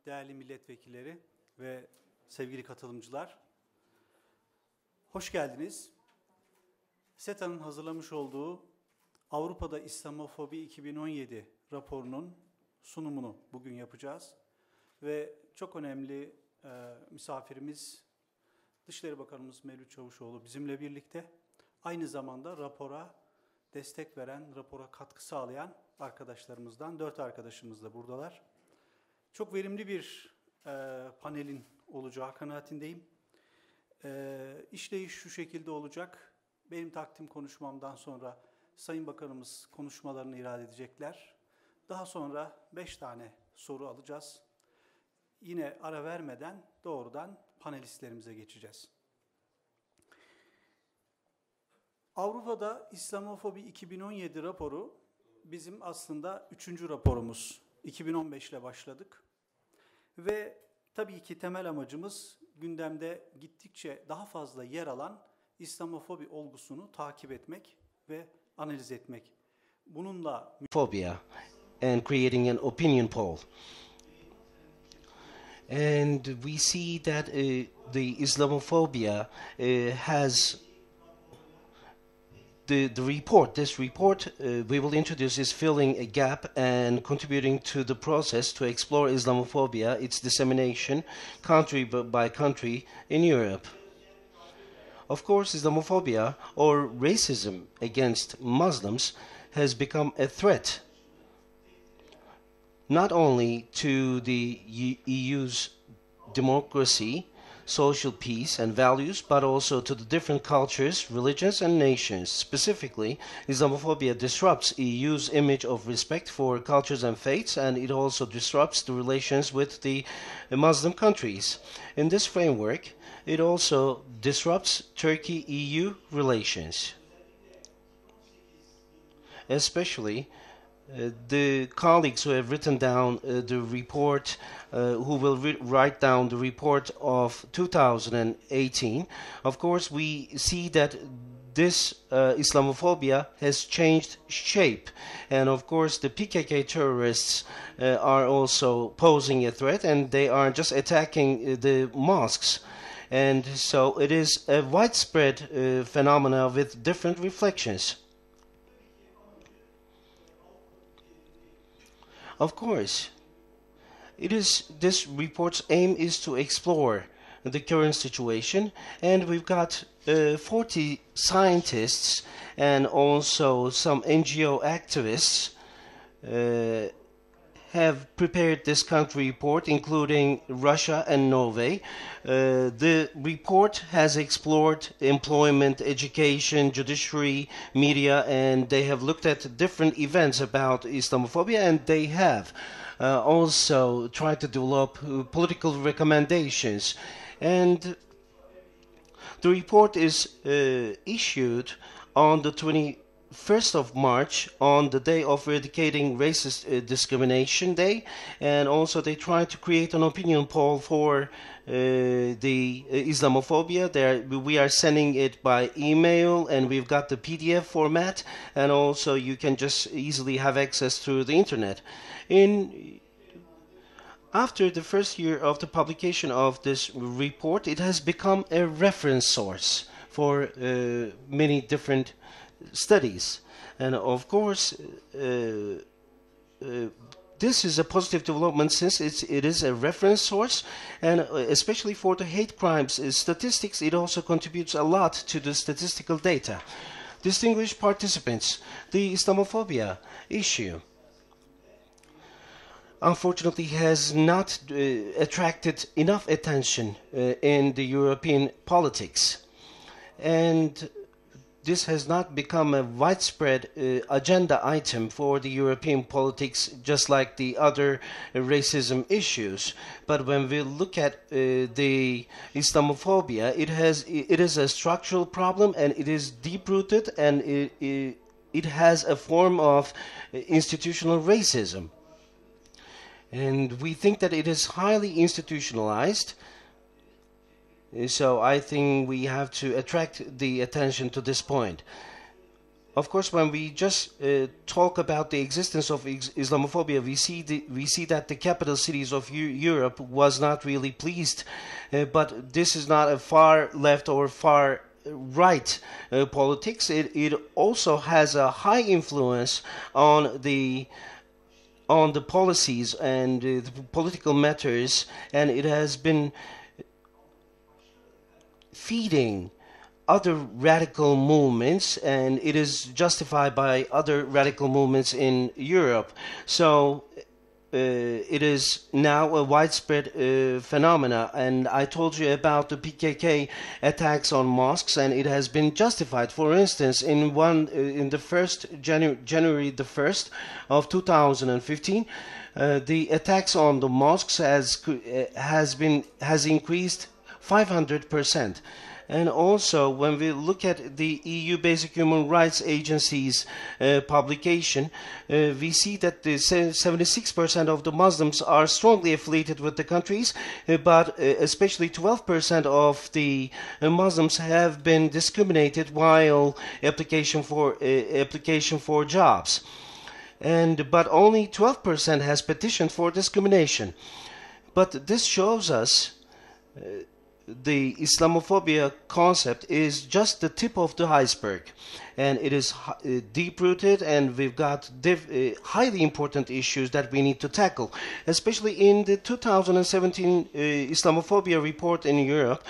değerli milletvekilleri ve sevgili katılımcılar, hoş geldiniz. SETA'nın hazırlamış olduğu Avrupa'da İslamofobi 2017 raporunun sunumunu bugün yapacağız. Ve çok önemli misafirimiz Dışişleri Bakanımız Mevlüt Çavuşoğlu bizimle birlikte. Aynı zamanda rapora destek veren, rapora katkı sağlayan arkadaşlarımızdan 4 arkadaşımız da buradalar. Çok verimli bir panelin olacağı kanaatindeyim. İşleyiş şu şekilde olacak. Benim takdim konuşmamdan sonra Sayın Bakanımız konuşmalarını irade edecekler. Daha sonra 5 tane soru alacağız. Yine ara vermeden doğrudan panelistlerimize geçeceğiz. Avrupa'da İslamofobi 2017 raporu bizim aslında 3. raporumuz. 2015 ile başladık. Ve tabii ki temel amacımız gündemde gittikçe daha fazla yer alan İslamofobi olgusunu takip etmek ve analiz etmek. Bununla phobia and creating an opinion poll. And we see that the Islamophobia has the report. This report we will introduce is filling a gap and contributing to the process to explore Islamophobia, its dissemination, country by country in Europe. Of course, Islamophobia or racism against Muslims has become a threat not only to the EU's democracy, social peace and values, but also to the different cultures, religions and nations. Specifically, Islamophobia disrupts EU's image of respect for cultures and faiths, and it also disrupts the relations with the Muslim countries. In this framework, it also disrupts Turkey-EU relations. Especially the colleagues who have written down the report, who will write down the report of 2018, of course we see that this Islamophobia has changed shape, and of course the PKK terrorists are also posing a threat, and they are just attacking the mosques. And so it is a widespread phenomena with different reflections. Of course, this report's aim is to explore the current situation, and we've got 40 scientists and also some NGO activists have prepared this country report, including Russia and Norway. The report has explored employment, education, judiciary, media, and they have looked at different events about Islamophobia, and they have also tried to develop political recommendations. And the report is issued on the 21st of March, on the day of Eradicating Racist Discrimination Day, and also they try to create an opinion poll for the Islamophobia. We are sending it by email, and we've got the PDF format, and also you can just easily have access through the internet. After the first year of the publication of this report, it has become a reference source for many different studies, and of course this is a positive development since it is a reference source, and especially for the hate crimes statistics, it also contributes a lot to the statistical data. Distinguished participants, the Islamophobia issue unfortunately has not attracted enough attention in the European politics, and this has not become a widespread agenda item for the European politics, just like the other racism issues. But when we look at the Islamophobia, it is a structural problem, and it is deep-rooted, and it has a form of institutional racism. And we think that it is highly institutionalized. So I think we have to attract the attention to this point. of course, when we just talk about the existence of Islamophobia, we see that the capital cities of Europe was not really pleased. But this is not a far left or far right politics. It also has a high influence on the policies and the political matters, and it has been feeding other radical movements, and it is justified by other radical movements in Europe. So it is now a widespread phenomena, and I told you about the PKK attacks on mosques, and it has been justified. For instance, in the first January the 1st of 2015, the attacks on the mosques has increased 500%. And also, when we look at the EU Basic Human Rights Agency's publication, we see that 76% of the Muslims are strongly affiliated with the countries, but especially 12% of the Muslims have been discriminated while application for jobs. But only 12% has petitioned for discrimination. But this shows us the Islamophobia concept is just the tip of the iceberg, and it is deep-rooted, and we've got highly important issues that we need to tackle, especially in the 2017 Islamophobia report in Europe.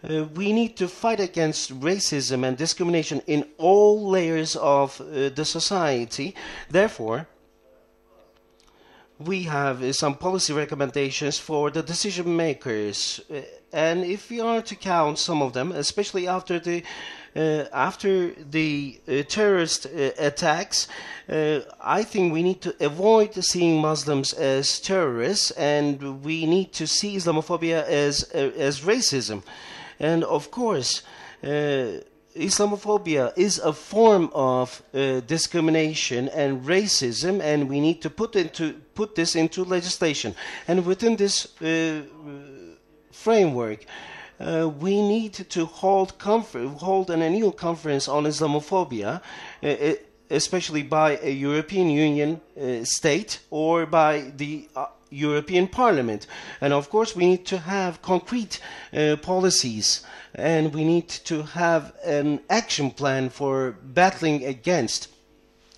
We need to fight against racism and discrimination in all layers of the society. Therefore, we have some policy recommendations for the decision makers, and if we are to count some of them, especially after the terrorist attacks, I think we need to avoid seeing Muslims as terrorists, and we need to see Islamophobia as racism. And of course, Islamophobia is a form of discrimination and racism, and we need to put this into legislation. And within this framework, we need to hold an annual conference on Islamophobia, especially by a European Union state or by the European Parliament. And of course, we need to have concrete policies, and we need to have an action plan for battling against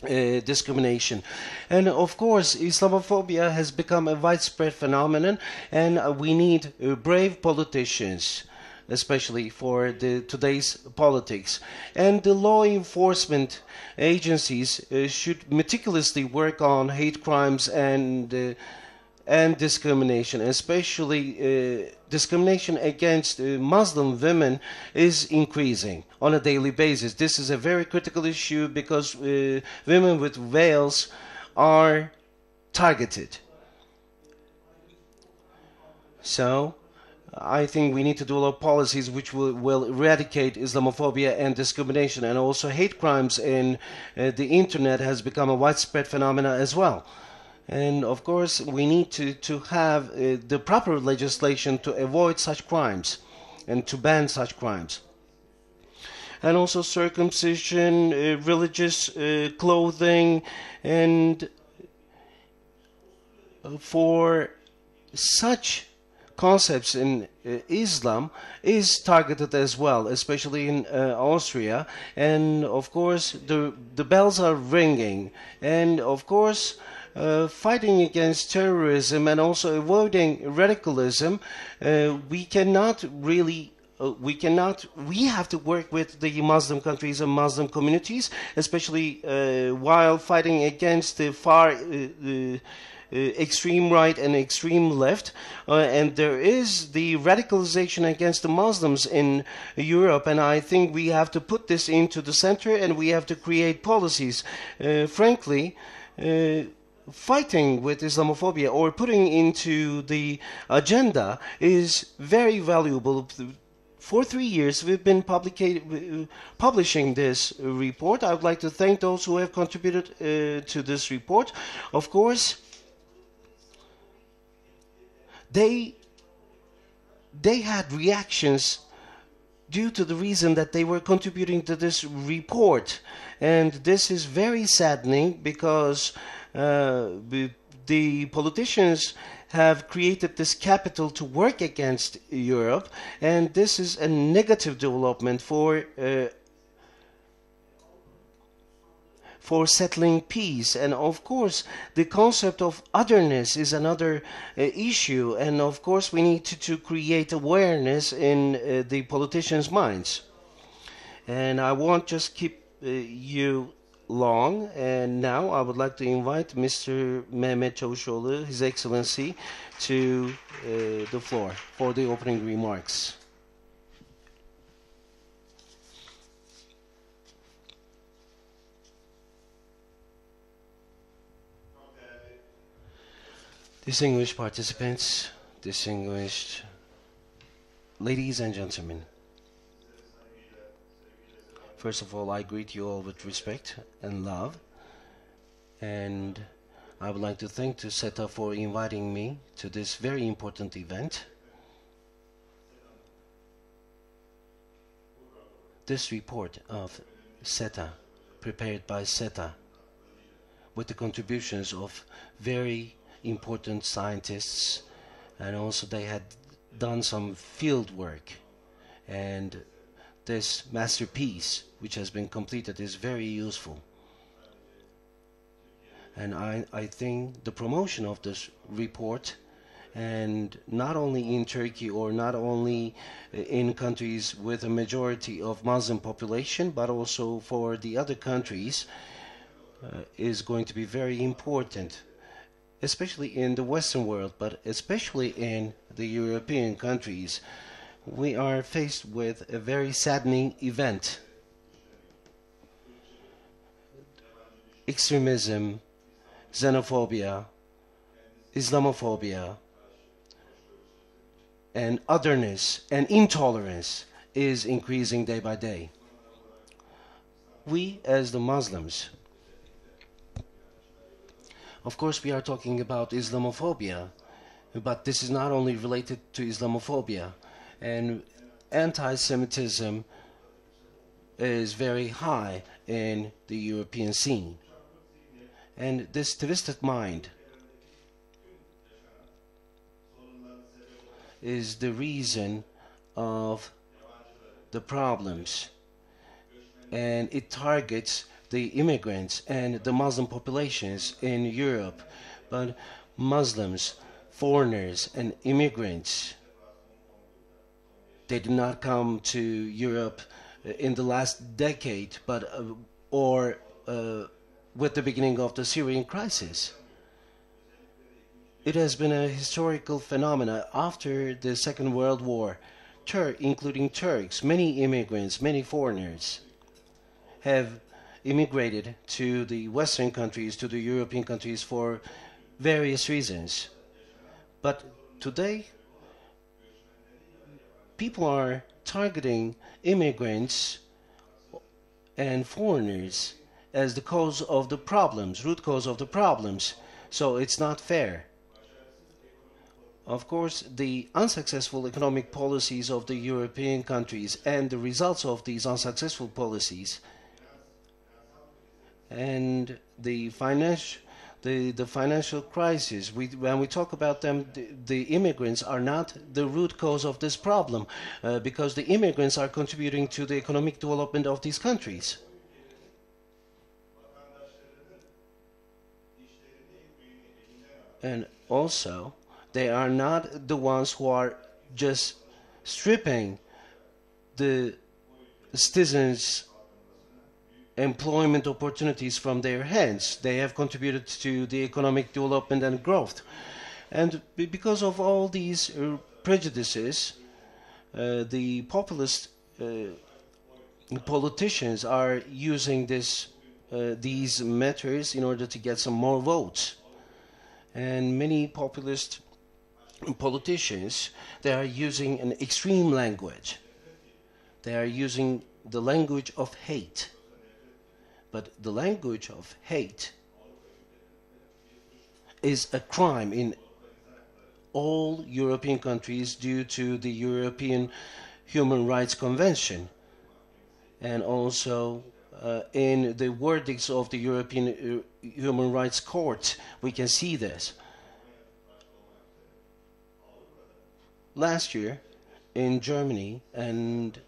discrimination. And of course, Islamophobia has become a widespread phenomenon, and we need brave politicians, especially for today's politics. And the law enforcement agencies should meticulously work on hate crimes and discrimination, especially discrimination against Muslim women is increasing on a daily basis. This is a very critical issue because women with veils are targeted. So I think we need to develop policies which will eradicate Islamophobia and discrimination, and also hate crimes in the internet has become a widespread phenomena as well. And of course, we need to have the proper legislation to avoid such crimes and to ban such crimes. And also circumcision, religious clothing, and for such concepts in Islam is targeted as well, especially in Austria. And of course, the bells are ringing. And of course, fighting against terrorism and also avoiding radicalism, we have to work with the Muslim countries and Muslim communities, especially while fighting against the far extreme right and extreme left. And there is the radicalization against the Muslims in Europe, and I think we have to put this into the center, and we have to create policies. Frankly, fighting with Islamophobia or putting into the agenda is very valuable. For 3 years, we've been publishing this report. I would like to thank those who have contributed to this report. Of course, they had reactions due to the reason that they were contributing to this report. And this is very saddening because the politicians have created this capital to work against Europe, and this is a negative development for settling peace. And of course the concept of otherness is another issue, and of course we need to create awareness in the politicians' minds. And I won't just keep you long, and now I would like to invite Mr. Mehmet Çavuşoğlu, His Excellency, to the floor for the opening remarks. Distinguished participants, distinguished ladies and gentlemen, first of all, I greet you all with respect and love, and I would like to thank the SETA for inviting me to this very important event. This report of SETA, prepared by SETA, with the contributions of very important scientists, and also they had done some field work, and this masterpiece which has been completed is very useful. And I think the promotion of this report, and not only in Turkey or not only in countries with a majority of Muslim population, but also for the other countries, is going to be very important, especially in the Western world, but especially in the European countries. We are faced with a very saddening event. Extremism, xenophobia, Islamophobia, and otherness and intolerance is increasing day by day. We, as the Muslims, of course, we are talking about Islamophobia, but this is not only related to Islamophobia, and anti-Semitism is very high in the European scene. And this twisted mind is the reason of the problems, and it targets the immigrants and the Muslim populations in Europe. But Muslims, foreigners and immigrants, they did not come to Europe in the last decade, but with the beginning of the Syrian crisis. It has been a historical phenomenon after the Second World War. Including Turks, many immigrants, many foreigners have immigrated to the Western countries, to the European countries for various reasons. But today, people are targeting immigrants and foreigners as the cause of the problems, root cause of the problems. So it's not fair. Of course, the unsuccessful economic policies of the European countries and the results of these unsuccessful policies and the financial crisis, when we talk about them, the immigrants are not the root cause of this problem, because the immigrants are contributing to the economic development of these countries. And also, they are not the ones who are just stripping the citizens' employment opportunities from their hands. They have contributed to the economic development and growth. And because of all these prejudices, the populist politicians are using these matters in order to get some more votes. And many populist politicians, they are using an extreme language. They are using the language of hate. But the language of hate is a crime in all European countries due to the European Human Rights Convention, and also in the verdicts of the European Human Rights Court, we can see this. Last year, in Germany, and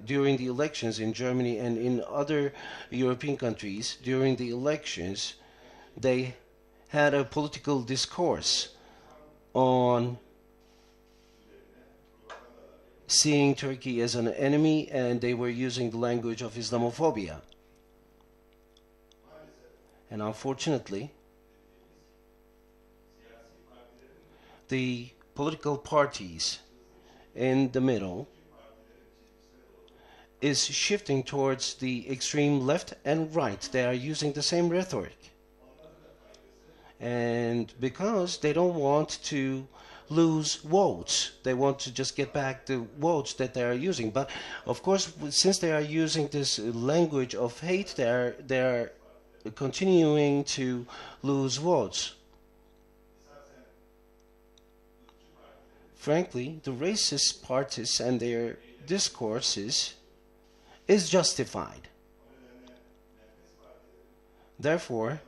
during the elections in Germany and in other European countries, during the elections, they had a political discourse on seeing Turkey as an enemy, and they were using the language of Islamophobia. And unfortunately, the political parties in the middle is shifting towards the extreme left and right. They are using the same rhetoric. And because they don't want to lose votes, they want to just get back the votes that they are using. But of course, since they are using this language of hate, they are continuing to lose votes. Frankly, the racist parties and their discourses is justified. Therefore,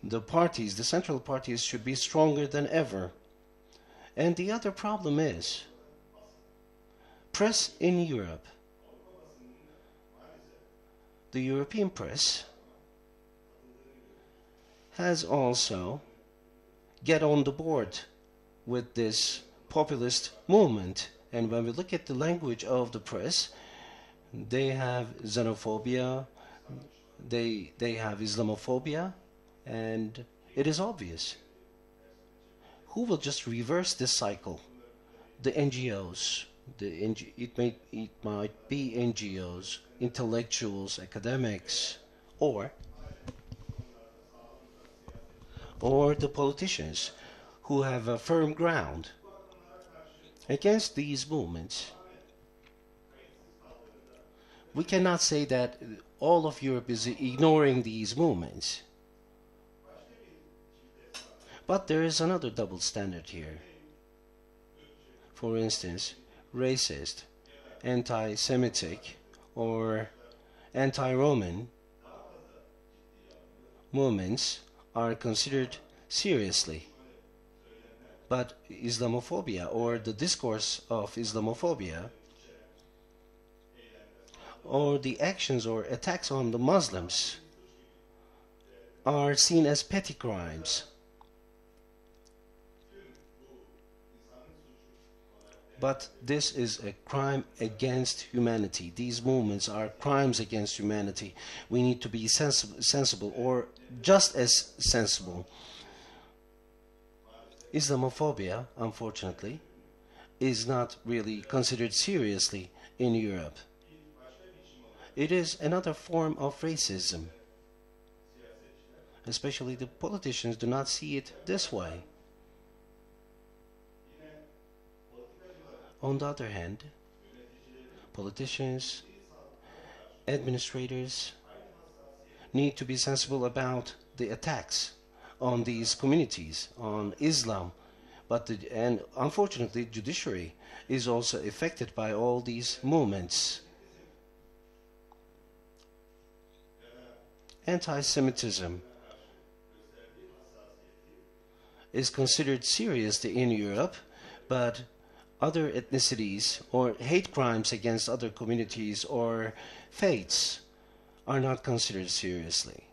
the parties, the central parties, should be stronger than ever. And the other problem is press in Europe. The European press has also get on the board with this populist movement. And when we look at the language of the press, they have xenophobia, they have Islamophobia, and it is obvious. Who will just reverse this cycle? The NGOs. It might be NGOs, intellectuals, academics, or the politicians who have a firm ground against these movements. We cannot say that all of Europe is ignoring these movements. But there is another double standard here. For instance, racist, anti-Semitic, or anti-Roman movements are considered seriously. But Islamophobia, or the discourse of Islamophobia, or the actions or attacks on the Muslims are seen as petty crimes. But this is a crime against humanity. These movements are crimes against humanity. We need to be sensible, or just as sensible. Islamophobia, unfortunately, is not really considered seriously in Europe. It is another form of racism. Especially the politicians do not see it this way. On the other hand, politicians, administrators need to be sensible about the attacks on these communities, on Islam. And unfortunately, judiciary is also affected by all these movements. Anti-Semitism is considered seriously in Europe, but other ethnicities or hate crimes against other communities or faiths are not considered seriously.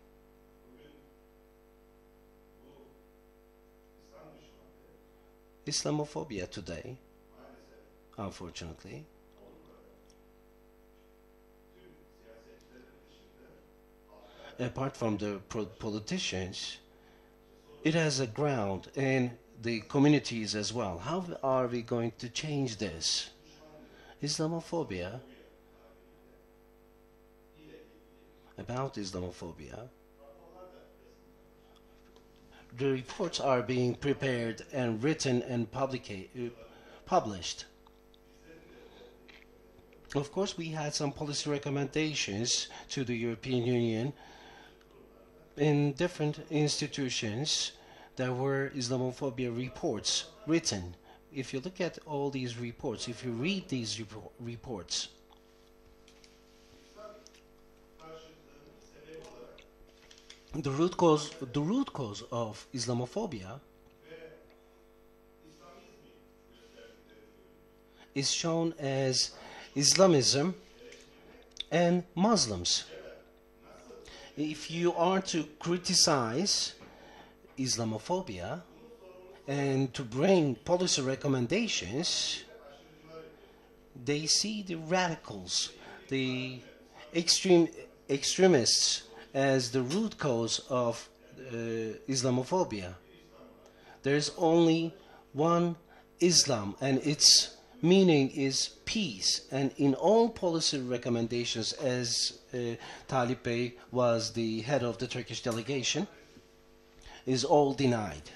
Islamophobia today, unfortunately, apart from the politicians, it has a ground in the communities as well. How are we going to change this? Islamophobia, about Islamophobia, the reports are being prepared and written and published. Of course, we had some policy recommendations to the European Union in different institutions. There were Islamophobia reports written, if you look at all these reports, if you read these reports, the root cause of Islamophobia is shown as Islamism and Muslims. If you are to criticize Islamophobia and to bring policy recommendations, they see the radicals, the extremists as the root cause of Islamophobia. There is only one Islam, and its meaning is peace. And in all policy recommendations, as Talip Bey was the head of the Turkish delegation, is all denied.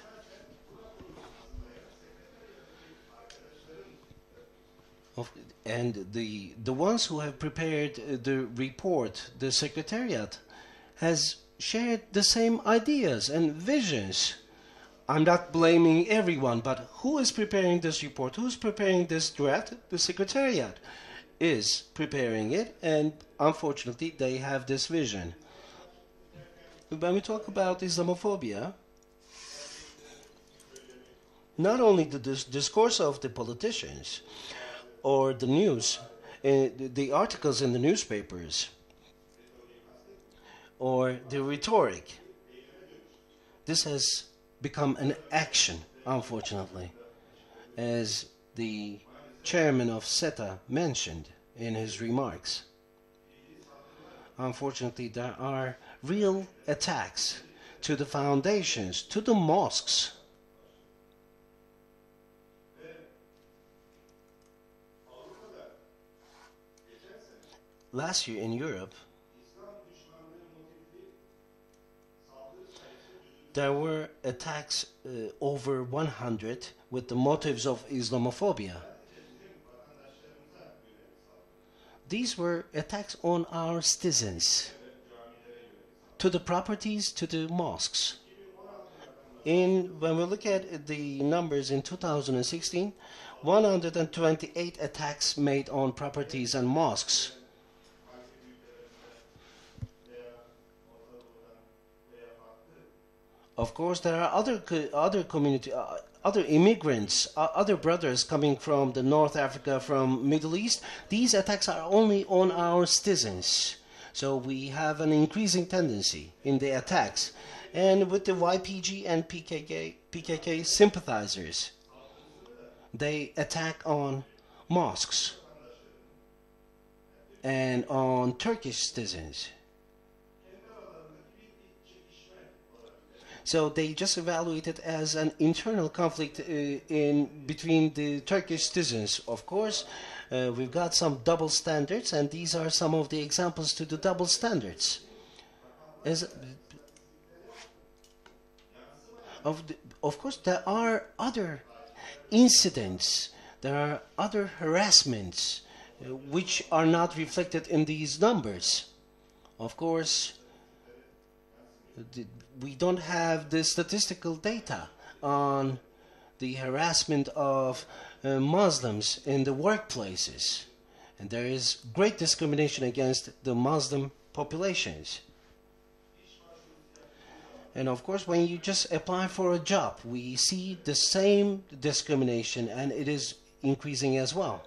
And the ones who have prepared the report, the Secretariat, has shared the same ideas and visions. I'm not blaming everyone, but who is preparing this report? Who's preparing this draft? The Secretariat is preparing it, and unfortunately they have this vision. When we talk about Islamophobia, not only the discourse of the politicians or the news, the articles in the newspapers, or the rhetoric, this has become an action, unfortunately, as the chairman of SETA mentioned in his remarks. Unfortunately, there are real attacks to the foundations, to the mosques. Last year in Europe, there were attacks over 100 with the motives of Islamophobia. These were attacks on our citizens, to the properties, to the mosques. When we look at the numbers in 2016, 128 attacks made on properties and mosques. Of course, there are other community, other immigrants, other brothers coming from the North Africa, from Middle East. These attacks are only on our citizens. So we have an increasing tendency in the attacks. And with the YPG and PKK sympathizers, they attack on mosques and on Turkish citizens. So they just evaluate it as an internal conflict between the Turkish citizens. Of course, we've got some double standards, and these are some of the examples to the double standards. Of course, there are other incidents, there are other harassments which are not reflected in these numbers. Of course, we don't have the statistical data on the harassment of Muslims in the workplaces, and there is great discrimination against the Muslim populations. And of course, when you just apply for a job, we see the same discrimination, and it is increasing as well.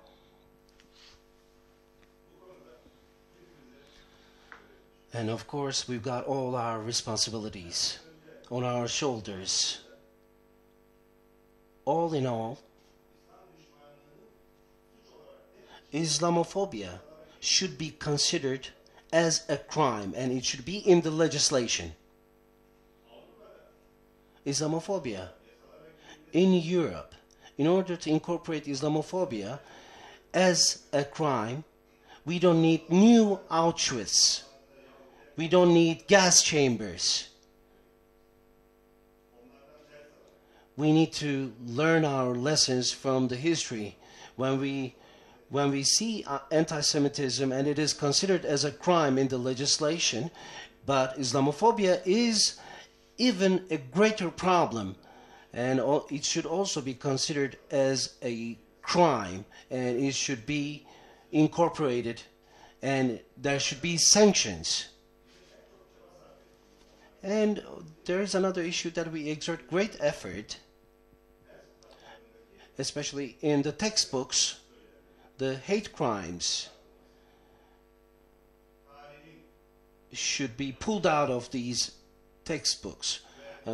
And of course, we've got all our responsibilities on our shoulders. All in all, Islamophobia should be considered as a crime, and it should be in the legislation. Islamophobia in Europe, in order to incorporate Islamophobia as a crime, we don't need new Auschwitz. We don't need gas chambers. We need to learn our lessons from the history. When we see anti-Semitism and it is considered as a crime in the legislation, but Islamophobia is even a greater problem and it should also be considered as a crime, and it should be incorporated, and there should be sanctions. And there is another issue that we exert great effort, especially in the textbooks, the hate crimes should be pulled out of these textbooks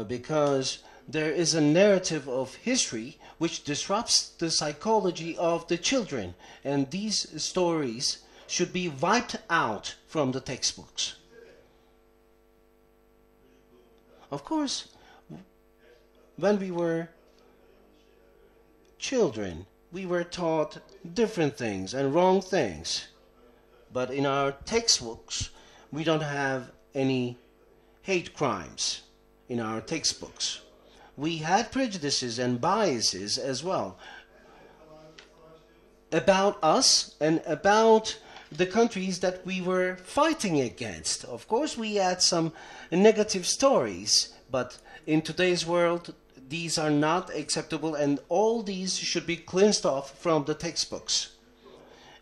because there is a narrative of history which disrupts the psychology of the children, and these stories should be wiped out from the textbooks. Of course, when we were children, we were taught different things and wrong things. But in our textbooks, we don't have any hate crimes in our textbooks. We had prejudices and biases as well about us and about the countries that we were fighting against. Of course, we had some negative stories, but in today's world, these are not acceptable, and all these should be cleansed off from the textbooks.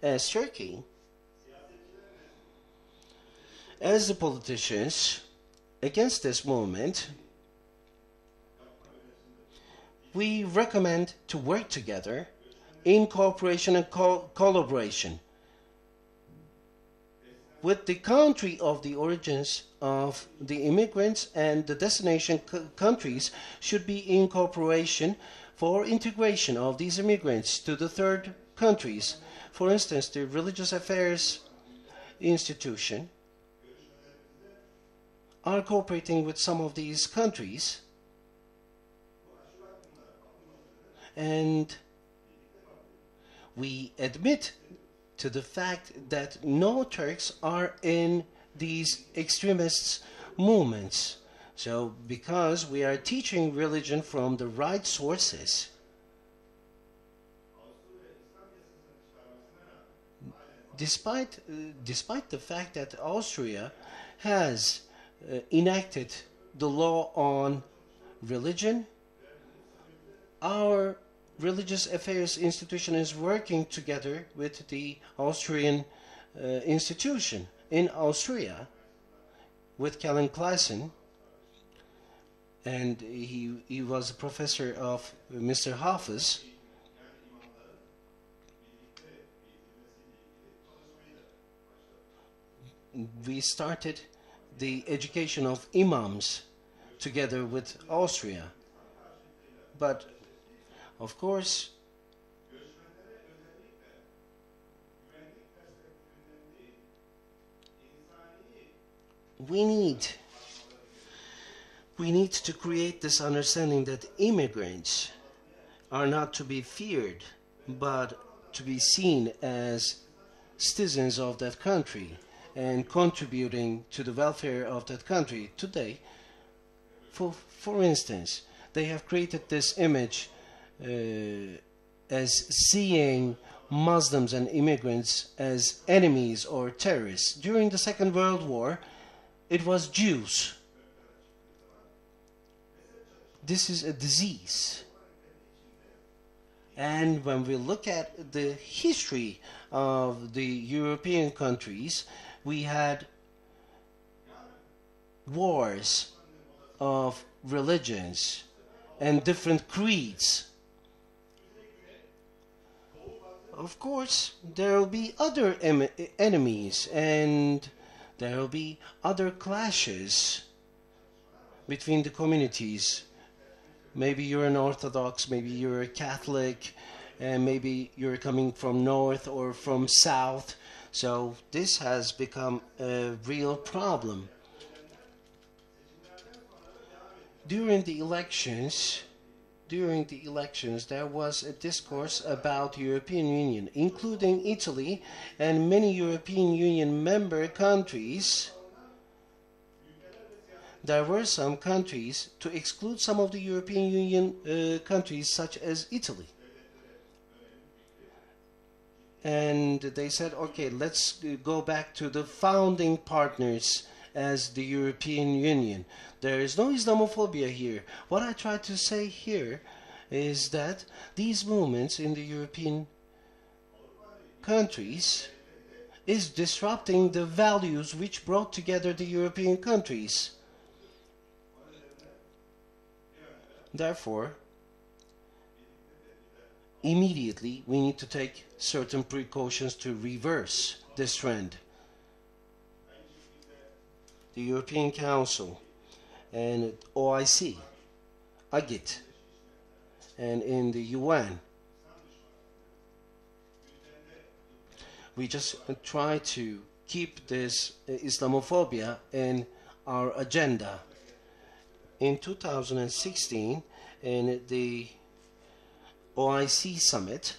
As Turkey, as the politicians against this movement, we recommend to work together in cooperation and collaboration with the country of the origins of the immigrants, and the destination countries should be in cooperation for integration of these immigrants to the third countries. For instance, the Religious Affairs Institution are cooperating with some of these countries, and we admit to the fact that no Turks are in these extremist movements. So because we are teaching religion from the right sources, despite the fact that Austria has enacted the law on religion, our Religious Affairs Institution is working together with the Austrian institution in Austria with Kellen Klassen, and he was a professor of Mr. Hafiz. We started the education of imams together with Austria, but of course, we need to create this understanding that immigrants are not to be feared, but to be seen as citizens of that country and contributing to the welfare of that country. Today, for instance, they have created this image as seeing Muslims and immigrants as enemies or terrorists. During the Second World War, it was Jews. This is a disease. And when we look at the history of the European countries, we had wars of religions and different creeds. Of course, there will be other enemies, and there will be other clashes between the communities. Maybe you're an Orthodox, maybe you're a Catholic, and maybe you're coming from north or from south. So this has become a real problem. During the elections, there was a discourse about European Union, including Italy and many European Union member countries. There were some countries to exclude some of the European Union countries, such as Italy. And they said, okay, let's go back to the founding partners as the European Union. There is no Islamophobia here. What I try to say here is that these movements in the European countries is disrupting the values which brought together the European countries. Therefore, immediately we need to take certain precautions to reverse this trend. The European Council and OIC, AGIT, and in the UN, we just try to keep this Islamophobia in our agenda. In 2016, in the OIC summit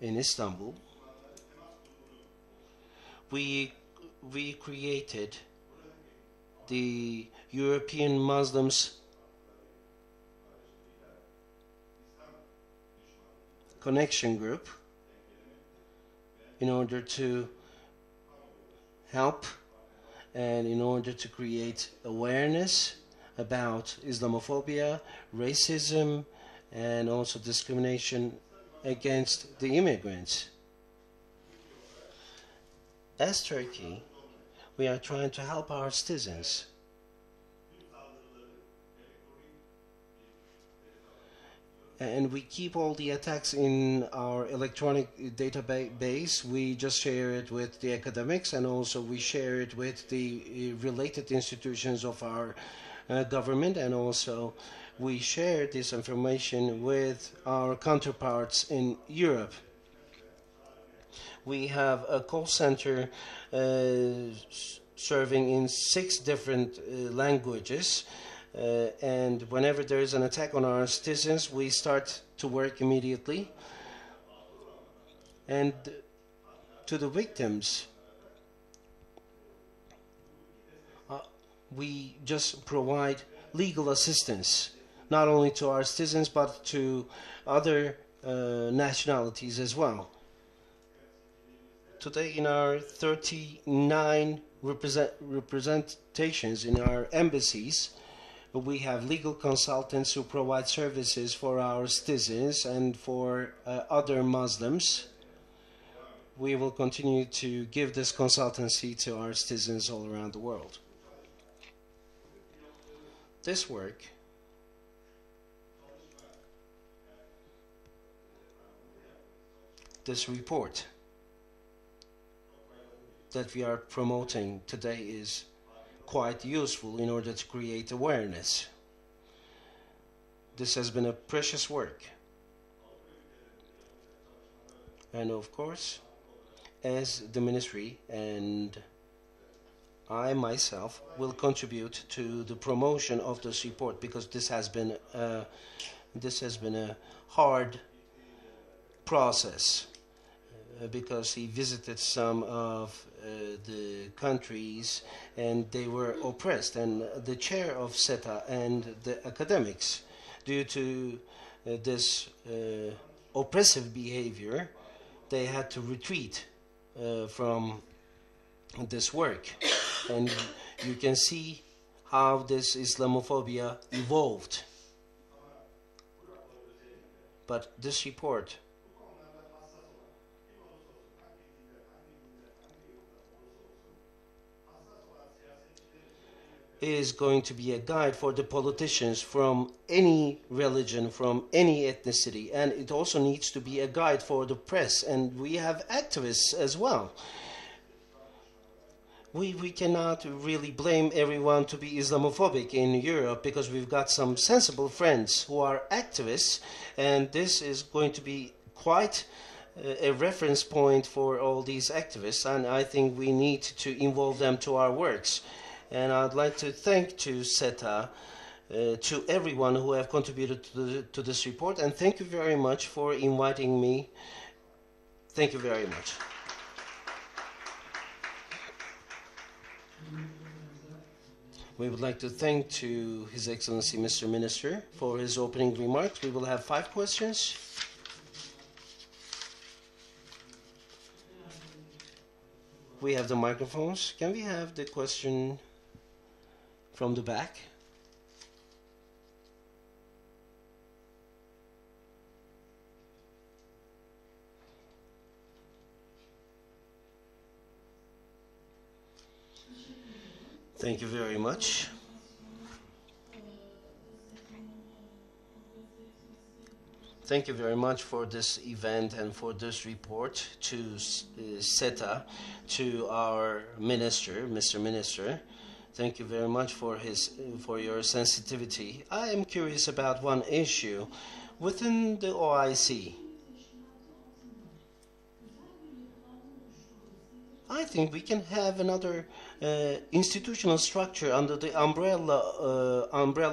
in Istanbul, we created the European Muslims Connection Group in order to help and in order to create awareness about Islamophobia, racism, and also discrimination against the immigrants. As Turkey, we are trying to help our citizens. And we keep all the attacks in our electronic database. We just share it with the academics, and also we share it with the related institutions of our government, and also we share this information with our counterparts in Europe. We have a call center serving in 6 different languages. And whenever there is an attack on our citizens, we start to work immediately. And to the victims, we just provide legal assistance, not only to our citizens, but to other nationalities as well. Today, in our 39 representations in our embassies, we have legal consultants who provide services for our citizens and for other Muslims. We will continue to give this consultancy to our citizens all around the world. This work this report that we are promoting today is quite useful in order to create awareness. This has been a precious work. And of course, as the ministry and I myself will contribute to the promotion of this report, because this has been a hard process, because he visited some of the countries and they were oppressed, and the chair of SETA and the academics, due to this oppressive behavior, they had to retreat from this work. And you can see how this Islamophobia evolved. But this report is going to be a guide for the politicians from any religion, from any ethnicity, and it also needs to be a guide for the press, and we have activists as well. We cannot really blame everyone to be Islamophobic in Europe, because we've got some sensible friends who are activists, and this is going to be quite a reference point for all these activists, and I think we need to involve them to our works. And I'd like to thank to SETA, to everyone who have contributed to this report, and thank you very much for inviting me. Thank you very much. We would like to thank to His Excellency Mr. Minister for his opening remarks. We will have 5 questions. We have the microphones. Can we have the question from the back? Thank you very much. Thank you very much for this event and for this report to SETA, to our minister, Mr. Minister. Thank you very much for your sensitivity. I am curious about one issue within the OIC. I think we can have another institutional structure under the umbrella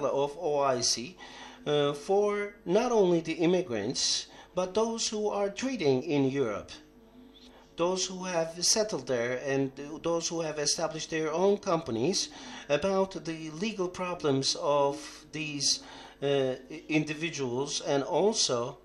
of OIC for not only the immigrants, but those who are trading in Europe, those who have settled there and those who have established their own companies, about the legal problems of these individuals, and also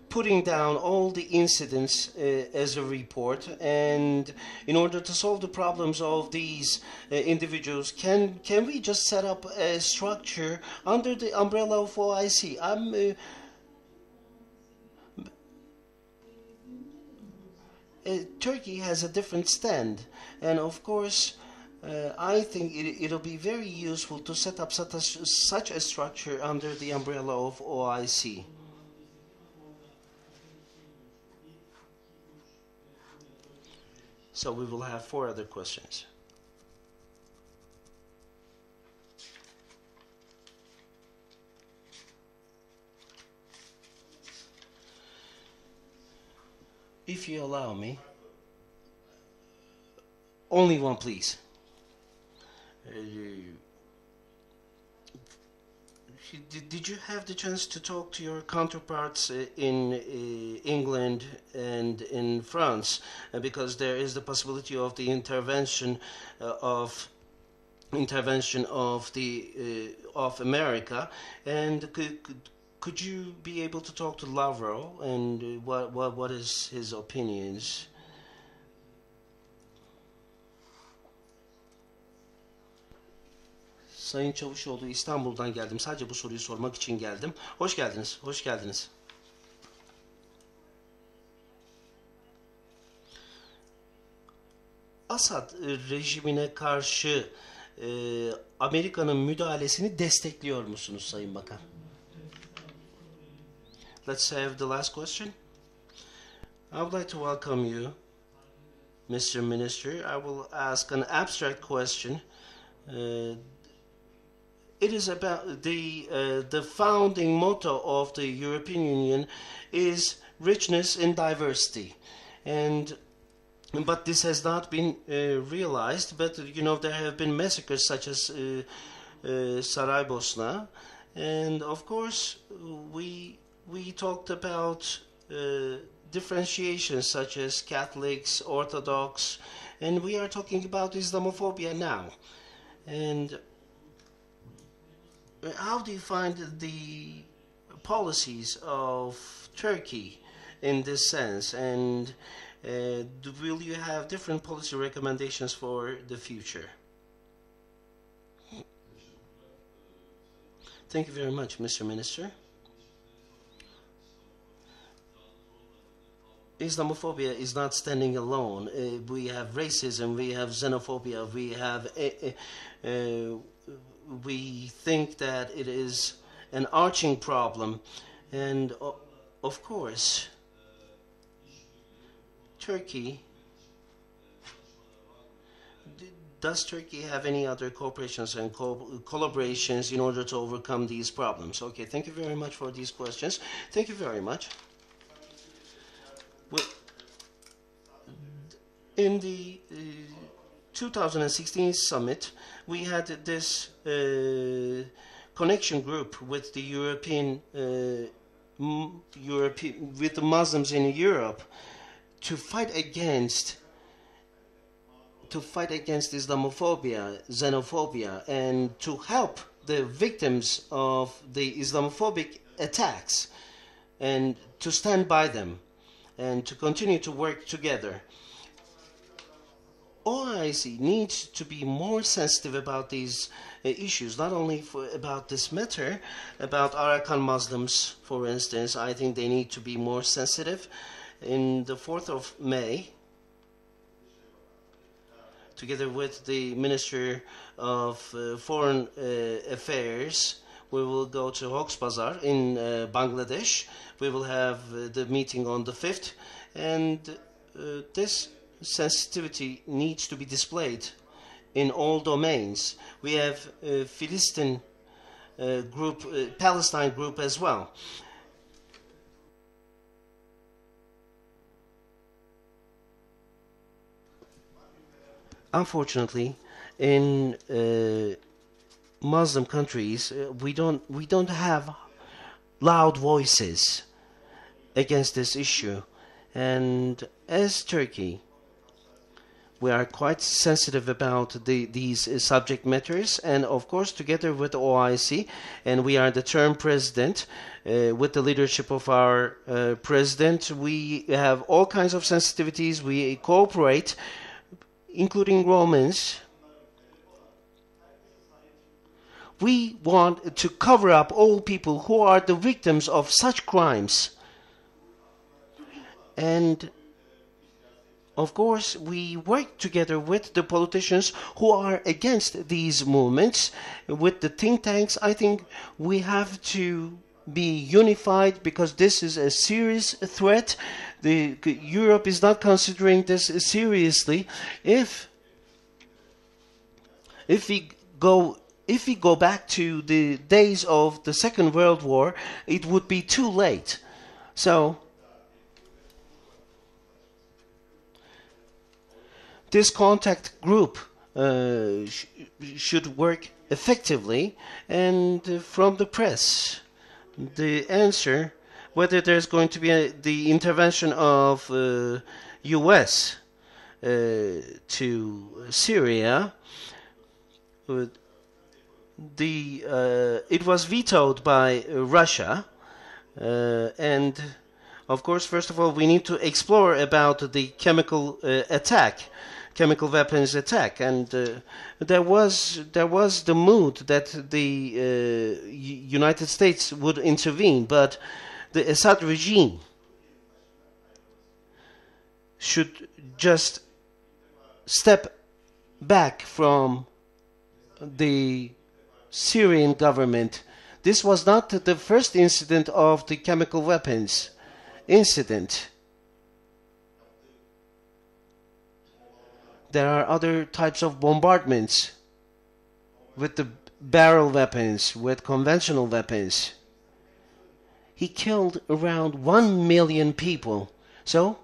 putting down all the incidents as a report. And in order to solve the problems of these individuals, can we just set up a structure under the umbrella of OIC? Turkey has a different stand, and of course I think it'll be very useful to set up such a structure under the umbrella of OIC. So we will have 4 other questions. If you allow me, only one, please. Did you have the chance to talk to your counterparts in England and in France? Because there is the possibility of the intervention of America, and could you be able to talk to Lavrov, and what is his opinions? Sayın Çavuşoğlu, İstanbul'dan geldim. Sadece bu soruyu sormak için geldim. Hoş geldiniz, hoş geldiniz. Asad rejimine karşı Amerika'nın müdahalesini destekliyor musunuz Sayın Bakan? Let's have the last question. I would like to welcome you, Mr. Minister. I will ask an abstract question. It is about the founding motto of the European Union is richness in diversity, but this has not been realized. But you know, there have been massacres such as Saraybosna, and of course we talked about differentiations such as Catholics, Orthodox, and we are talking about Islamophobia now. And how do you find the policies of Turkey in this sense, and will you have different policy recommendations for the future? Thank you very much, Mr. Minister. Islamophobia is not standing alone. We have racism, we have xenophobia, we think that it is an arching problem, and of course does Turkey have any other cooperations and collaborations in order to overcome these problems? Okay, thank you very much for these questions. Thank you very much. Well, in the 2016 summit, we had this connection group with the with the Muslims in Europe to fight against Islamophobia, xenophobia, and to help the victims of the Islamophobic attacks. and to stand by them and to continue to work together. OIC needs to be more sensitive about these issues, not only about this matter, about Arakan Muslims, for instance. I think they need to be more sensitive. In the 4th of May, together with the Minister of Foreign Affairs, we will go to Cox's Bazar in Bangladesh. We will have the meeting on the 5th, and this sensitivity needs to be displayed in all domains. We have Philistine group, Palestine group as well. Unfortunately, in Muslim countries, we don't have loud voices against this issue, and as Turkey, we are quite sensitive about these subject matters, and of course together with OIC, and we are the term president, with the leadership of our president, we have all kinds of sensitivities. We cooperate, including Romans. We want to cover up all people who are the victims of such crimes. And of course, we work together with the politicians who are against these movements, with the think tanks. I think we have to be unified because this is a serious threat. Europe is not considering this seriously. If we go back to the days of the Second World War, it would be too late. So this contact group should work effectively, and from the press, the answer, whether there's going to be the intervention of U.S. To Syria, it was vetoed by Russia, and of course, first of all, we need to explore about the chemical weapons attack, and there was the mood that the United States would intervene, but the Assad regime should just step back from the Syrian government. This was not the first incident of the chemical weapons incident. There are other types of bombardments with the barrel weapons, with conventional weapons. He killed around 1 million people. So,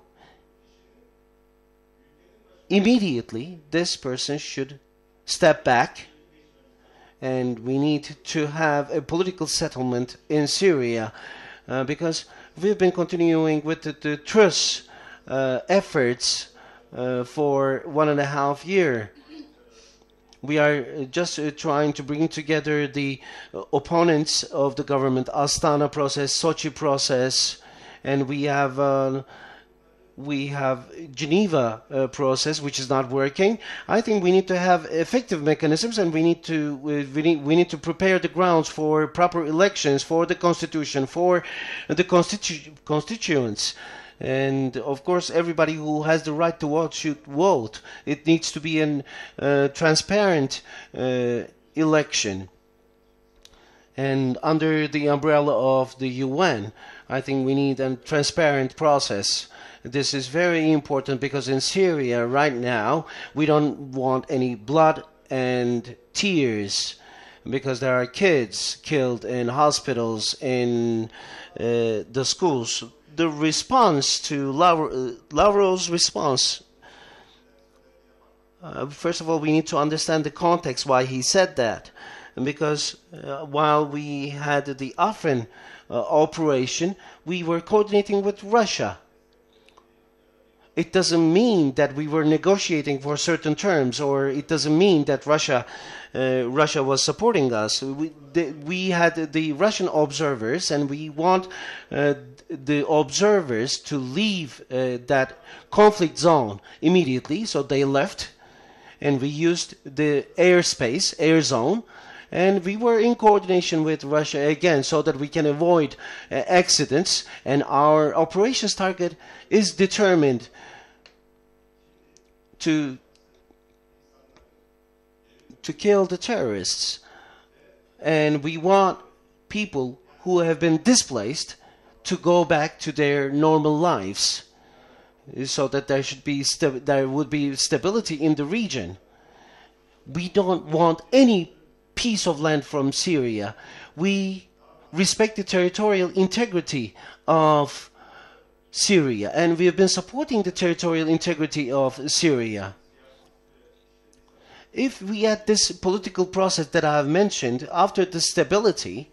immediately, this person should step back, and we need to have a political settlement in Syria, because we've been continuing with the truce efforts for 1.5 years. We are just trying to bring together the opponents of the government, Astana process, Sochi process, and we have Geneva process, which is not working. I think we need to have effective mechanisms, and we need to prepare the grounds for proper elections, for the constitution, for the constituents. And of course, everybody who has the right to vote should vote. It needs to be a transparent election. And under the umbrella of the UN, I think we need a transparent process. This is very important because in Syria right now, we don't want any blood and tears, because there are kids killed in hospitals, in the schools. The response to Lavrov's response, first of all, we need to understand the context why he said that. Because while we had the Afrin operation, we were coordinating with Russia. it doesn't mean that we were negotiating for certain terms, or it doesn't mean that Russia was supporting us. We had the Russian observers, and we want the observers to leave that conflict zone immediately, so they left, and we used the airspace, air zone, and we were in coordination with Russia again so that we can avoid accidents, and our operations target is determined to kill the terrorists. And we want people who have been displaced to go back to their normal lives, so that there would be stability in the region. We don't want any piece of land from Syria. We respect the territorial integrity of Syria, and we have been supporting the territorial integrity of Syria. If we had this political process that I have mentioned, after the stability,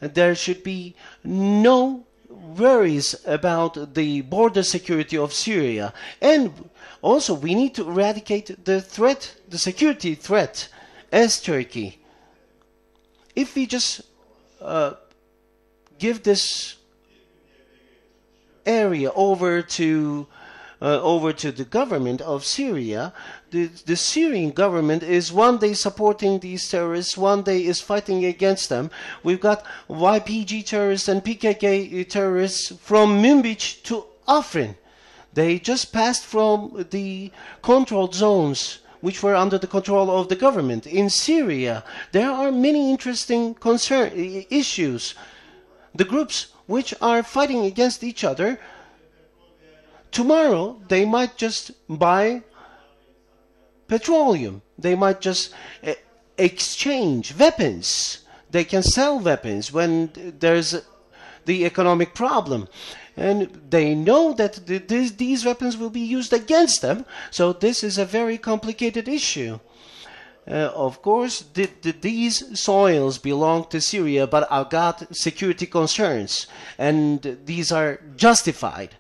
there should be no worries about the border security of Syria. And also we need to eradicate the threat, the security threat, as Turkey. If we just give this area over to the government of Syria, the Syrian government is one day supporting these terrorists, one day is fighting against them. We've got YPG terrorists and PKK terrorists from Münbiç to Afrin. They just passed from the controlled zones which were under the control of the government. In Syria, there are many interesting issues. The groups which are fighting against each other, tomorrow they might just buy petroleum. They might just exchange weapons. They can sell weapons when there's the economic problem. And they know that these weapons will be used against them. So this is a very complicated issue. Of course, these soils belong to Syria, but I've got security concerns, and these are justified.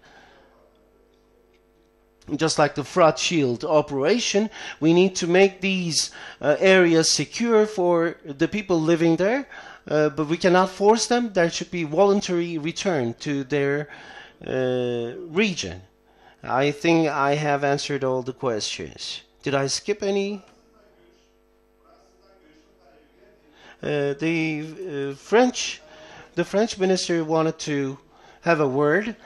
Just like the Frat Shield operation, we need to make these areas secure for the people living there, but we cannot force them. There should be voluntary return to their region. I think I have answered all the questions. Did I skip any? The French minister wanted to have a word,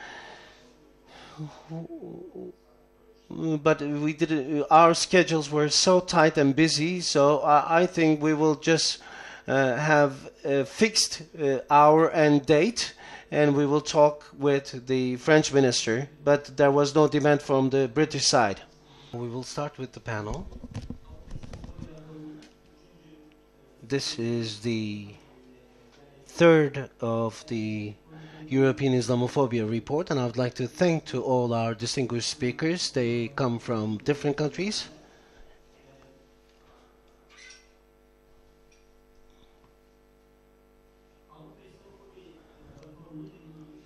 but we didn't. Our schedules were so tight and busy, so I think we will just have a fixed hour and date, and we will talk with the French minister, but there was no demand from the British side. We will start with the panel. This is the third of the European Islamophobia report, and I would like to thank to all our distinguished speakers. They come from different countries.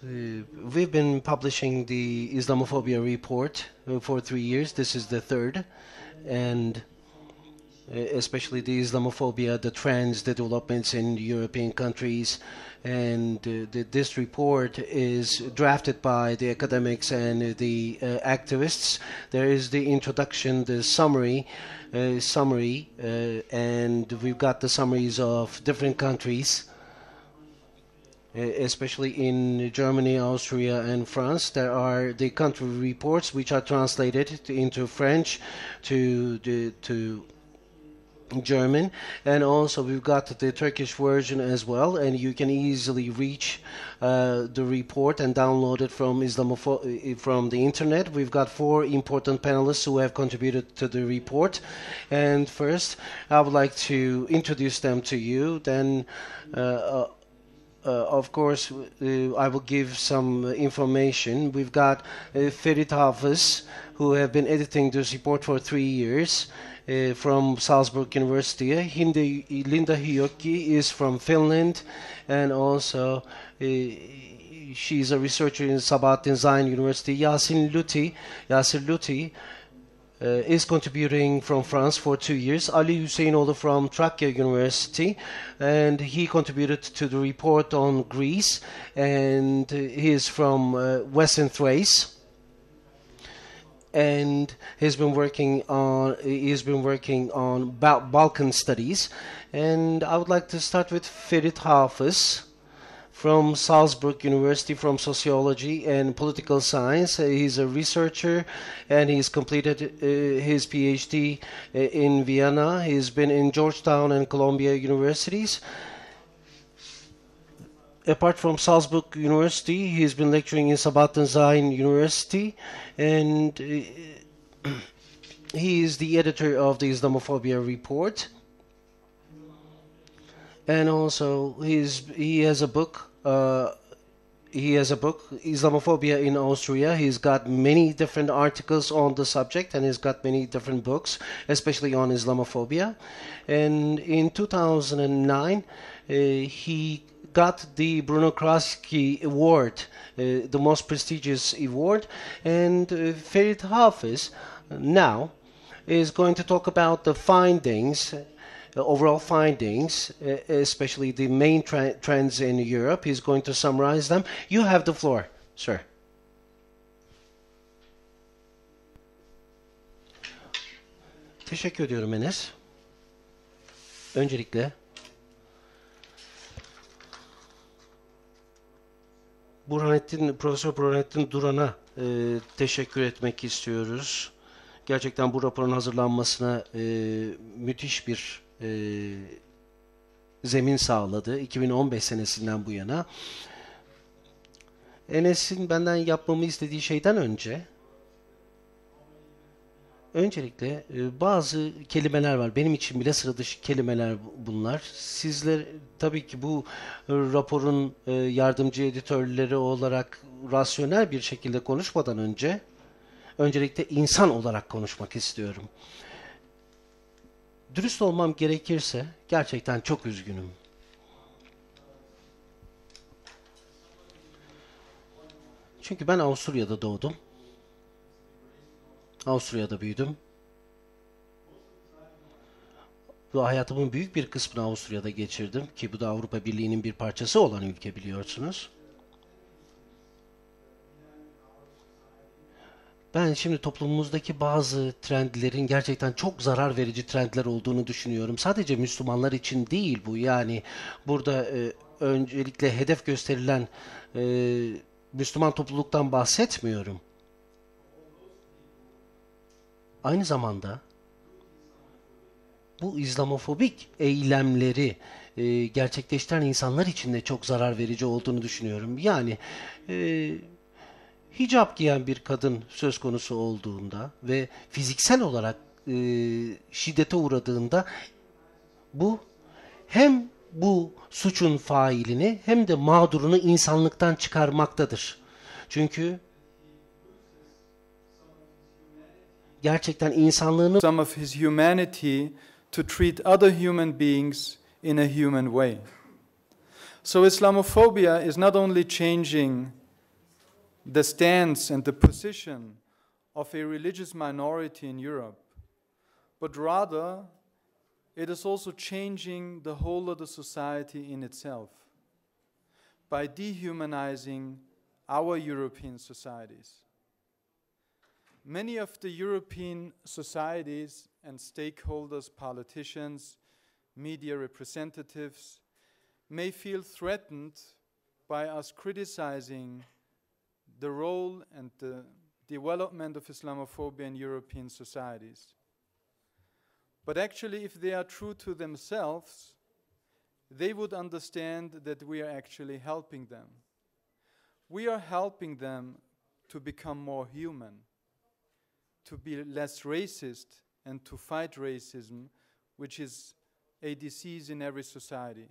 We've been publishing the Islamophobia report for 3 years. This is the third, and especially the Islamophobia, the trends, the developments in European countries. And this report is drafted by the academics and the activists. There is the introduction, the summary, and we've got the summaries of different countries, especially in Germany, Austria, and France. There are the country reports which are translated into French, to German, and also we've got the Turkish version as well, and you can easily reach the report and download it from the internet. We've got 4 important panelists who have contributed to the report, and first I would like to introduce them to you. Then of course I will give some information. We've got Ferit Hafız, who have been editing this report for 3 years. From Salzburg University. Linda Hyökki is from Finland, and also she's a researcher in Sabahattin Zaim University. Yasser Lutie is contributing from France for 2 years. Ali Hüseyinoğlu from Trakya University, and he contributed to the report on Greece, and he is from Western Thrace. And he's been working on Balkan studies. And I would like to start with Ferit Hafız from Salzburg University, from sociology and political science. He's a researcher, and he's completed his PhD in Vienna. He's been in Georgetown and Columbia universities. Apart from Salzburg University, he's been lecturing in Sabahattin Zaim University, and he is the editor of the Islamophobia report. And also, he has a book. Islamophobia in Austria. He's got many different articles on the subject, and he's got many different books, especially on Islamophobia. And in 2009, he got the Bruno Kreisky Award, the most prestigious award. And Ferit Hafız now is going to talk about the findings, overall findings, especially the main trends in Europe. He's going to summarize them. You have the floor, sir. Teşekkür ediyorum Enes. Öncelikle Profesör Burhanettin Duran'a teşekkür etmek istiyoruz. Gerçekten bu raporun hazırlanmasına müthiş bir zemin sağladı 2015 senesinden bu yana. Enes'in benden yapmamı istediği şeyden öncelikle bazı kelimeler var. Benim için bile sıra dışı kelimeler bunlar. Sizler tabii ki bu raporun yardımcı editörleri olarak rasyonel bir şekilde konuşmadan öncelikle insan olarak konuşmak istiyorum. Dürüst olmam gerekirse gerçekten çok üzgünüm. Çünkü ben Avusturya'da doğdum. Avusturya'da büyüdüm. Ve hayatımın büyük bir kısmını Avusturya'da geçirdim ki bu da Avrupa Birliği'nin bir parçası olan ülke, biliyorsunuz. Ben şimdi toplumumuzdaki bazı trendlerin gerçekten çok zarar verici trendler olduğunu düşünüyorum. Sadece Müslümanlar için değil bu. Yani burada öncelikle hedef gösterilen Müslüman topluluktan bahsetmiyorum. Aynı zamanda bu İslamofobik eylemleri gerçekleştiren insanlar için de çok zarar verici olduğunu düşünüyorum. Yani hicap giyen bir kadın söz konusu olduğunda ve fiziksel olarak şiddete uğradığında bu hem bu suçun failini hem de mağdurunu insanlıktan çıkarmaktadır. Çünkü gerçekten insanlığını some of his humanity to treat other human beings in a human way. So Islamophobia is not only changing the stance and the position of a religious minority in Europe, but rather it is also changing the whole of the society in itself by dehumanizing our European societies. Many of the European societies and stakeholders, politicians, media representatives may feel threatened by us criticizing the role and the development of Islamophobia in European societies. But actually, if they are true to themselves, they would understand that we are actually helping them. We are helping them to become more human, to be less racist, and to fight racism, which is a disease in every society.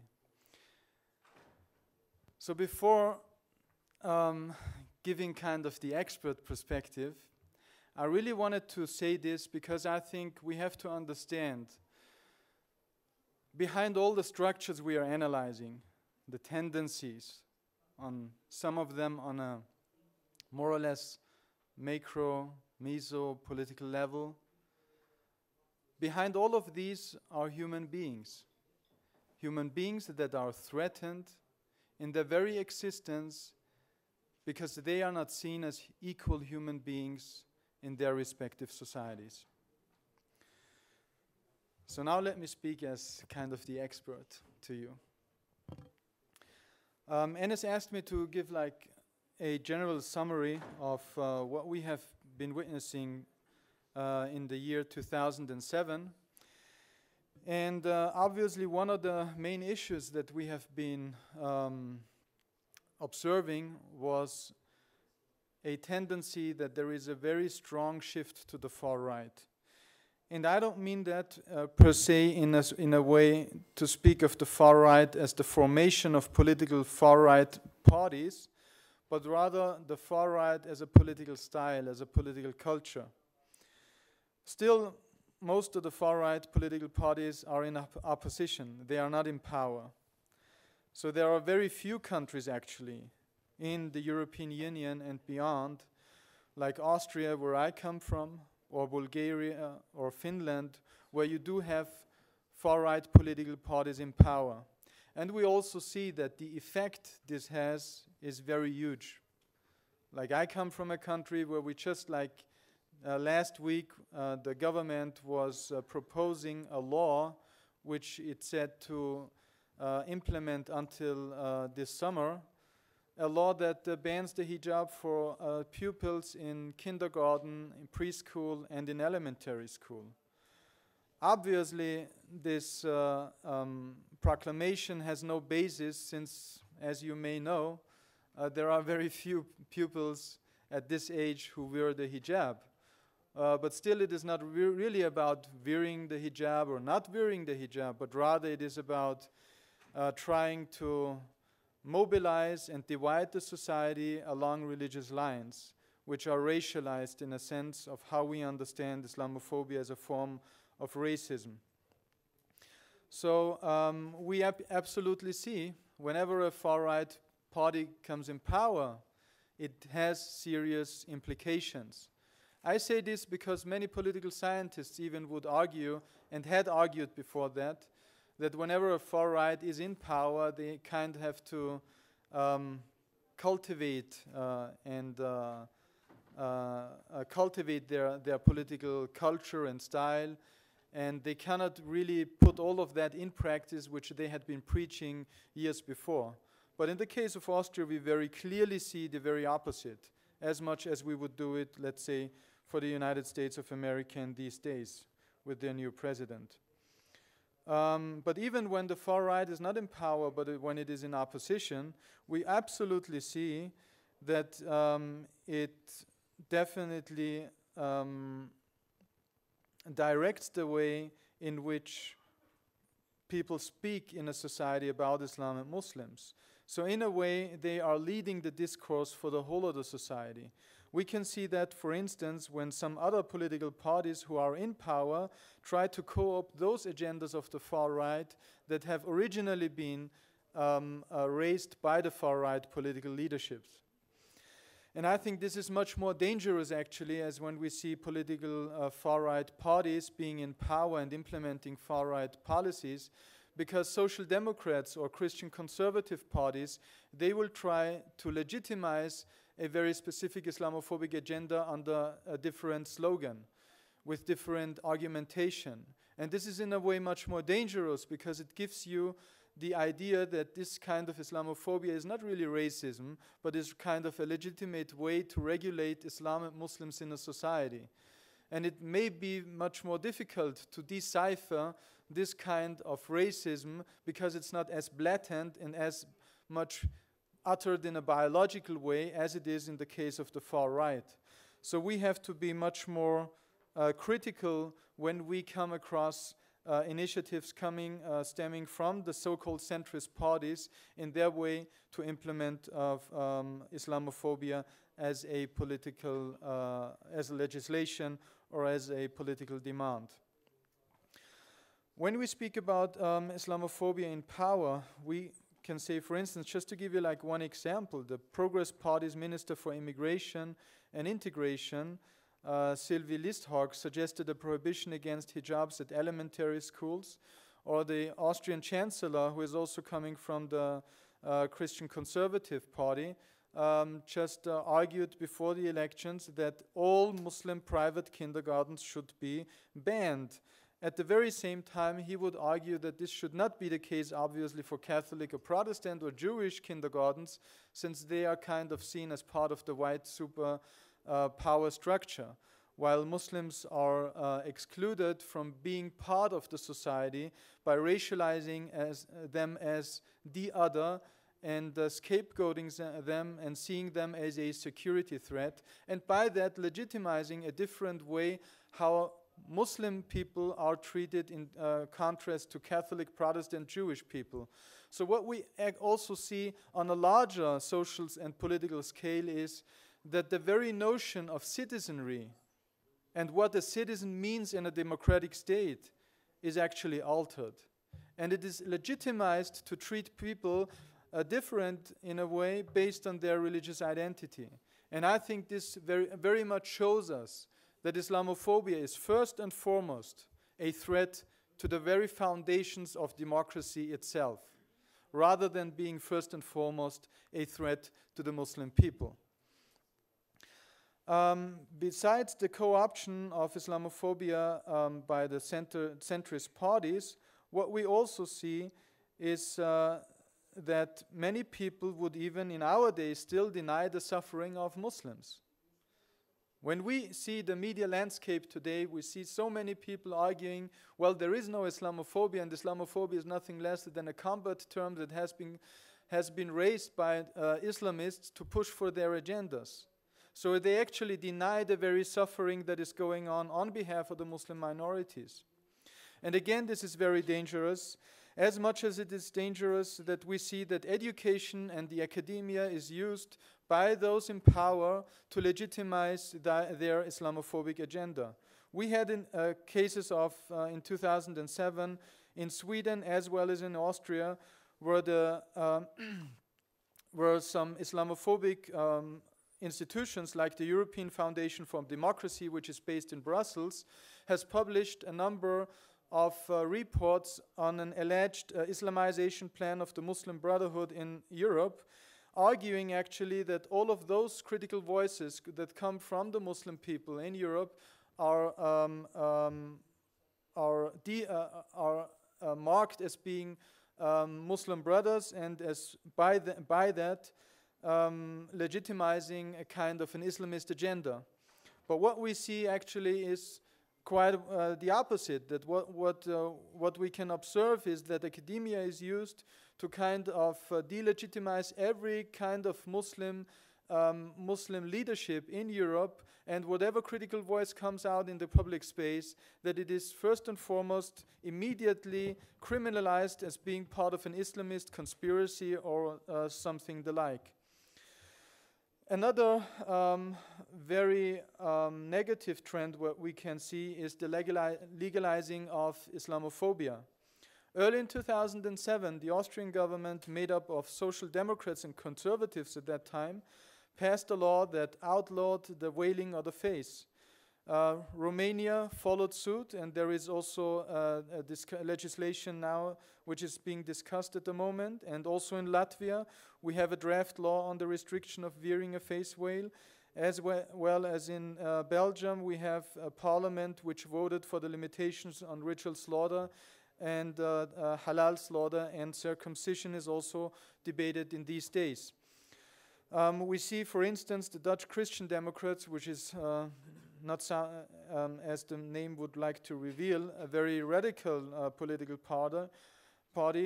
So before giving kind of the expert perspective, I really wanted to say this because I think we have to understand behind all the structures we are analyzing, the tendencies, on some of them on a more or less macro, meso political level. Behind all of these are human beings that are threatened in their very existence because they are not seen as equal human beings in their respective societies. So now let me speak as kind of the expert to you. Enes asked me to give like a general summary of what we have been witnessing in the year 2007. And obviously one of the main issues that we have been observing was a tendency that there is a very strong shift to the far right. And I don't mean that per se in a way to speak of the far right as the formation of political far right parties, but rather the far right as a political style, as a political culture. Still, most of the far right political parties are in opposition. They are not in power. So there are very few countries actually in the European Union and beyond, like Austria, where I come from, or Bulgaria or Finland, where you do have far-right political parties in power. And we also see that the effect this has is very huge. Like I come from a country where we just like last week the government was proposing a law which it said to implement until this summer, a law that bans the hijab for pupils in kindergarten, in preschool, and in elementary school. Obviously, this proclamation has no basis since, as you may know, there are very few pupils at this age who wear the hijab. But still, it is not really about wearing the hijab or not wearing the hijab, but rather it is about trying to mobilize and divide the society along religious lines, which are racialized in a sense of how we understand Islamophobia as a form of racism. So we absolutely see whenever a far-right party comes in power, it has serious implications. I say this because many political scientists even would argue, and had argued before that whenever a far right is in power, they kind of have to cultivate cultivate their political culture and style, and they cannot really put all of that in practice, which they had been preaching years before. But in the case of Austria, we very clearly see the very opposite, as much as we would do it, let's say, for the United States of America in these days with their new president. But even when the far right is not in power, but when it is in opposition, we absolutely see that it definitely directs the way in which people speak in a society about Islam and Muslims. So in a way, they are leading the discourse for the whole of the society. We can see that, for instance, when some other political parties who are in power try to co-opt those agendas of the far right that have originally been raised by the far right political leaderships. And I think this is much more dangerous, actually, as when we see political far-right parties being in power and implementing far-right policies, because social democrats or Christian conservative parties, they will try to legitimize a very specific Islamophobic agenda under a different slogan, with different argumentation. And this is in a way much more dangerous because it gives you the idea that this kind of Islamophobia is not really racism, but is kind of a legitimate way to regulate Islam and Muslims in a society. And it may be much more difficult to decipher this kind of racism because it's not as blatant and as much uttered in a biological way as it is in the case of the far right. So we have to be much more critical when we come across initiatives stemming from the so-called centrist parties in their way to implement Islamophobia as a political, as a legislation or as a political demand. When we speak about Islamophobia in power, we can say, for instance, just to give you like one example, the Progress Party's Minister for Immigration and Integration, Sylvie Listhawk, suggested a prohibition against hijabs at elementary schools, or the Austrian Chancellor, who is also coming from the Christian Conservative Party, just argued before the elections that all Muslim private kindergartens should be banned. At the very same time, he would argue that this should not be the case, obviously, for Catholic or Protestant or Jewish kindergartens, since they are kind of seen as part of the white super power structure, while Muslims are excluded from being part of the society by racializing them as the other, and scapegoating them and seeing them as a security threat, and by that legitimizing a different way how Muslim people are treated in contrast to Catholic, Protestant, Jewish people. So what we also see on a larger social and political scale is that the very notion of citizenry and what a citizen means in a democratic state is actually altered. And it is legitimized to treat people different in a way based on their religious identity. And I think this very much shows us that Islamophobia is first and foremost a threat to the very foundations of democracy itself, rather than being first and foremost a threat to the Muslim people. Besides the co-option of Islamophobia by the centrist parties, what we also see is that many people would even in our days still deny the suffering of Muslims. When we see the media landscape today, we see so many people arguing, well, there is no Islamophobia, and Islamophobia is nothing less than a combat term that has been raised by Islamists to push for their agendas. So they actually deny the very suffering that is going on behalf of the Muslim minorities. And again, this is very dangerous, as much as it is dangerous that we see that education and the academia is used by those in power to legitimize their Islamophobic agenda. We had cases of, in 2007, in Sweden as well as in Austria, where some Islamophobic institutions like the European Foundation for Democracy, which is based in Brussels, has published a number of reports on an alleged Islamization plan of the Muslim Brotherhood in Europe, arguing actually that all of those critical voices that come from the Muslim people in Europe are marked as being Muslim brothers, and as by that legitimizing a kind of an Islamist agenda. But what we see actually is quite the opposite, that what we can observe is that academia is used to kind of delegitimize every kind of Muslim leadership in Europe, and whatever critical voice comes out in the public space, that it is first and foremost immediately criminalized as being part of an Islamist conspiracy or something the like. Another very negative trend what we can see is the legalizing of Islamophobia. Early in 2007, the Austrian government, made up of social democrats and conservatives at that time, passed a law that outlawed the veiling of the face. Romania followed suit, and there is also legislation now which is being discussed at the moment. And also in Latvia, we have a draft law on the restriction of wearing a face veil. As well as in Belgium, we have a parliament which voted for the limitations on ritual slaughter, and halal slaughter and circumcision is also debated in these days. We see, for instance, the Dutch Christian Democrats, which is not as the name would like to reveal, a very radical political party.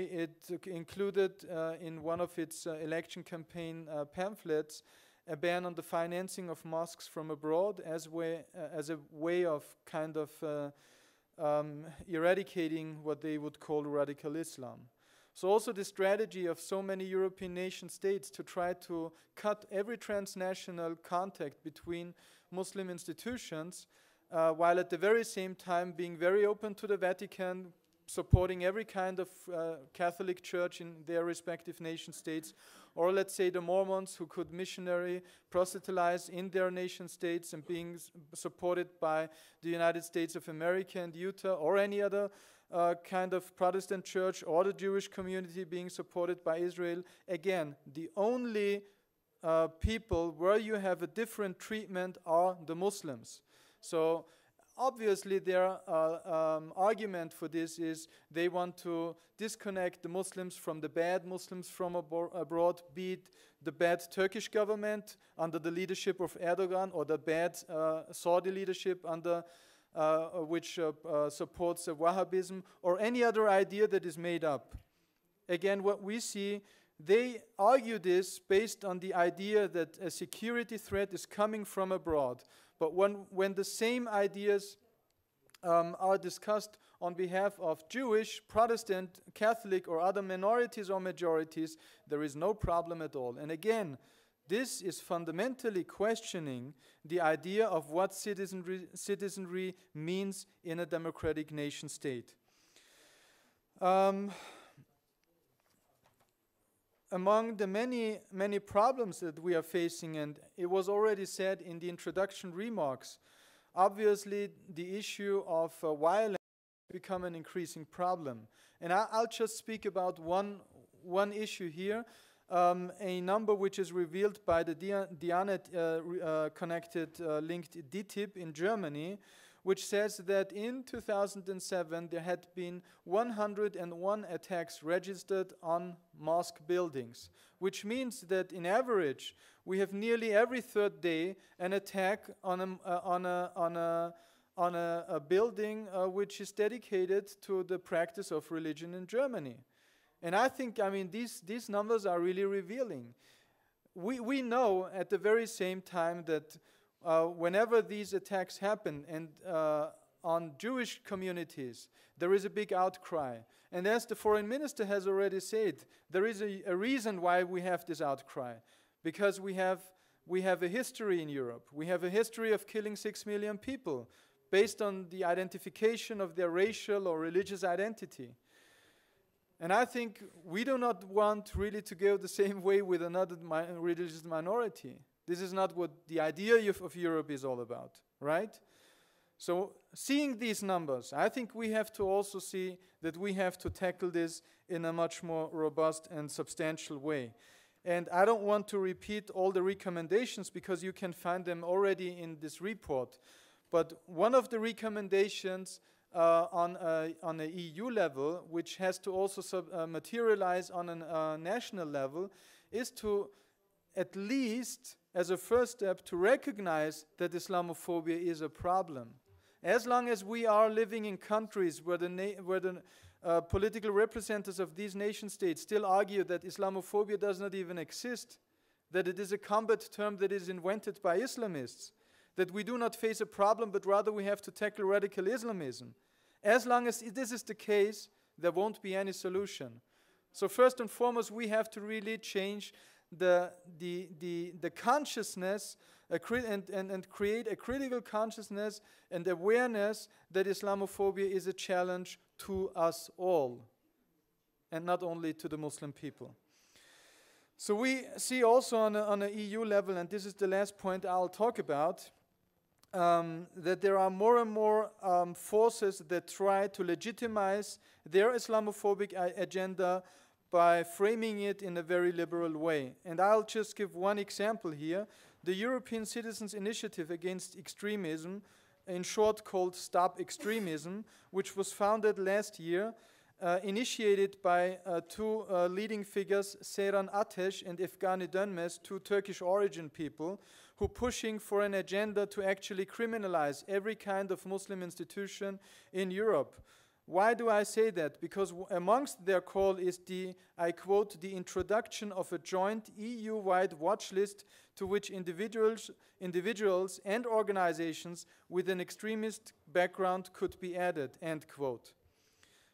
It included in one of its election campaign pamphlets a ban on the financing of mosques from abroad as a way of kind of eradicating what they would call radical Islam. So also the strategy of so many European nation states to try to cut every transnational contact between Muslim institutions, while at the very same time being very open to the Vatican, supporting every kind of Catholic church in their respective nation states, or let's say the Mormons who could missionary proselytize in their nation states and being supported by the United States of America and Utah, or any other kind of Protestant church, or the Jewish community being supported by Israel. Again, the only people where you have a different treatment are the Muslims. So obviously their argument for this is they want to disconnect the Muslims from the bad Muslims from abroad, be it the bad Turkish government under the leadership of Erdogan, or the bad Saudi leadership under which supports Wahhabism, or any other idea that is made up. Again, what we see, they argue this based on the idea that a security threat is coming from abroad. But when the same ideas are discussed on behalf of Jewish, Protestant, Catholic, or other minorities or majorities, there is no problem at all. And again, this is fundamentally questioning the idea of what citizenry means in a democratic nation state. Among the many problems that we are facing, and it was already said in the introduction remarks, obviously the issue of violence has become an increasing problem. And I'll just speak about one issue here. A number which is revealed by the Diyanet-connected linked DTIP in Germany, which says that in 2007 there had been 101 attacks registered on mosque buildings, which means that in average we have nearly every third day an attack on a building which is dedicated to the practice of religion in Germany. And I think, these numbers are really revealing. We know at the very same time that whenever these attacks happen and on Jewish communities, there is a big outcry. And as the foreign minister has already said, there is a reason why we have this outcry. Because we have a history in Europe. We have a history of killing 6 million people based on the identification of their racial or religious identity. And I think we do not want really to go the same way with another religious minority. This is not what the idea of Europe is all about, right? So seeing these numbers, I think we have to also see that we have to tackle this in a much more robust and substantial way. And I don't want to repeat all the recommendations because you can find them already in this report. But one of the recommendations on a EU level, which has to also materialize on a national level, is to at least, as a first step, to recognize that Islamophobia is a problem. As long as we are living in countries where the political representatives of these nation states still argue that Islamophobia does not even exist, that it is a combat term that is invented by Islamists, that we do not face a problem, but rather we have to tackle radical Islamism. As long as this is the case, there won't be any solution. So first and foremost, we have to really change the consciousness and create a critical consciousness and awareness that Islamophobia is a challenge to us all, and not only to the Muslim people. So we see also on an EU level, and this is the last point I'll talk about, that there are more and more forces that try to legitimize their Islamophobic agenda by framing it in a very liberal way. And I'll just give one example here. The European Citizens Initiative Against Extremism, in short called Stop Extremism, which was founded last year, initiated by two leading figures, Seyran Ateş and Efgani Dönmez, two Turkish origin people, who are pushing for an agenda to actually criminalize every kind of Muslim institution in Europe. Why do I say that? Because amongst their call is the, I quote, the introduction of a joint EU-wide watch list to which individuals and organizations with an extremist background could be added, end quote.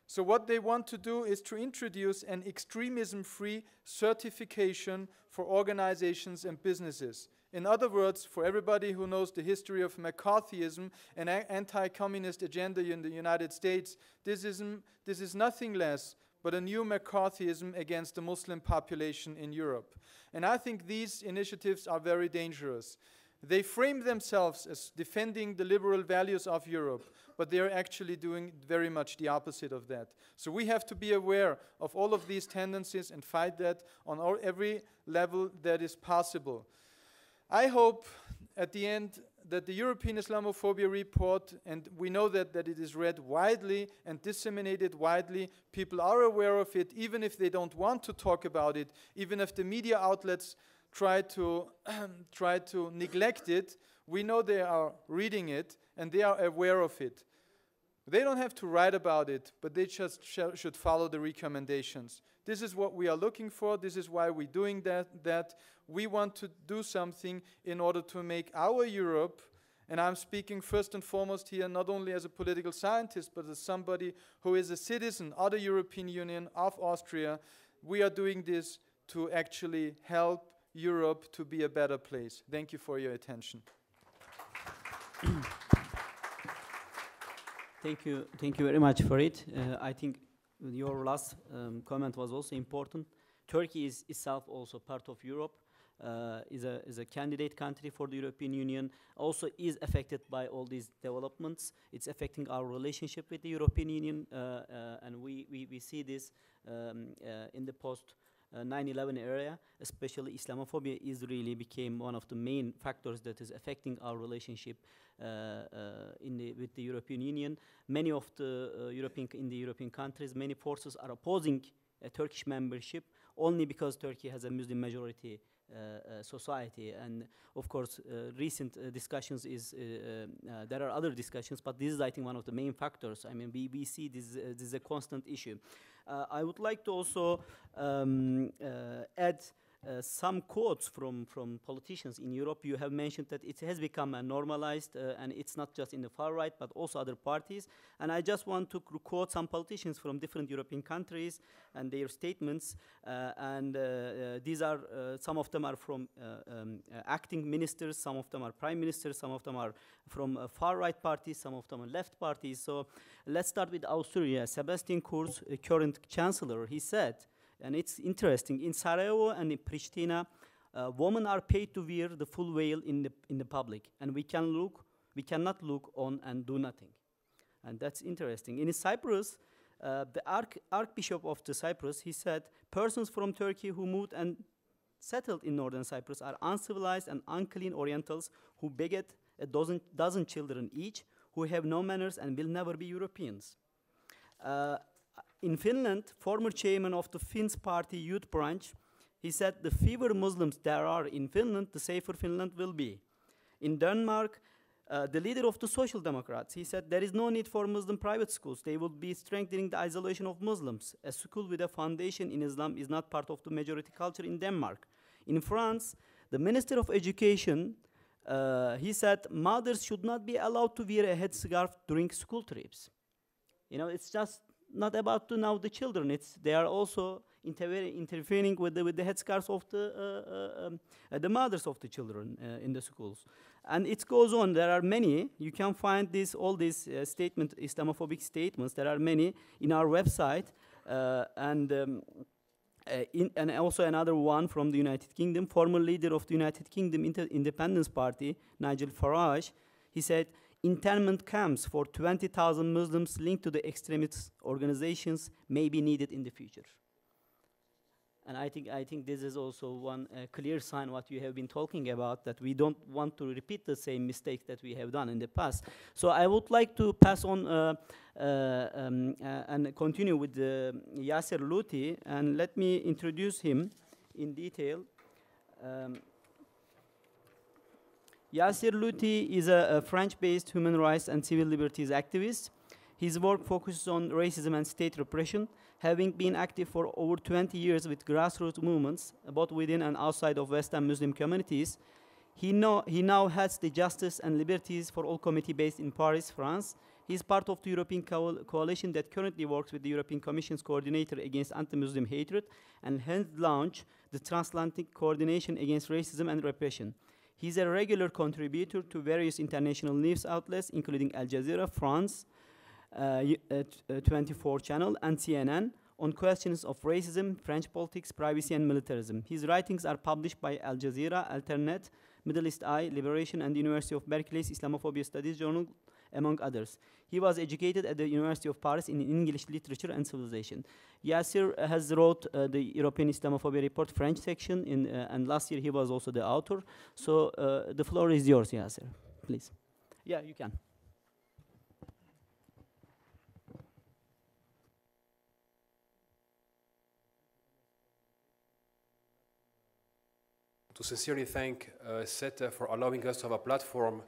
So what they want to do is to introduce an extremism-free certification for organizations and businesses. In other words, for everybody who knows the history of McCarthyism and anti-communist agenda in the United States, this is nothing less but a new McCarthyism against the Muslim population in Europe. And I think these initiatives are very dangerous. They frame themselves as defending the liberal values of Europe, but they're actually doing very much the opposite of that. So we have to be aware of all of these tendencies and fight that on every level that is possible. I hope at the end that the European Islamophobia report, and we know that it is read widely and disseminated widely, people are aware of it, even if they don't want to talk about it, even if the media outlets try to neglect it, we know they are reading it and they are aware of it. They don't have to write about it, but they just should follow the recommendations. This is what we are looking for. This is why we're doing that. We want to do something in order to make our Europe, and I'm speaking first and foremost here not only as a political scientist, but as somebody who is a citizen of the European Union, of Austria. We are doing this to actually help Europe to be a better place. Thank you for your attention. Thank you very much for it. I think your last comment was also important. Turkey is itself also part of Europe, is a candidate country for the European Union, also is affected by all these developments. It's affecting our relationship with the European Union, and we see this in the post 9/11 area, especially Islamophobia is really became one of the main factors that is affecting our relationship with the European Union. Many of the European countries, many forces are opposing a Turkish membership only because Turkey has a Muslim majority society. And of course, recent discussions there are other discussions, but this is, I think, one of the main factors. I mean, we see this is a constant issue. I would like to also add some quotes from politicians in Europe. You have mentioned that it has become normalized, and it's not just in the far right, but also other parties. And I just want to quote some politicians from different European countries and their statements. These are, some of them are from acting ministers, some of them are prime ministers, some of them are from far right parties, some of them are left parties. So let's start with Austria. Sebastian Kurz, current chancellor, he said, and it's interesting, in Sarajevo and in Pristina, women are paid to wear the full veil in the public, and we cannot look on and do nothing. And that's interesting. In Cyprus, the Archbishop of the Cyprus, he said, persons from Turkey who moved and settled in northern Cyprus are uncivilized and unclean Orientals who beget a dozen children each, who have no manners and will never be Europeans. In Finland, former chairman of the Finns party youth branch, he said, the fewer Muslims there are in Finland, the safer Finland will be. In Denmark, the leader of the Social Democrats, he said, there is no need for Muslim private schools. They will be strengthening the isolation of Muslims. A school with a foundation in Islam is not part of the majority culture in Denmark. In France, the Minister of Education, he said, mothers should not be allowed to wear a headscarf during school trips. You know, it's just not about now the children. They are also interfering with the headscarves of the mothers of the children in the schools. And it goes on. There are many. You can find all these Islamophobic statements. There are many in our website. And also another one from the United Kingdom, former leader of the United Kingdom Independence Party, Nigel Farage, he said, internment camps for 20,000 Muslims linked to the extremist organizations may be needed in the future. And I think this is also one clear sign what you have been talking about, that we don't want to repeat the same mistakes that we have done in the past. So I would like to pass on and continue with Yasser Lutie, and let me introduce him in detail. Yasser Lutie is a French-based human rights and civil liberties activist. His work focuses on racism and state repression, having been active for over 20 years with grassroots movements, both within and outside of Western Muslim communities. He now heads the Justice and Liberties for All Committee based in Paris, France. He is part of the European coalition that currently works with the European Commission's coordinator against anti-Muslim hatred and has launched the Transatlantic Coordination Against Racism and Repression. He's a regular contributor to various international news outlets, including Al Jazeera, France, 24 Channel, and CNN, on questions of racism, French politics, privacy, and militarism. His writings are published by Al Jazeera, Alternet, Middle East Eye, Liberation, and the University of Berkeley's Islamophobia Studies Journal, among others. He was educated at the University of Paris in English Literature and Civilization. Yasser has wrote the European Islamophobia Report French section, and last year he was also the author. So the floor is yours, Yasser, please. Yeah, you can. To sincerely thank SETA for allowing us to have a platform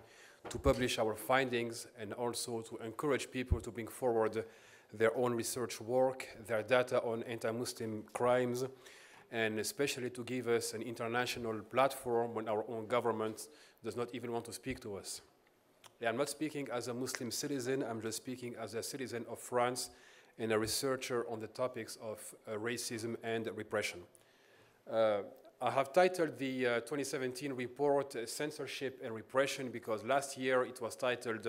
to publish our findings and also to encourage people to bring forward their own research work, their data on anti-Muslim crimes, and especially to give us an international platform when our own government does not even want to speak to us. I'm not speaking as a Muslim citizen, I'm just speaking as a citizen of France and a researcher on the topics of racism and repression. I have titled the 2017 report Censorship and Repression because last year it was titled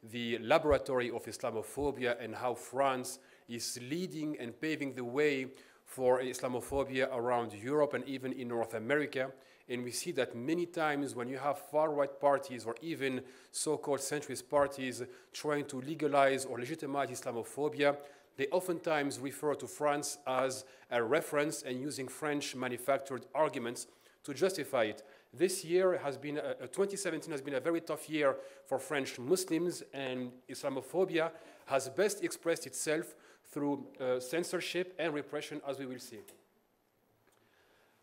The Laboratory of Islamophobia and how France is leading and paving the way for Islamophobia around Europe and even in North America. And we see that many times when you have far-right parties or even so-called centrist parties trying to legalize or legitimize Islamophobia, they oftentimes refer to France as a reference and using French manufactured arguments to justify it. This year has been, 2017 has been a very tough year for French Muslims, and Islamophobia has best expressed itself through censorship and repression, as we will see.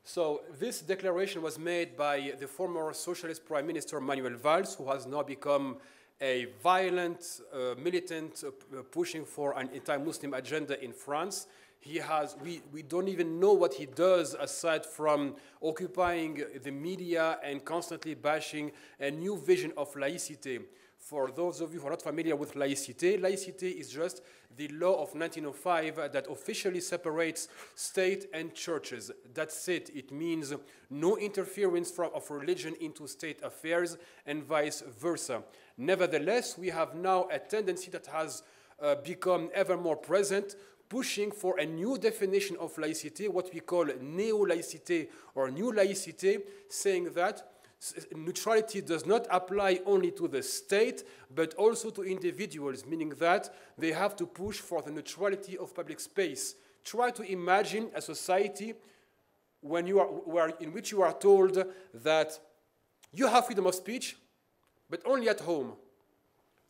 So this declaration was made by the former socialist Prime Minister Manuel Valls, who has now become a violent militant pushing for an anti-Muslim agenda in France. We don't even know what he does aside from occupying the media and constantly bashing a new vision of laïcité. For those of you who are not familiar with laïcité, laïcité is just the law of 1905 that officially separates state and churches. That's it. It means no interference of religion into state affairs and vice versa. Nevertheless, we have now a tendency that has become ever more present, pushing for a new definition of laïcité, what we call neo-laïcité or new laïcité, saying that neutrality does not apply only to the state, but also to individuals, meaning that they have to push for the neutrality of public space. Try to imagine a society when in which you are told that you have freedom of speech, but only at home.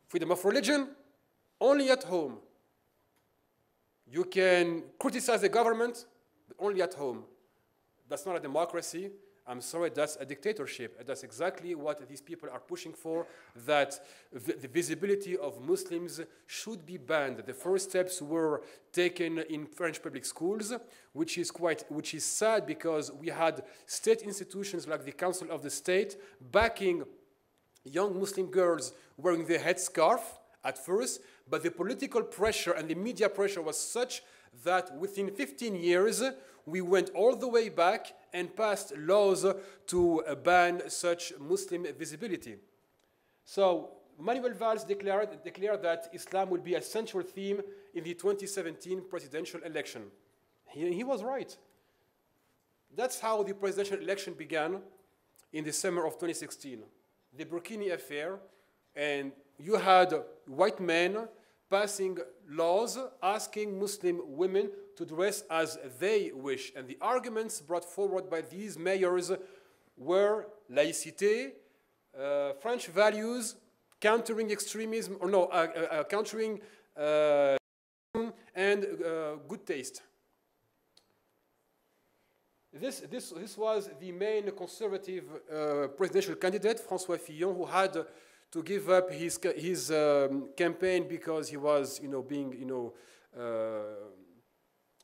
Freedom of religion, only at home. You can criticize the government, but only at home. That's not a democracy. I'm sorry, that's a dictatorship. And that's exactly what these people are pushing for, that the visibility of Muslims should be banned. The first steps were taken in French public schools, which is sad because we had state institutions like the Council of the State backing young Muslim girls wearing the headscarf at first, but the political pressure and the media pressure was such that within 15 years, we went all the way back and passed laws to ban such Muslim visibility. So Manuel Valls declared that Islam will be a central theme in the 2017 presidential election. He was right. That's how the presidential election began in the summer of 2016. The Burkini affair, and you had white men passing laws asking Muslim women to dress as they wish. And the arguments brought forward by these mayors were laïcité, French values, countering extremism, or no, countering and good taste. This was the main conservative presidential candidate, François Fillon, who had to give up his campaign because he was, being,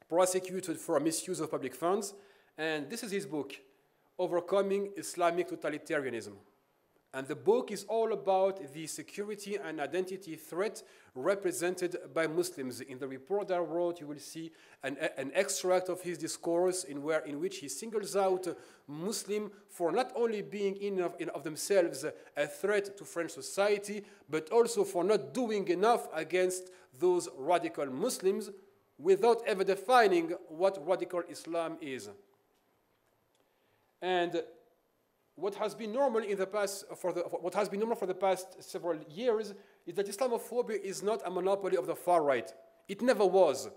prosecuted for misuse of public funds. And this is his book, Overcoming Islamic Totalitarianism. And the book is all about the security and identity threat represented by Muslims. In the report I wrote, you will see an extract of his discourse in which he singles out Muslims for not only being in of themselves a threat to French society, but also for not doing enough against those radical Muslims without ever defining what radical Islam is. And what has been normal in the past for the past several years is that Islamophobia is not a monopoly of the far right. It never was.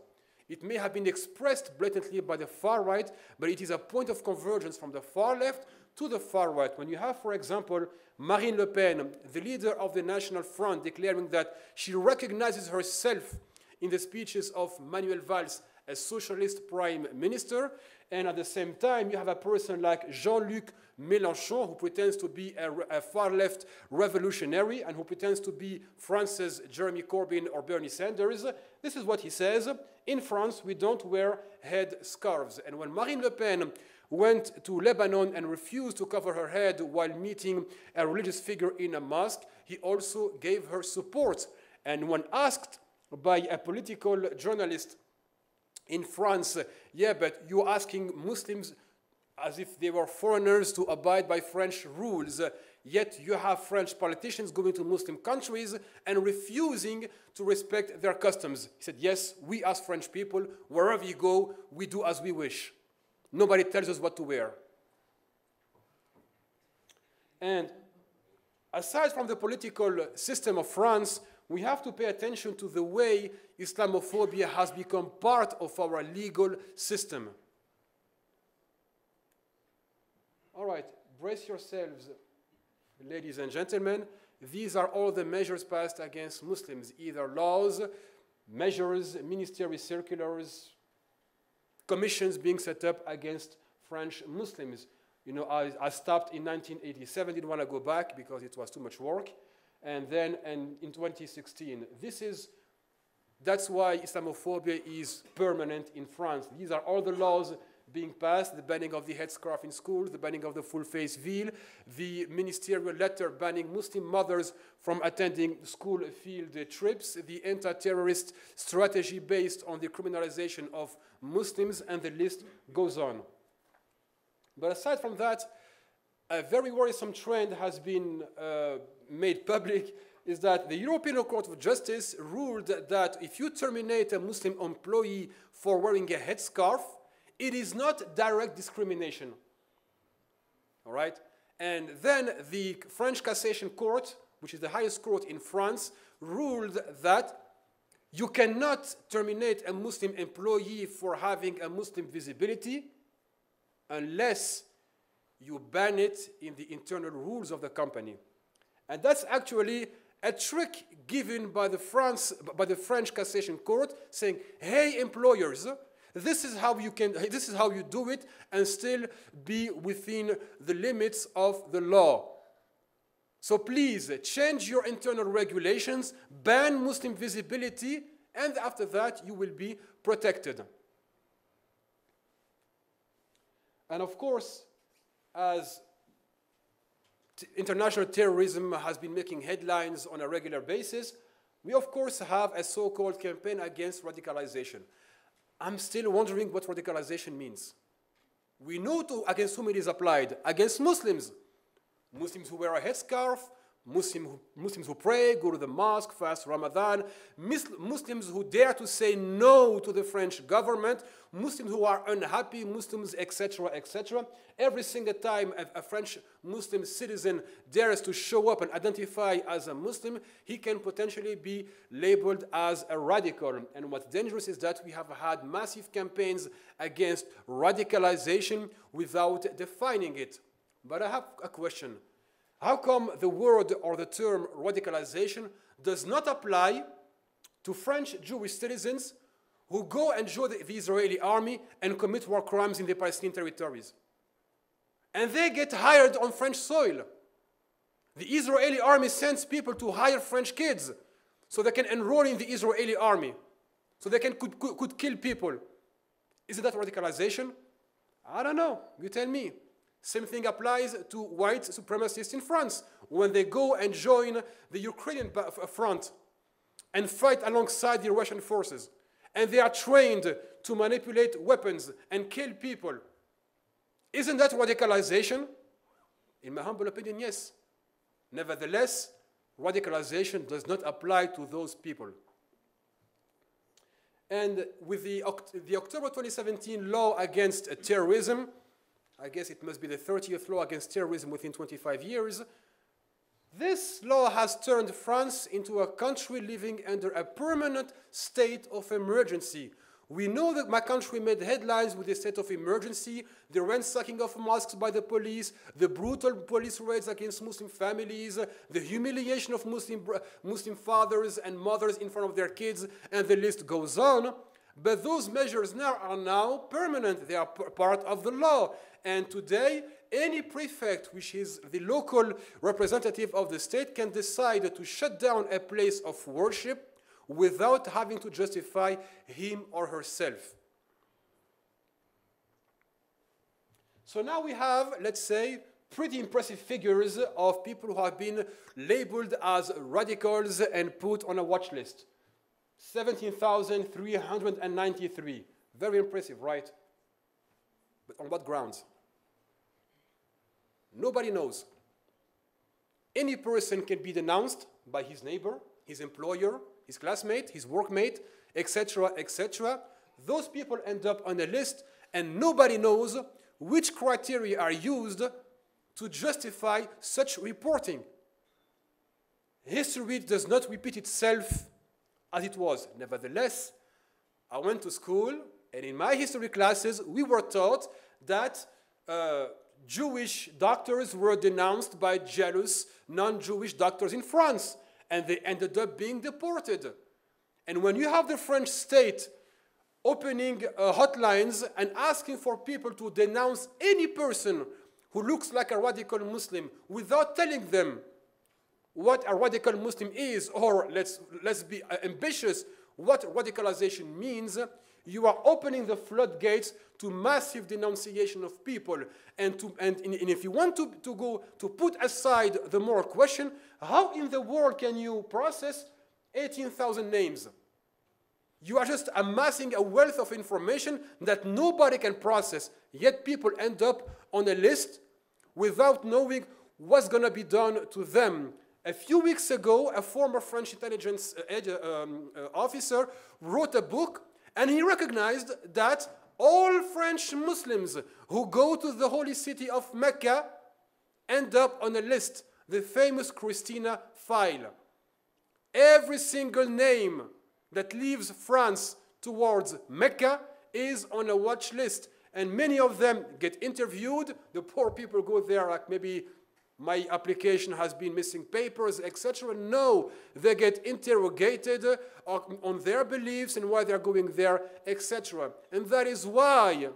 It may have been expressed blatantly by the far right, but it is a point of convergence from the far left to the far right. When you have, for example, Marine Le Pen, the leader of the National Front, declaring that she recognizes herself in the speeches of Manuel Valls as socialist prime minister, and at the same time you have a person like Jean-Luc Mélenchon, who pretends to be a far-left revolutionary and who pretends to be France's Jeremy Corbyn or Bernie Sanders. This is what he says: in France, we don't wear head scarves. And when Marine Le Pen went to Lebanon and refused to cover her head while meeting a religious figure in a mosque, he also gave her support. And when asked by a political journalist in France, yeah, but you're asking Muslims as if they were foreigners to abide by French rules, yet you have French politicians going to Muslim countries and refusing to respect their customs. He said, yes, we as French people, wherever you go, we do as we wish. Nobody tells us what to wear. And aside from the political system of France, we have to pay attention to the way Islamophobia has become part of our legal system. All right, brace yourselves, ladies and gentlemen. These are all the measures passed against Muslims, either laws, measures, ministerial circulars, commissions being set up against French Muslims. You know, I stopped in 1987, didn't want to go back because it was too much work. And then in 2016, that's why Islamophobia is permanent in France. These are all the laws being passed: the banning of the headscarf in schools, the banning of the full-face veil, the ministerial letter banning Muslim mothers from attending school field trips, the anti-terrorist strategy based on the criminalization of Muslims, and the list goes on. But aside from that, a very worrisome trend has been made public, is that the European Court of Justice ruled that if you terminate a Muslim employee for wearing a headscarf, it is not direct discrimination. All right? And then the French Cassation Court, which is the highest court in France, ruled that you cannot terminate a Muslim employee for having a Muslim visibility unless you ban it in the internal rules of the company. And that's actually a trick given by the French Cassation Court, saying, hey, employers, this is how you do it and still be within the limits of the law. So please change your internal regulations, ban Muslim visibility, and after that you will be protected. And of course, as international terrorism has been making headlines on a regular basis, we of course have a so-called campaign against radicalization. I'm still wondering what radicalization means. We know against whom it is applied: against Muslims. Muslims who wear a headscarf, Muslims who pray, go to the mosque, fast Ramadan, Muslims who dare to say no to the French government, Muslims who are unhappy, Muslims, etc., etc. Every single time a French Muslim citizen dares to show up and identify as a Muslim, he can potentially be labeled as a radical. And what's dangerous is that we have had massive campaigns against radicalization without defining it. But I have a question. How come the word or the term radicalization does not apply to French Jewish citizens who go and join the Israeli army and commit war crimes in the Palestinian territories? And they get hired on French soil. The Israeli army sends people to hire French kids so they can enroll in the Israeli army, so they could kill people. Isn't that radicalization? I don't know. You tell me. Same thing applies to white supremacists in France when they go and join the Ukrainian front and fight alongside the Russian forces. And they are trained to manipulate weapons and kill people. Isn't that radicalization? In my humble opinion, yes. Nevertheless, radicalization does not apply to those people. And with the October 2017 law against terrorism, I guess it must be the 30th law against terrorism within 25 years, this law has turned France into a country living under a permanent state of emergency. We know that my country made headlines with the state of emergency, the ransacking of mosques by the police, the brutal police raids against Muslim families, the humiliation of Muslim fathers and mothers in front of their kids, and the list goes on. But those measures now are now permanent. They are part of the law. And today, any prefect, which is the local representative of the state, can decide to shut down a place of worship without having to justify him or herself. So now we have, let's say, pretty impressive figures of people who have been labeled as radicals and put on a watch list. 17,393. Very impressive, right? But on what grounds? Nobody knows. Any person can be denounced by his neighbor, his employer, his classmate, his workmate, etc., etc. Those people end up on a list, and nobody knows which criteria are used to justify such reporting. History does not repeat itself as it was. Nevertheless, I went to school, and in my history classes, we were taught that Jewish doctors were denounced by jealous non-Jewish doctors in France, and they ended up being deported. And when you have the French state opening hotlines and asking for people to denounce any person who looks like a radical Muslim without telling them what a radical Muslim is, or let's be ambitious, what radicalization means, you are opening the floodgates to massive denunciation of people. And if you want to put aside the moral question, how in the world can you process 18,000 names? You are just amassing a wealth of information that nobody can process, yet people end up on a list without knowing what's going to be done to them. A few weeks ago, a former French intelligence officer wrote a book, and he recognized that all French Muslims who go to the holy city of Mecca end up on a list, the famous Christina file. Every single name that leaves France towards Mecca is on a watch list, and many of them get interviewed. The poor people go there like, maybe my application has been missing papers, etc. No, they get interrogated on their beliefs and why they're going there, etc. And that is why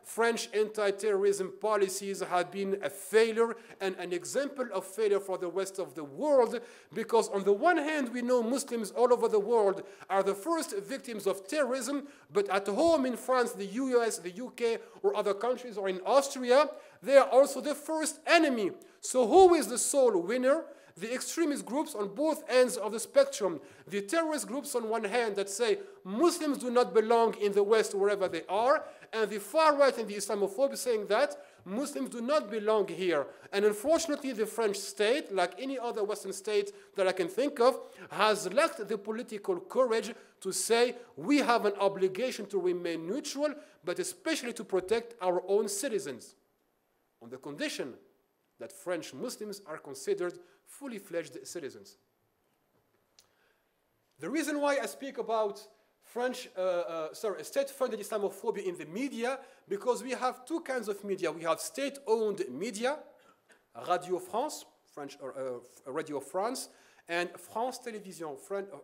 French anti-terrorism policies have been a failure and an example of failure for the rest of the world, because on the one hand, we know Muslims all over the world are the first victims of terrorism, but at home in France, the US, the UK, or other countries, or in Austria, they are also the first enemy. So who is the sole winner? The extremist groups on both ends of the spectrum. The terrorist groups on one hand that say Muslims do not belong in the West wherever they are, and the far right and the Islamophobia saying that Muslims do not belong here. And unfortunately, the French state, like any other Western state that I can think of, has lacked the political courage to say we have an obligation to remain neutral, but especially to protect our own citizens, on the condition that French Muslims are considered fully fledged citizens. The reason why I speak about state-funded Islamophobia in the media, because we have two kinds of media. We have state-owned media, Radio France, French Radio France, and France Télévision,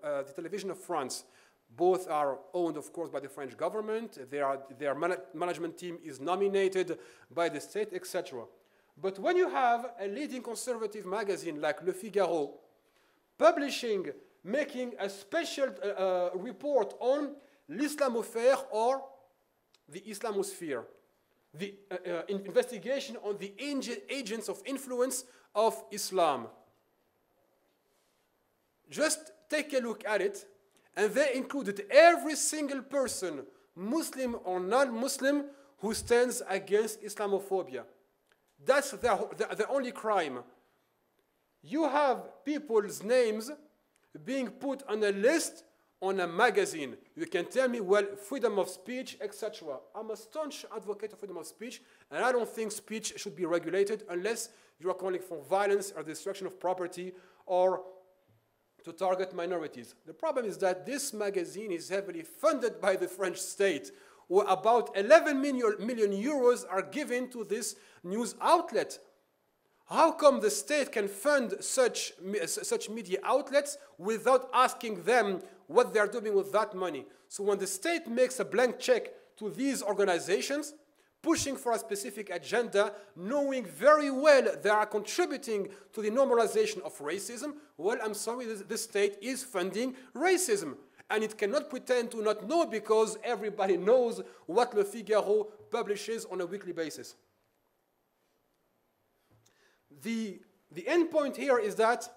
the television of France. Both are owned, of course, by the French government. Their management team is nominated by the state, etc. But when you have a leading conservative magazine like Le Figaro making a special report on l'Islamophère or the Islamosphere, the investigation on the agents of influence of Islam. Just take a look at it, and they included every single person, Muslim or non-Muslim, who stands against Islamophobia. That's the only crime. You have people's names being put on a list on a magazine. You can tell me, well, freedom of speech, etc. I'm a staunch advocate of freedom of speech, and I don't think speech should be regulated unless you are calling for violence or destruction of property or to target minorities. The problem is that this magazine is heavily funded by the French state, where about 11 million euros are given to this news outlet. How come the state can fund such media outlets without asking them what they're doing with that money? So when the state makes a blank check to these organizations, pushing for a specific agenda, knowing very well they are contributing to the normalization of racism, well, I'm sorry, the state is funding racism. And it cannot pretend to not know because everybody knows what Le Figaro publishes on a weekly basis. The end point here is that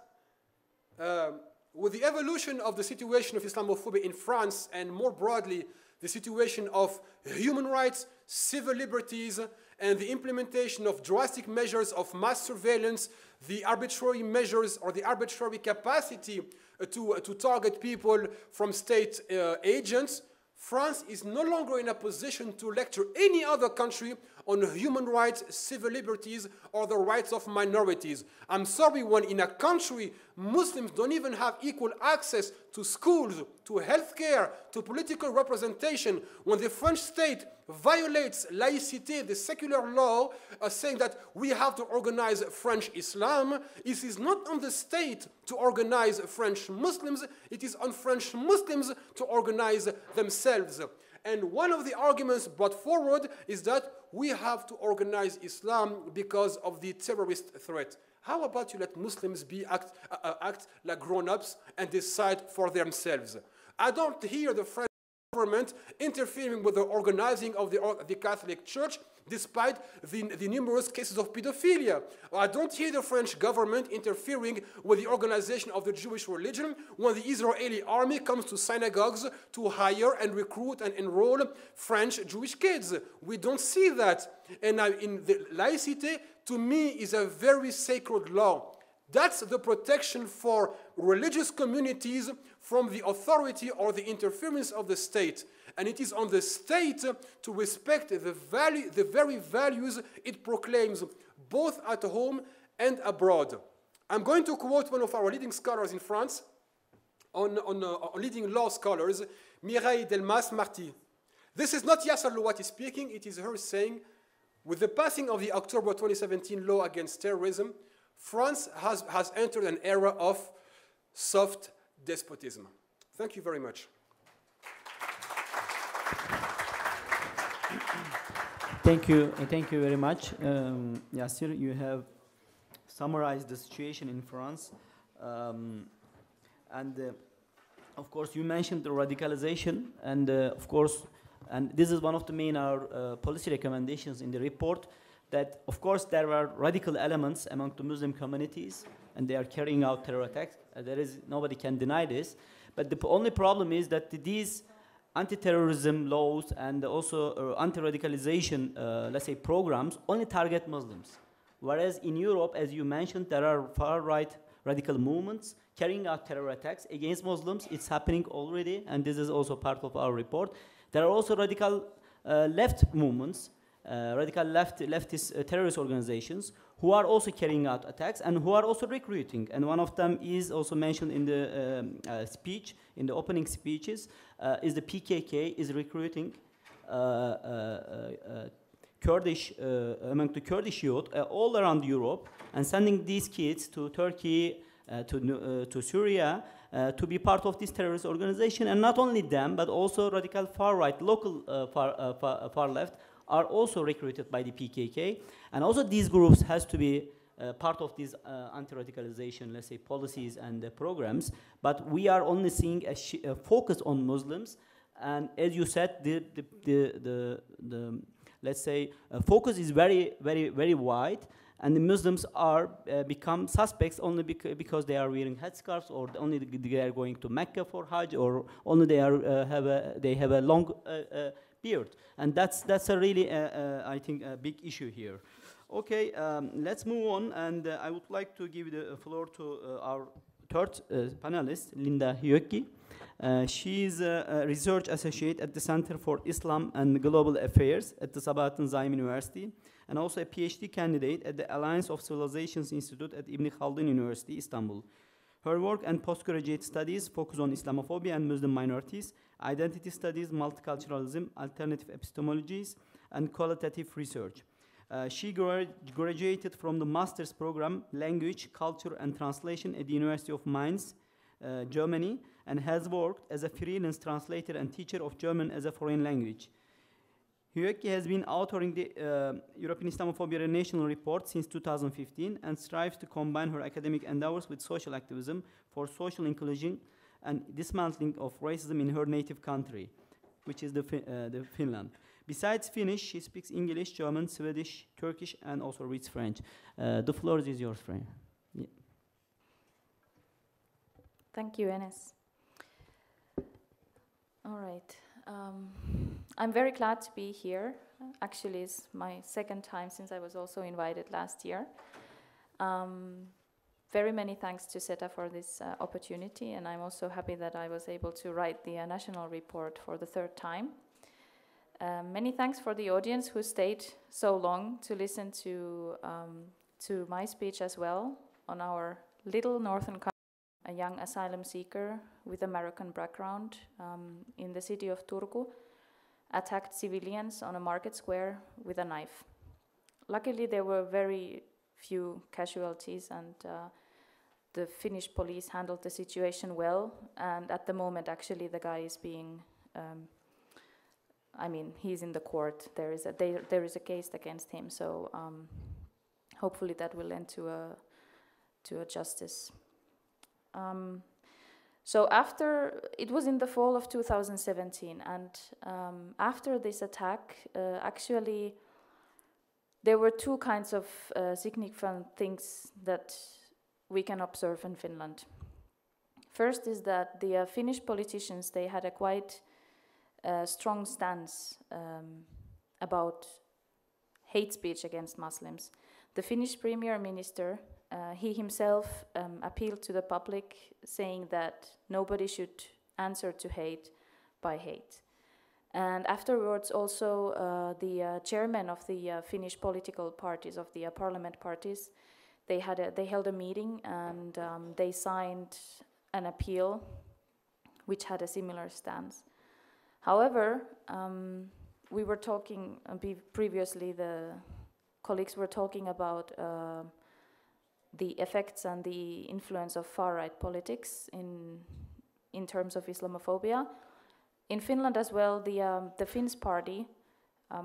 with the evolution of the situation of Islamophobia in France and more broadly the situation of human rights, civil liberties, and the implementation of drastic measures of mass surveillance, the arbitrary measures or the arbitrary capacity to target people from state agents, France is no longer in a position to lecture any other country on human rights, civil liberties, or the rights of minorities. I'm sorry, when in a country Muslims don't even have equal access to schools, to healthcare, to political representation, when the French state violates laïcité, the secular law, saying that we have to organize French Islam, it is not on the state to organize French Muslims, it is on French Muslims to organize themselves. And one of the arguments brought forward is that we have to organize Islam because of the terrorist threat. How about you let Muslims act like grown-ups and decide for themselves? I don't hear the French government interfering with the organizing of the Catholic Church, despite the numerous cases of pedophilia. I don't hear the French government interfering with the organization of the Jewish religion when the Israeli army comes to synagogues to hire and recruit and enroll French Jewish kids. We don't see that. And in the laïcité, to me, is a very sacred law. That's the protection for religious communities from the authority or the interference of the state. And it is on the state to respect the very values it proclaims, both at home and abroad. I'm going to quote one of our leading scholars in France, leading law scholars, Mireille Delmas-Marty. This is not Yasser Lutie speaking, it is her saying, with the passing of the October 2017 law against terrorism, France has entered an era of soft despotism. Thank you very much. Thank you very much, Yasser. You have summarized the situation in France, of course you mentioned the radicalization, and of course, and this is one of the main policy recommendations in the report, that of course there are radical elements among the Muslim communities, and they are carrying out terror attacks. Nobody can deny this, but the only problem is that these anti-terrorism laws and also anti-radicalization, let's say, programs only target Muslims. Whereas in Europe, as you mentioned, there are far-right radical movements carrying out terror attacks against Muslims. It's happening already, and this is also part of our report. There are also radical left movements, leftist terrorist organizations who are also carrying out attacks and who are also recruiting. And one of them is also mentioned in the speech, in the opening speeches, is the PKK is recruiting Kurdish, among the Kurdish youth all around Europe, and sending these kids to Turkey, to Syria, to be part of this terrorist organization. And not only them, but also radical far-right, local far-left, are also recruited by the PKK. And also these groups has to be part of these anti-radicalization, let's say, policies and programs. But we are only seeing a focus on Muslims. And as you said, the let's say, focus is very, very, very wide, and the Muslims are become suspects only because they are wearing headscarves, or only they are going to Mecca for Hajj, or only they are they have a long beard, and that's a really I think a big issue here. Okay, let's move on, and I would like to give the floor to our third panelist, Linda Hyökki. She is a research associate at the Center for Islam and Global Affairs at the Sabahattin Zaim University, and also a PhD candidate at the Alliance of Civilizations Institute at Ibn Khaldun University, Istanbul. Her work and postgraduate studies focus on Islamophobia and Muslim minorities, identity studies, multiculturalism, alternative epistemologies, and qualitative research. She graduated from the master's program, Language, Culture, and Translation at the University of Mainz, Germany, and has worked as a freelance translator and teacher of German as a foreign language. Hyökki has been authoring the European Islamophobia National Report since 2015 and strives to combine her academic endeavors with social activism for social inclusion and dismantling of racism in her native country, which is the Finland. Besides Finnish, she speaks English, German, Swedish, Turkish, and also reads French. The floor is yours, Fran. Yeah. Thank you, Enes. All right. I'm very glad to be here. Actually, it's my second time since I was also invited last year. Very many thanks to SETA for this opportunity, and I'm also happy that I was able to write the national report for the third time. Many thanks for the audience who stayed so long to listen to my speech as well on our little northern country, a young asylum seeker with American background in the city of Turku attacked civilians on a market square with a knife. Luckily, there were very few casualties, and the Finnish police handled the situation well. And at the moment, actually, the guy is being he's in the court. There is a case against him, so hopefully that will end to a justice. So it was in the fall of 2017, and after this attack, actually, there were two kinds of significant things that we can observe in Finland. First is that the Finnish politicians, they had a quite strong stance about hate speech against Muslims. The Finnish Premier Minister, he himself appealed to the public, saying that nobody should answer to hate by hate. And afterwards also the chairman of the Finnish political parties, of the parliament parties, they held a meeting, and they signed an appeal which had a similar stance. However, we were talking previously, the colleagues were talking about the effects and the influence of far-right politics in terms of Islamophobia. In Finland as well, the Finns party, a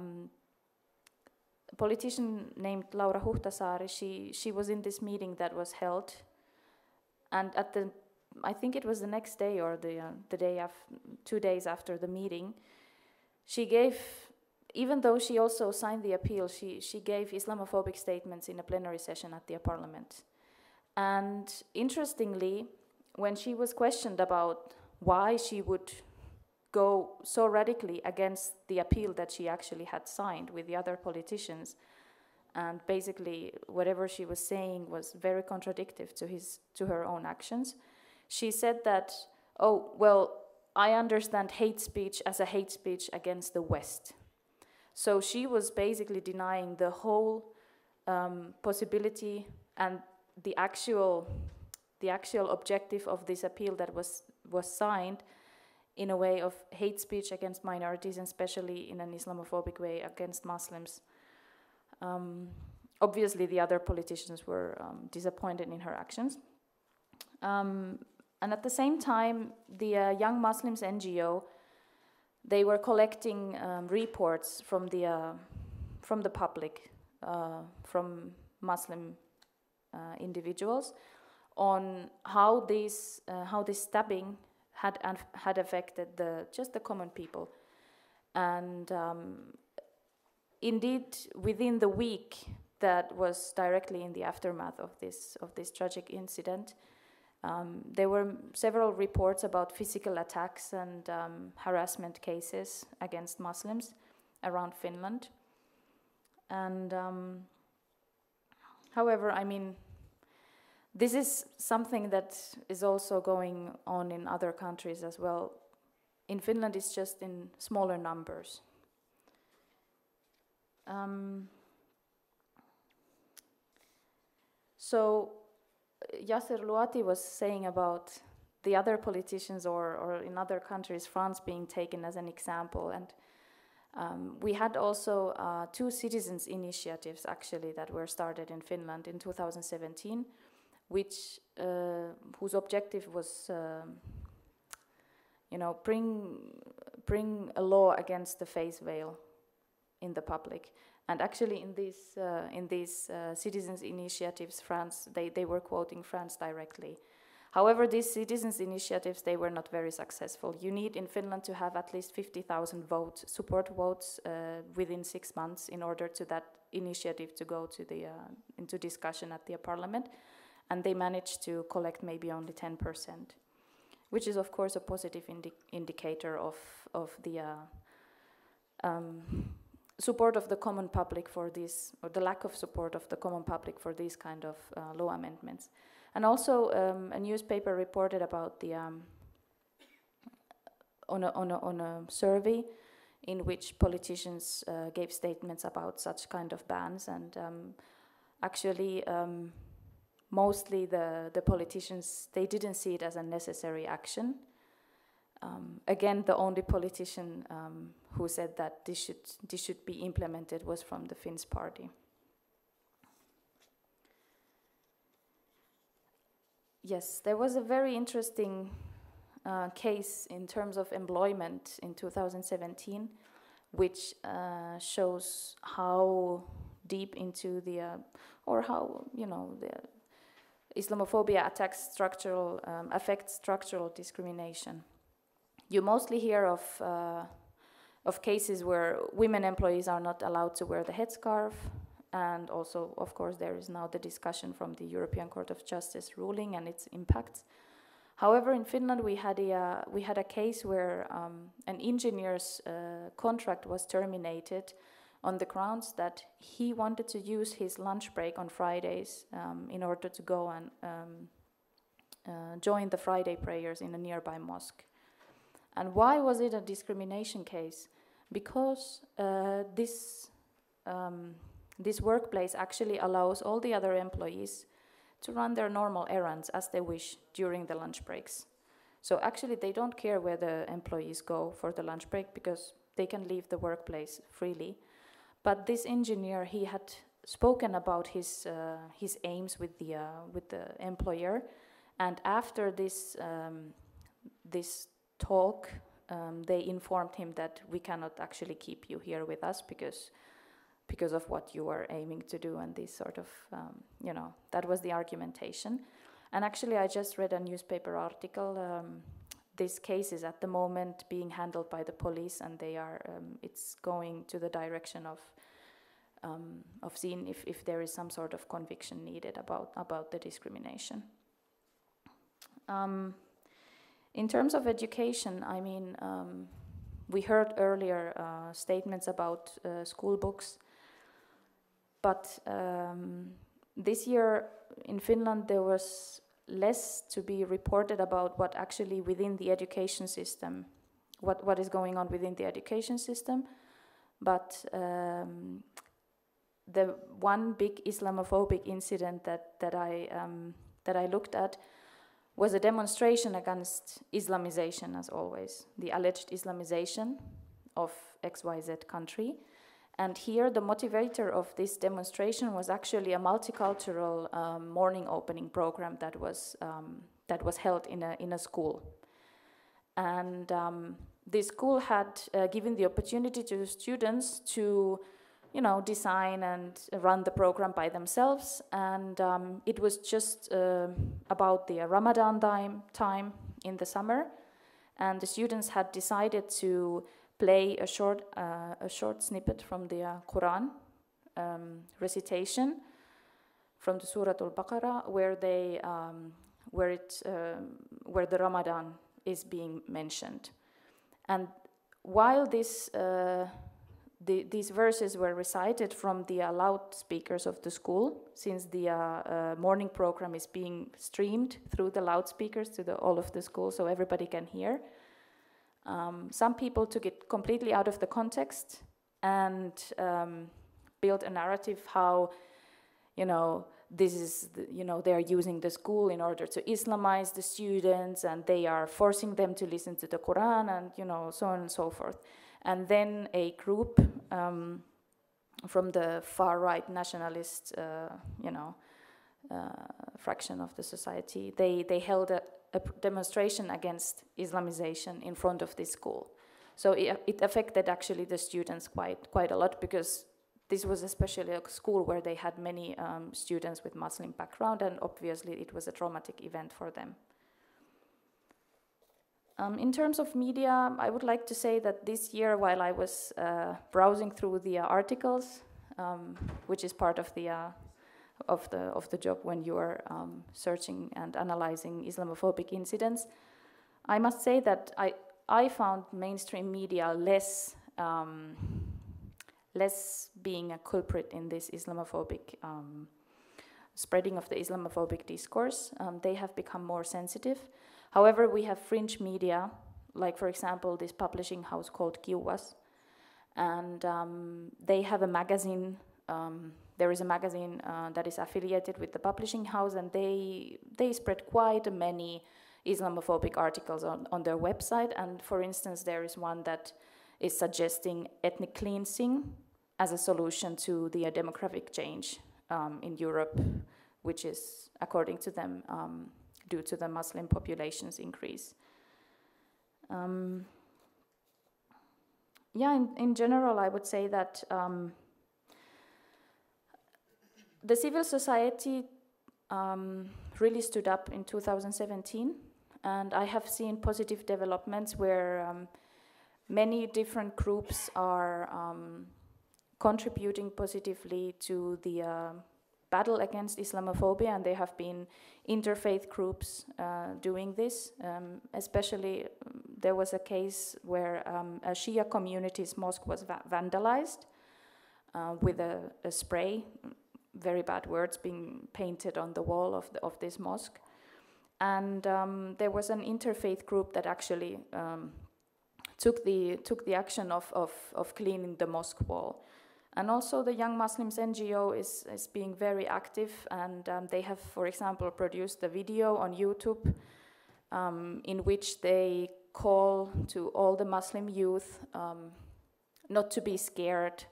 politician named Laura Huhtasaari, she was in this meeting that was held, and I think it was the next day or the day 2 days after the meeting, she gave, even though she also signed the appeal, she gave Islamophobic statements in a plenary session at the parliament. And interestingly, when she was questioned about why she would go so radically against the appeal that she actually had signed with the other politicians, and basically whatever she was saying was very contradictory to her own actions, she said that, oh, well, I understand hate speech as a hate speech against the West. So she was basically denying the whole possibility and the actual objective of this appeal that was signed in a way of hate speech against minorities, and especially in an Islamophobic way against Muslims. Obviously, the other politicians were disappointed in her actions. And at the same time, the Young Muslims NGO, they were collecting reports from the public, from Muslim individuals, on how this stabbing had affected just the common people. And indeed, within the week that was directly in the aftermath of this tragic incident, there were several reports about physical attacks and harassment cases against Muslims around Finland. And however, I mean, this is something that is also going on in other countries as well. In Finland, it's just in smaller numbers. So Yasser Lutie was saying about the other politicians or in other countries, France being taken as an example. And we had also 2 citizens' initiatives actually that were started in Finland in 2017, which whose objective was, bring a law against the face veil in the public. And actually, in these citizens' initiatives, France, they were quoting France directly. However, these citizens' initiatives, they were not very successful. You need in Finland to have at least 50,000 support votes within 6 months in order to that initiative to go to into discussion at the parliament. And they managed to collect maybe only 10%, which is of course a positive indicator of the support of the common public for this, or the lack of support of the common public for these kind of law amendments. And also a newspaper reported about the on a survey in which politicians gave statements about such kind of bans, and actually mostly the politicians, they didn't see it as a necessary action. Again, the only politician who said that this should be implemented was from the Finns party. Yes, there was a very interesting case in terms of employment in 2017, which shows how deep into the, or how, the Islamophobia affects structural discrimination. You mostly hear of cases where women employees are not allowed to wear the headscarf, and also, of course, there is now the discussion from the European Court of Justice ruling and its impacts. However, in Finland, we had a case where an engineer's contract was terminated on the grounds that he wanted to use his lunch break on Fridays in order to go and join the Friday prayers in a nearby mosque. And why was it a discrimination case? Because this workplace actually allows all the other employees to run their normal errands as they wish during the lunch breaks. So actually they don't care where the employees go for the lunch break because they can leave the workplace freely. But this engineer, he had spoken about his aims with the employer, and after this talk, they informed him that we cannot actually keep you here with us because of what you are aiming to do, and this sort of, that was the argumentation. And actually I just read a newspaper article. This case is at the moment being handled by the police, and they are, it's going to the direction of seeing if there is some sort of conviction needed about the discrimination. In terms of education, I mean, we heard earlier statements about school books, but this year in Finland there was less to be reported about what actually within the education system, what is going on within the education system, but the one big Islamophobic incident that I looked at was a demonstration against Islamization, as always, the alleged Islamization of XYZ country. And here the motivator of this demonstration was actually a multicultural morning opening program that was held in a school. And this school had given the opportunity to the students to design and run the program by themselves, and it was just about the Ramadan time in the summer, and the students had decided to play a short snippet from the Quran recitation from the Surah Al-Baqarah, where the Ramadan is being mentioned. And while these verses were recited from the loudspeakers of the school, since the morning program is being streamed through the loudspeakers to all of the school, so everybody can hear, some people took it completely out of the context and built a narrative how, this is, they are using the school in order to Islamize the students, and they are forcing them to listen to the Quran, and so on and so forth. And then a group from the far-right nationalist, fraction of the society, they held a demonstration against Islamization in front of this school. So it affected actually the students quite a lot, because this was especially a school where they had many students with Muslim background, and obviously it was a traumatic event for them. In terms of media, I would like to say that this year, while I was browsing through the articles, which is part of the job when you are searching and analyzing Islamophobic incidents, I must say that I found mainstream media less being a culprit in this Islamophobic spreading of the Islamophobic discourse. They have become more sensitive. However, we have fringe media, like for example this publishing house called Kiuas, and they have a magazine. There is a magazine that is affiliated with the publishing house, and they spread quite many Islamophobic articles on their website. And for instance, there is one that is suggesting ethnic cleansing as a solution to the demographic change in Europe, which is, according to them, due to the Muslim population's increase. In general, I would say that the civil society really stood up in 2017, and I have seen positive developments where many different groups are contributing positively to the battle against Islamophobia, and there have been interfaith groups doing this. Especially, there was a case where a Shia community's mosque was vandalized with a spray, very bad words being painted on the wall of this mosque. And there was an interfaith group that actually took the action of cleaning the mosque wall. And also the Young Muslims NGO is being very active, and they have, for example, produced a video on YouTube in which they call to all the Muslim youth not to be scared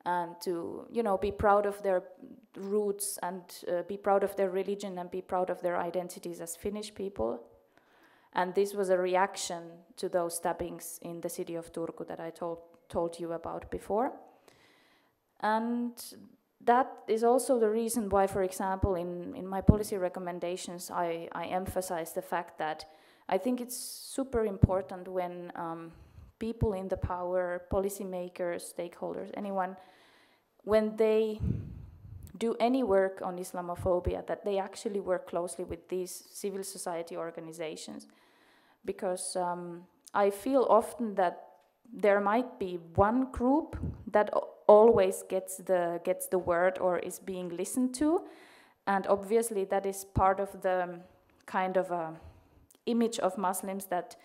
and to, be proud of their roots and be proud of their religion and be proud of their identities as Finnish people. And this was a reaction to those stabbings in the city of Turku that I told you about before. And that is also the reason why, for example, in my policy recommendations, I emphasize the fact that I think it's super important when people in the power, policymakers, stakeholders, anyone, when they do any work on Islamophobia, that they actually work closely with these civil society organizations. Because I feel often that there might be one group that always gets the word or is being listened to, and obviously that is part of the kind of image of Muslims that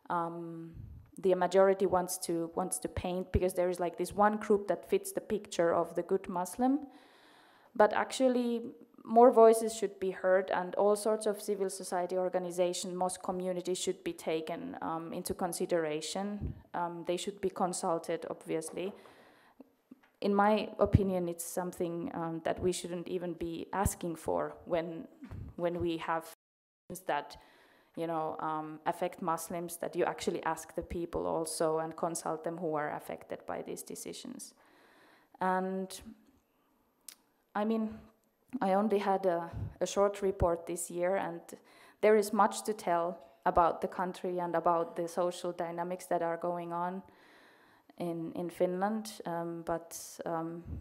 the majority wants to paint, because there is like this one group that fits the picture of the good Muslim. But actually more voices should be heard, and all sorts of civil society organizations, mosque communities should be taken into consideration. They should be consulted, obviously. In my opinion, it's something that we shouldn't even be asking for when we have things that affect Muslims, that you actually ask the people also and consult them who are affected by these decisions. And I mean, I only had a short report this year, and there is much to tell about the country and about the social dynamics that are going on. in Finland, but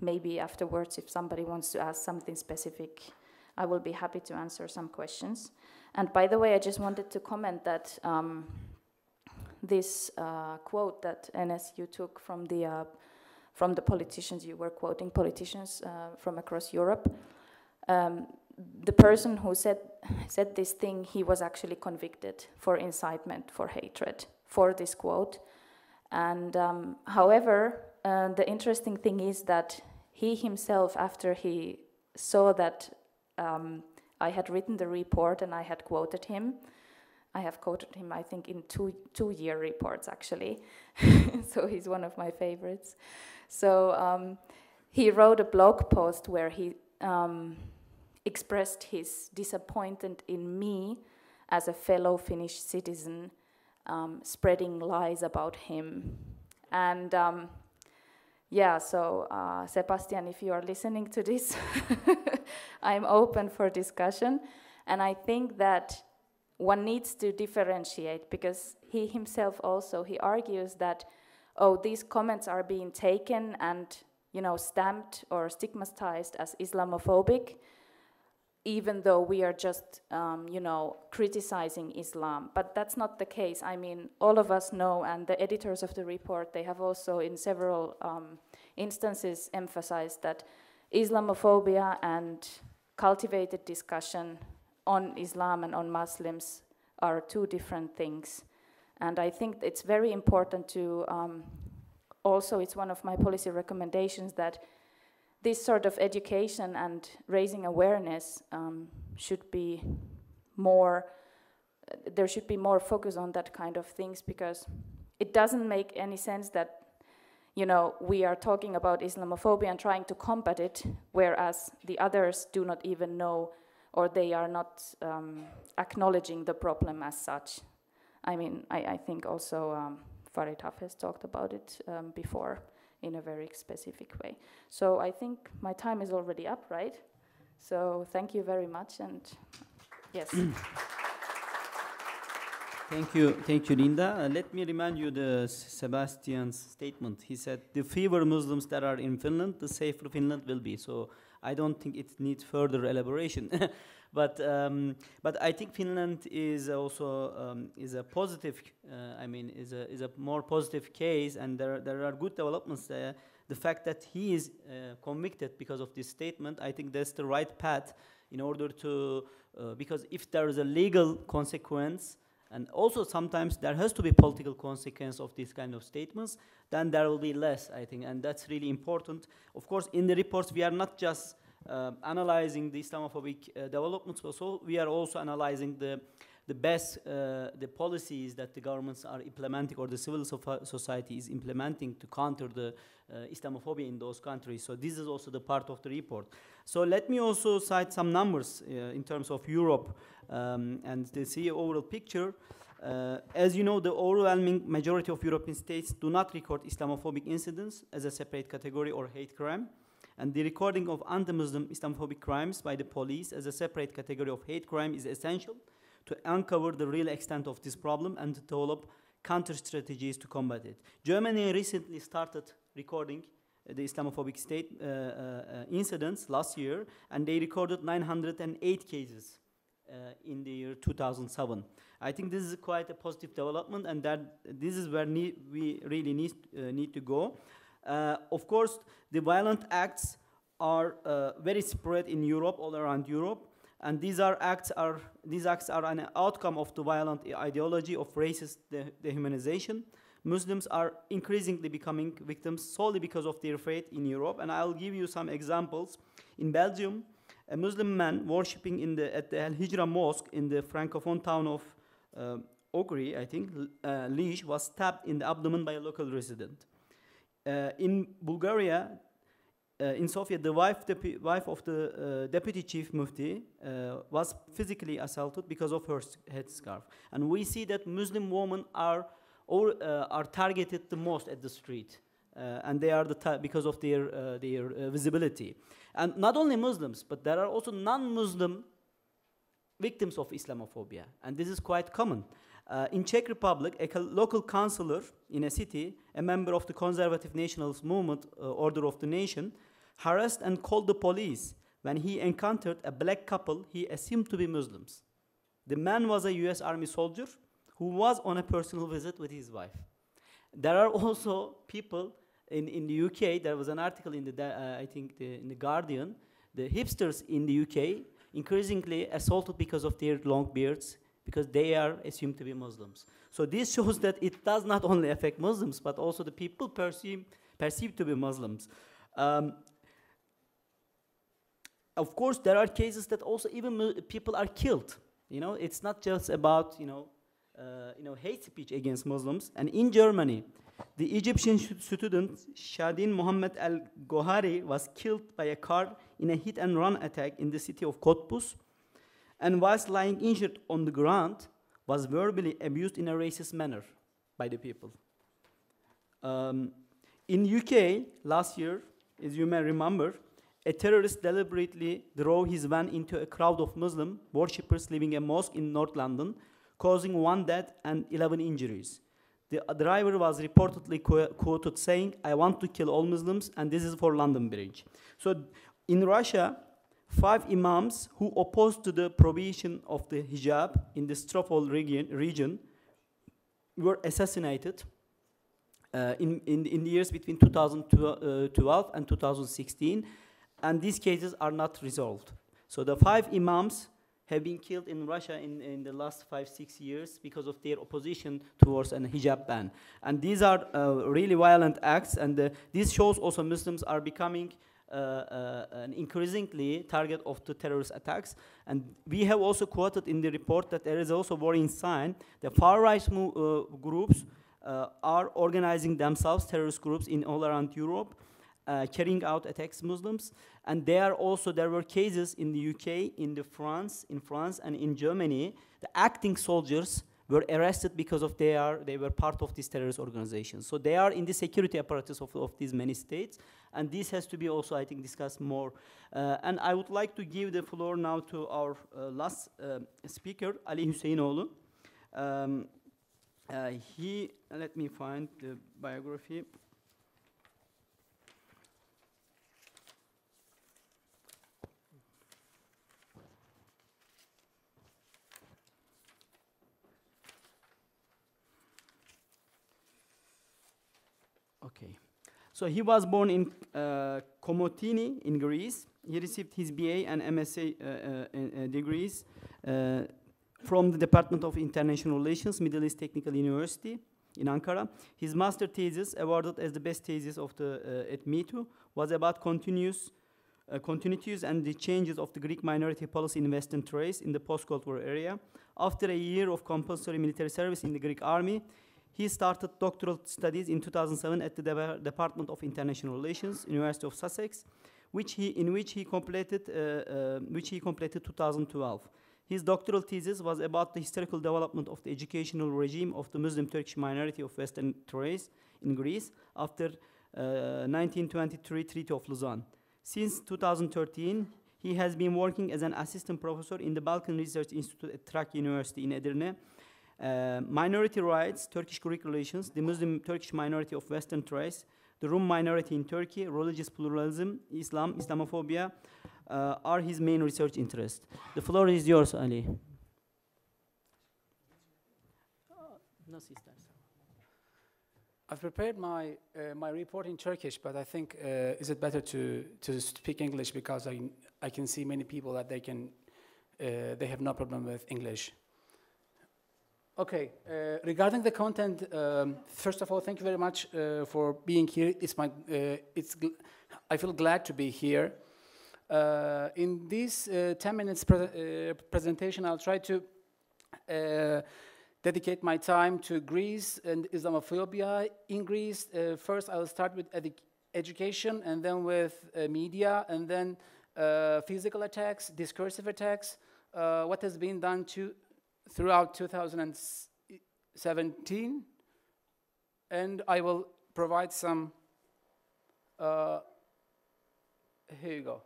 maybe afterwards, if somebody wants to ask something specific, I will be happy to answer some questions. And by the way, I just wanted to comment that this quote that Enes, you took from the politicians, you were quoting politicians from across Europe. The person who said this thing, he was actually convicted for incitement for hatred for this quote. And however, the interesting thing is that he himself, after he saw that I had written the report and I had quoted him, I have quoted him, I think, in two-year reports, actually. So he's one of my favorites. So he wrote a blog post where he expressed his disappointment in me as a fellow Finnish citizen spreading lies about him. And yeah, so Sebastian, if you are listening to this, I'm open for discussion. And I think that one needs to differentiate, because he himself also, he argues that, oh, these comments are being taken and, you know, stamped or stigmatized as Islamophobic, even though we are just, you know, criticizing Islam. But that's not the case. I mean, all of us know, and the editors of the report, they have also in several instances emphasized that Islamophobia and cultivated discussion on Islam and on Muslims are two different things. And I think it's very important to, also it's one of my policy recommendations that this sort of education and raising awareness should be more, there should be more focus on that kind of things, because it doesn't make any sense that, you know, we are talking about Islamophobia and trying to combat it, whereas the others do not even know, or they are not acknowledging the problem as such. I mean, I think also Farid Hafez talked about it before in a very specific way. So I think my time is already up, right? So thank you very much, and yes. Thank you, Linda. Let me remind you the Sebastian's statement. He said, the fewer Muslims that are in Finland, the safer Finland will be. So I don't think it needs further elaboration. But I think Finland is also is a positive. Is a more positive case, and there are good developments there. The fact that he is convicted because of this statement, I think that's the right path in order to because if there is a legal consequence, and also sometimes there has to be political consequence of these kind of statements, then there will be less, I think, and that's really important. Of course, in the reports, we are not just analyzing the Islamophobic developments, but also we are also analyzing the best the policies that the governments are implementing or the civil society is implementing to counter the Islamophobia in those countries. So this is also the part of the report. So let me also cite some numbers in terms of Europe and to see an overall picture. As you know, the overwhelming majority of European states do not record Islamophobic incidents as a separate category or hate crime. And the recording of anti-Muslim Islamophobic crimes by the police as a separate category of hate crime is essential to uncover the real extent of this problem and to develop counter strategies to combat it. Germany recently started recording the Islamophobic state incidents last year, and they recorded 908 cases in the year 2007. I think this is quite a positive development, and that this is where we really need to go. Of course, the violent acts are very spread in Europe, all around Europe, and these acts are an outcome of the violent ideology of racist dehumanization. Muslims are increasingly becoming victims solely because of their faith in Europe, and I'll give you some examples. In Belgium, a Muslim man worshipping at the Al Hijra Mosque in the Francophone town of Ogri, I think, Liege, was stabbed in the abdomen by a local resident. In Bulgaria, in Sofia, the wife of the deputy chief mufti was physically assaulted because of her headscarf. And we see that Muslim women are targeted the most at the street, and they are because of their visibility. And not only Muslims, but there are also non-Muslim victims of Islamophobia, and this is quite common. In Czech Republic, a local councillor in a city, a member of the Conservative Nationalist Movement, Order of the Nation, harassed and called the police when he encountered a black couple he assumed to be Muslims. The man was a US Army soldier who was on a personal visit with his wife. There are also people in the UK, there was an article in in the Guardian, the hipsters in the UK increasingly assaulted because of their long beards, because they are assumed to be Muslims. So this shows that it does not only affect Muslims, but also the people perceived to be Muslims. Of course, there are cases that also even people are killed. You know, it's not just about hate speech against Muslims. And in Germany, the Egyptian student Shadin Mohammed al-Gohari was killed by a car in a hit-and-run attack in the city of Cottbus, and whilst lying injured on the ground, was verbally abused in a racist manner by the people. In UK, last year, as you may remember, a terrorist deliberately drove his van into a crowd of Muslim worshippers leaving a mosque in North London, causing 1 death and 11 injuries. The driver was reportedly quoted saying, "I want to kill all Muslims, and this is for London Bridge." So in Russia, 5 imams who opposed to the prohibition of the hijab in the Stavropol region were assassinated in the years between 2012 and 2016, and these cases are not resolved. So the 5 imams have been killed in Russia in the last 5-6 years because of their opposition towards a hijab ban. And these are really violent acts, and this shows also Muslims are becoming an increasingly target of the terrorist attacks. And we have also quoted in the report that there is also worrying sign that far-right groups are organizing themselves, terrorist groups in all around Europe, carrying out attacks Muslims. And there were cases in the UK, in France and in Germany, the acting soldiers were arrested because of they were part of these terrorist organizations. So they are in the security apparatus of these many states, and this has to be also, I think, discussed more. And I would like to give the floor now to our last speaker, Ali Hüseyinoğlu. Let me find the biography. Okay, so he was born in Komotini in Greece. He received his BA and MSc degrees from the Department of International Relations, Middle East Technical University in Ankara. His master thesis, awarded as the best thesis of at MITU, was about continuities and the changes of the Greek minority policy in Western Thrace in the post-Cold War area. After a year of compulsory military service in the Greek army, he started doctoral studies in 2007 at the Department of International Relations, University of Sussex, in which he completed 2012. His doctoral thesis was about the historical development of the educational regime of the Muslim Turkish minority of Western Thrace in Greece after 1923 Treaty of Lausanne. Since 2013, he has been working as an assistant professor in the Balkan Research Institute at Trakya University in Edirne. Minority rights, Turkish-Greek relations, the Muslim Turkish minority of Western Thrace, the Rum minority in Turkey, religious pluralism, Islam, Islamophobia are his main research interests. The floor is yours, Ali. I've prepared my report in Turkish, but I think is it better to speak English, because I can see many people that they have no problem with English. Okay, regarding the content, first of all, thank you very much for being here. I feel glad to be here. In this 10 minutes presentation, I'll try to dedicate my time to Greece and Islamophobia in Greece. First, I'll start with education, and then with media, and then physical attacks, discursive attacks, what has been done throughout 2017, and I will provide some, here you go.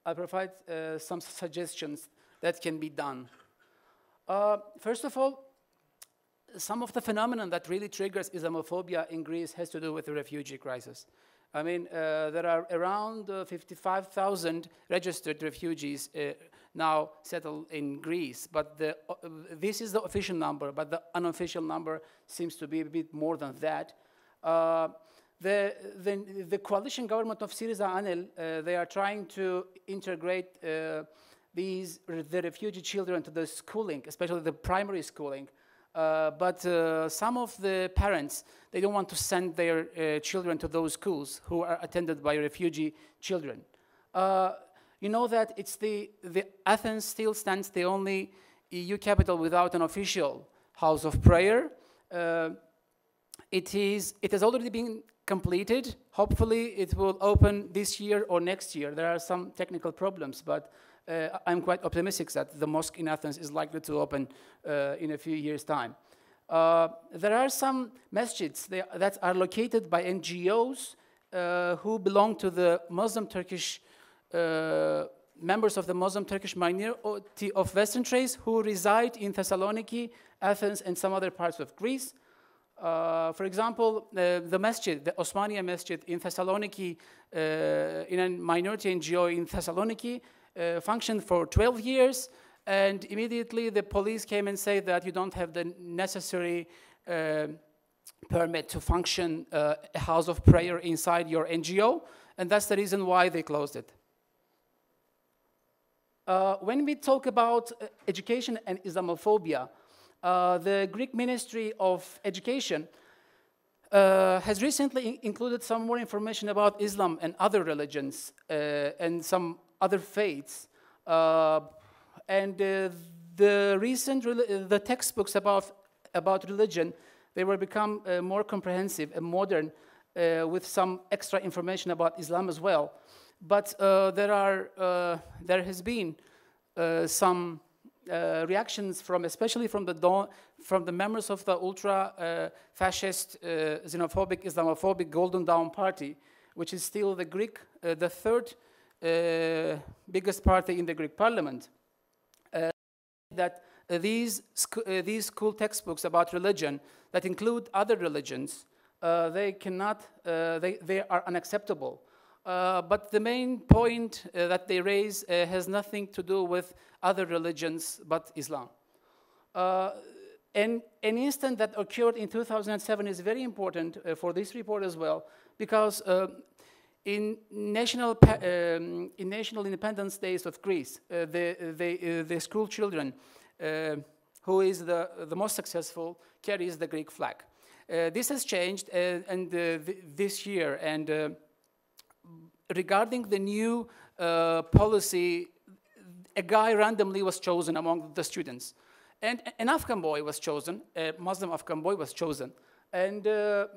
I'll provide some suggestions that can be done. First of all, some of the phenomenon that really triggers Islamophobia in Greece has to do with the refugee crisis. I mean, there are around 55,000 registered refugees now settled in Greece, but this is the official number, but the unofficial number seems to be a bit more than that. The coalition government of Syriza Anel, they are trying to integrate the refugee children to the schooling, especially the primary schooling. But some of the parents, they don't want to send their children to those schools who are attended by refugee children. You know that it's the Athens still stands the only EU capital without an official house of prayer. It has already been completed. Hopefully it will open this year or next year. There are some technical problems, but I'm quite optimistic that the mosque in Athens is likely to open in a few years' time. There are some masjids that are located by NGOs who belong to the Muslim Turkish members of the Muslim Turkish minority of Western Thrace who reside in Thessaloniki, Athens, and some other parts of Greece. For example, the masjid, the Osmaniye Masjid in Thessaloniki, in a minority NGO in Thessaloniki, functioned for 12 years, and immediately the police came and said that you don't have the necessary permit to function a house of prayer inside your NGO, and that's the reason why they closed it. When we talk about education and Islamophobia, the Greek Ministry of Education has recently included some more information about Islam and other religions and some other faiths. The textbooks about religion, they will become more comprehensive and modern with some extra information about Islam as well. But there has been some reactions especially from the members of the ultra-fascist, xenophobic, Islamophobic Golden Dawn Party, which is still the third biggest party in the Greek parliament. That these school textbooks about religion that include other religions, they are unacceptable. But the main point that they raise has nothing to do with other religions but Islam. And an incident that occurred in 2007 is very important for this report as well, because in national independence days of Greece, the school children, who is the most successful, carries the Greek flag. This has changed this year, and regarding the new policy, a guy randomly was chosen among the students. And an Afghan boy was chosen, a Muslim Afghan boy was chosen. And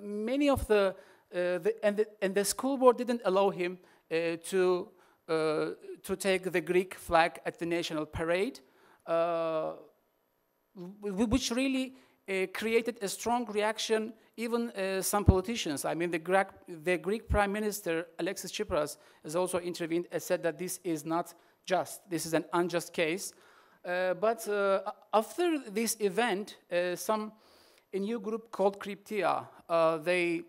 many of the school board didn't allow him to take the Greek flag at the national parade, which really created a strong reaction. Even some politicians, I mean, the Greek Prime Minister, Alexis Tsipras, has also intervened and said that this is not just. This is an unjust case. But after this event, a new group called Kryptia, they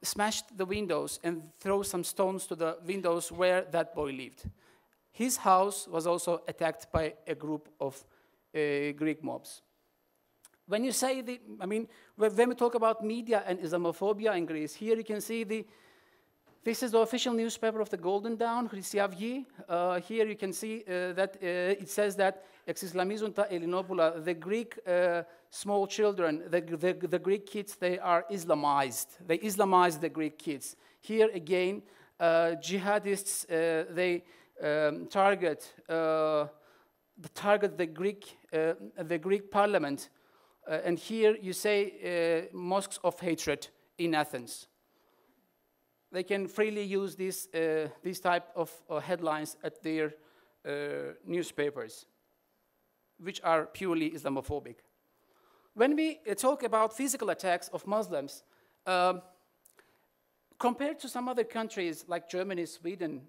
smashed the windows and threw some stones to the windows where that boy lived. His house was also attacked by a group of Greek mobs. When you say when we talk about media and Islamophobia in Greece, here you can see this is the official newspaper of the Golden Dawn, Chrysiavgi. Here you can see that it says that Exislamizon ta Elinopoula, the Greek small children, the Greek kids, they are Islamized. They Islamize the Greek kids. Here again, jihadists, they target the Greek parliament. And here you say mosques of hatred in Athens. They can freely use these type of headlines at their newspapers, which are purely Islamophobic. When we talk about physical attacks of Muslims, compared to some other countries like Germany, Sweden,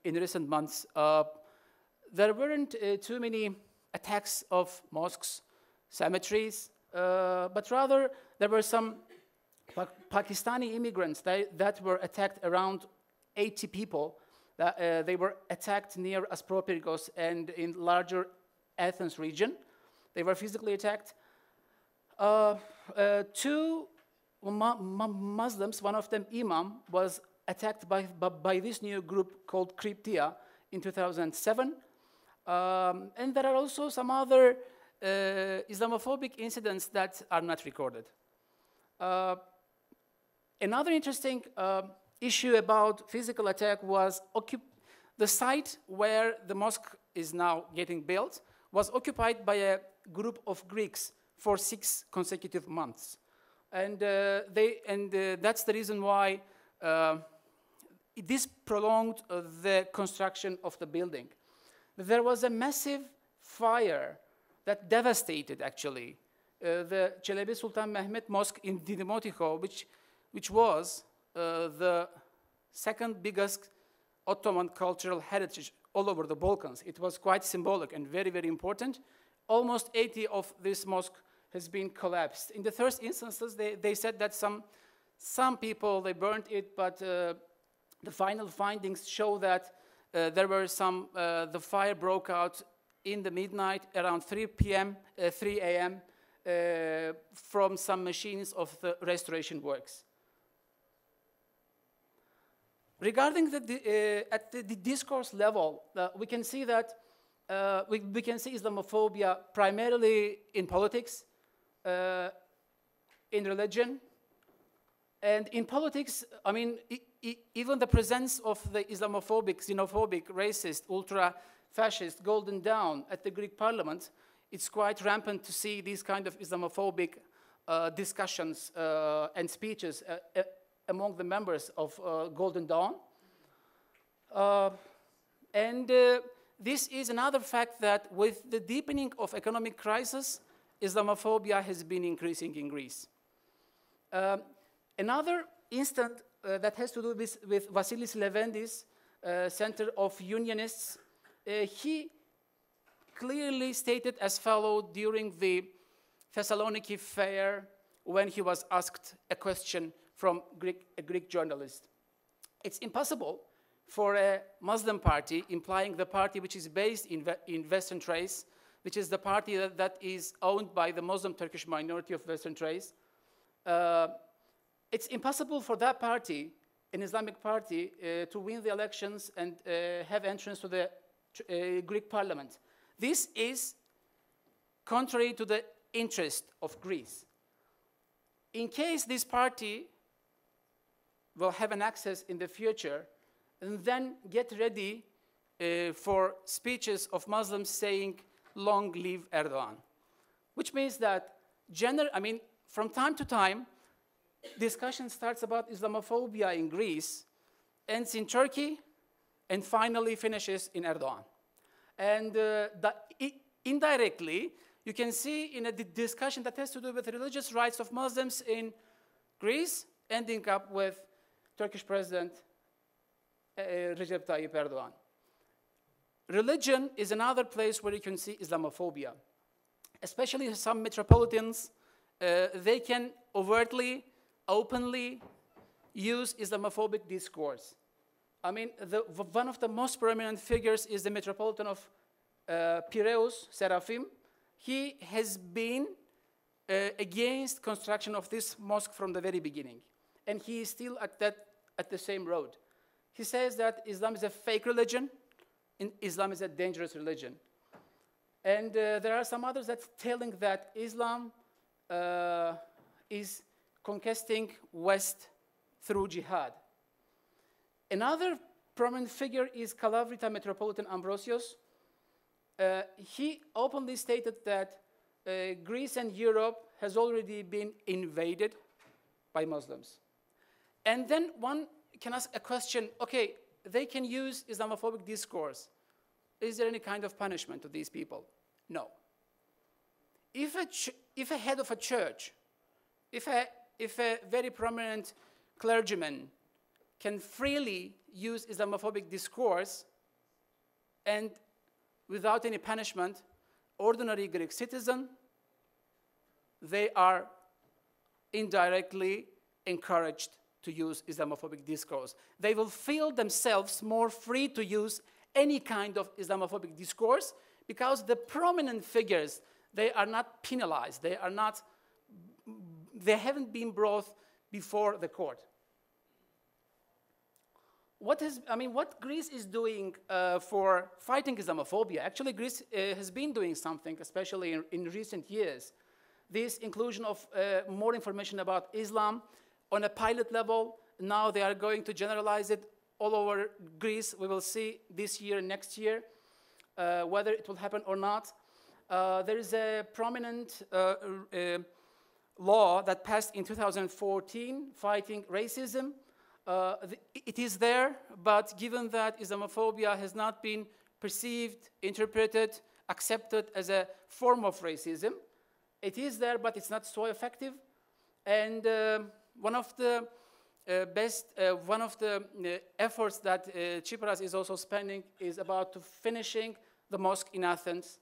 in recent months, there weren't too many attacks of mosques, cemeteries, but rather there were some Pakistani immigrants that were attacked, around 80 people. They were attacked near Aspropyrgos and in larger Athens region. They were physically attacked. Two Muslims, one of them Imam, was attacked by this new group called Kryptia in 2007. And there are also some other Islamophobic incidents that are not recorded. Another interesting issue about physical attack was the site where the mosque is now getting built was occupied by a group of Greeks for 6 consecutive months. And that's the reason why this prolonged the construction of the building. There was a massive fire that devastated, actually, the Çelebi Sultan Mehmet Mosque in Dinimotiho, which was the second biggest Ottoman cultural heritage all over the Balkans. It was quite symbolic and very, very important. Almost 80 of this mosque has been collapsed. In the first instances, they said that some people, they burned it, but the final findings show that there were the fire broke out in the midnight, around 3 a.m., from some machines of the restoration works. Regarding at the discourse level, we can see that we can see Islamophobia primarily in politics, in religion, and in politics. I mean, even the presence of the Islamophobic, xenophobic, racist, ultra-fascist Golden Dawn at the Greek parliament, it's quite rampant to see these kind of Islamophobic discussions and speeches among the members of Golden Dawn. This is another fact that with the deepening of economic crisis, Islamophobia has been increasing in Greece. Another instance that has to do with Vasilis Levendis, Center of Unionists, he clearly stated as follows during the Thessaloniki fair when he was asked a question from a Greek journalist. It's impossible for a Muslim party, implying the party which is based in Western Thrace, which is the party that is owned by the Muslim Turkish minority of Western Thrace. It's impossible for that party, an Islamic party, to win the elections and have entrance to the Greek parliament. This is contrary to the interest of Greece. In case this party will have an access in the future, and then get ready for speeches of Muslims saying, "Long live Erdogan," which means that from time to time, discussion starts about Islamophobia in Greece, ends in Turkey, and finally finishes in Erdogan. And indirectly, you can see in a discussion that has to do with religious rights of Muslims in Greece, ending up with Turkish President Recep Tayyip Erdogan. Religion is another place where you can see Islamophobia. Especially some metropolitans, they can overtly, openly use Islamophobic discourse. I mean, one of the most prominent figures is the Metropolitan of Piraeus, Serafim. He has been against construction of this mosque from the very beginning. And he is still at the same road. He says that Islam is a fake religion, and Islam is a dangerous religion. And there are some others that telling that Islam is conquesting West through jihad. Another prominent figure is Kalavrita Metropolitan Ambrosios. He openly stated that Greece and Europe has already been invaded by Muslims. And then one can ask a question, okay, they can use Islamophobic discourse. Is there any kind of punishment to these people? No. If a head of a church, if a very prominent clergyman can freely use Islamophobic discourse and without any punishment, ordinary Greek citizen, they are indirectly encouraged to use Islamophobic discourse. They will feel themselves more free to use any kind of Islamophobic discourse because the prominent figures, they are not penalized. They haven't been brought before the court. What Greece is doing for fighting Islamophobia? Actually, Greece has been doing something, especially in recent years. This inclusion of more information about Islam on a pilot level. Now they are going to generalize it all over Greece. We will see this year and next year whether it will happen or not. There is a prominent law that passed in 2014 fighting racism. It is there, but given that Islamophobia has not been perceived, interpreted, accepted as a form of racism, it is there, but it's not so effective. And one of the efforts that Tsipras is also spending is about to finishing the mosque in Athens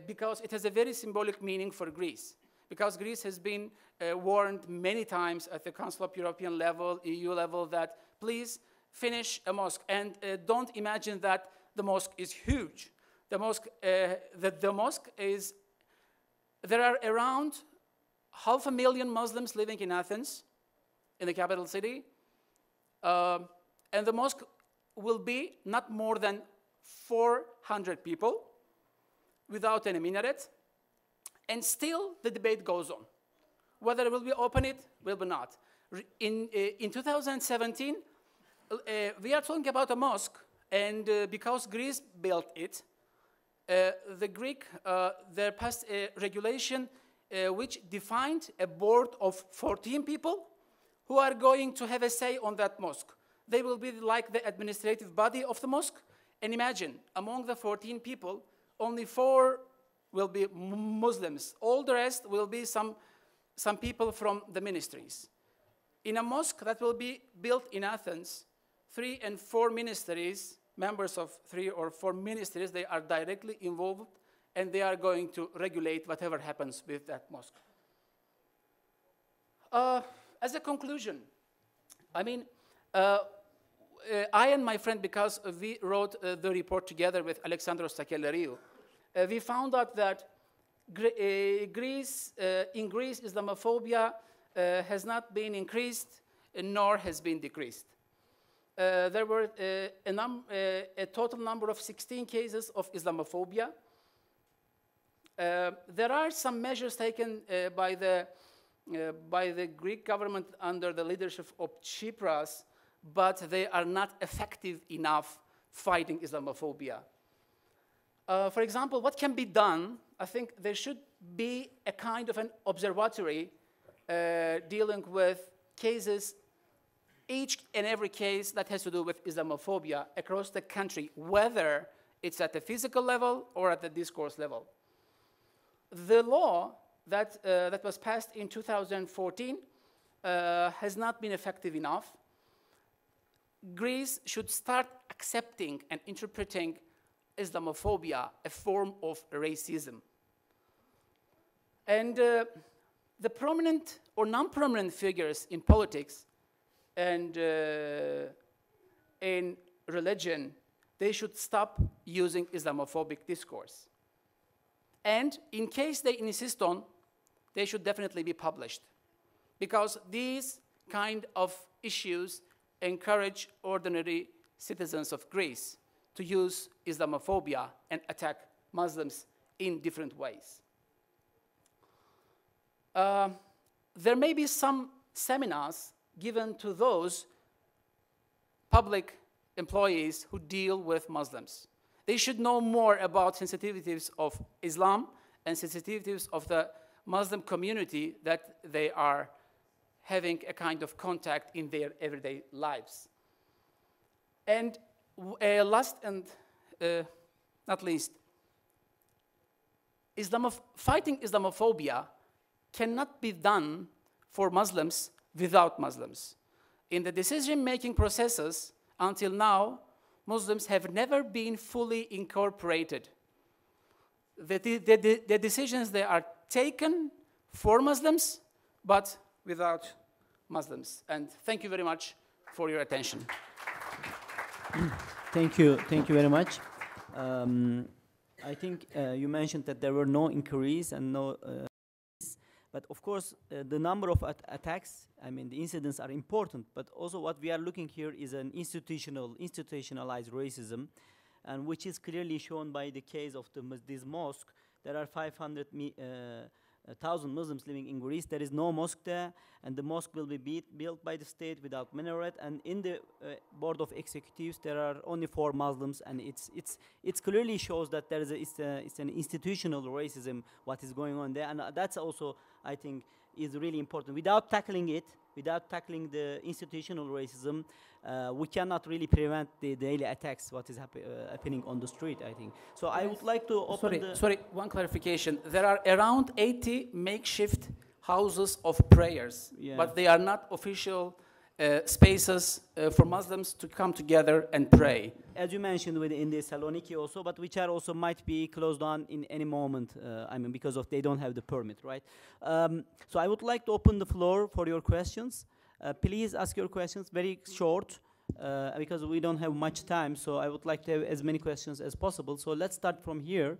because it has a very symbolic meaning for Greece. Because Greece has been warned many times at the Council of European level, EU level, that please finish a mosque. And don't imagine that the mosque is huge. The mosque is, there are around 500,000 Muslims living in Athens, in the capital city. And the mosque will be not more than 400 people without any minaret. And still the debate goes on. Whether we will open it, will be not. In 2017, we are talking about a mosque, and because Greece built it, there passed a regulation which defined a board of 14 people who are going to have a say on that mosque. They will be like the administrative body of the mosque. And imagine, among the 14 people, only 4 will be Muslims. All the rest will be some people from the ministries. In a mosque that will be built in Athens, 3 and 4 ministries, members of 3 or 4 ministries, they are directly involved, and they are going to regulate whatever happens with that mosque. As a conclusion, I and my friend, because we wrote the report together with Alexandros Sakellariou, we found out that in Greece, Islamophobia has not been increased nor has been decreased. There were a total number of 16 cases of Islamophobia. There are some measures taken by the Greek government under the leadership of Tsipras, but they are not effective enough fighting Islamophobia. For example, what can be done? I think there should be a kind of an observatory dealing with cases, each and every case that has to do with Islamophobia across the country, whether it's at the physical level or at the discourse level. The law that was passed in 2014 has not been effective enough. Greece should start accepting and interpreting Islamophobia a form of racism. And the prominent or non-prominent figures in politics and in religion, they should stop using Islamophobic discourse. And in case they insist on, they should definitely be published, because these kind of issues encourage ordinary citizens of Greece to use Islamophobia and attack Muslims in different ways. There may be some seminars given to those public employees who deal with Muslims. They should know more about sensitivities of Islam and sensitivities of the Muslim community that they are having a kind of contact in their everyday lives. And last and not least, fighting Islamophobia cannot be done for Muslims without Muslims. In the decision-making processes, until now, Muslims have never been fully incorporated. the decisions they are taken for Muslims, but without Muslims. And thank you very much for your attention. Thank you very much. I think you mentioned that there were no inquiries and no, but of course the number of attacks, I mean the incidents are important, but also what we are looking here is an institutionalized racism, and which is clearly shown by the case of this mosque. There are 500,000 Muslims living in Greece. There is no mosque there, and the mosque will be built by the state without minaret. And in the board of executives, there are only 4 Muslims, and it clearly shows that there is it's an institutional racism what is going on there, and that's also, I think, is really important. Without tackling it, without tackling the institutional racism, we cannot really prevent the daily attacks what is happening on the street, I think. So I would like to open Sorry, one clarification. There are around 80 makeshift houses of prayers, but they are not official spaces for Muslims to come together and pray. As you mentioned in the Saloniki also, but which are also might be closed down in any moment, I mean, because of they don't have the permit, right? So I would like to open the floor for your questions. Please ask your questions very short, because we don't have much time, so I would like to have as many questions as possible. So let's start from here.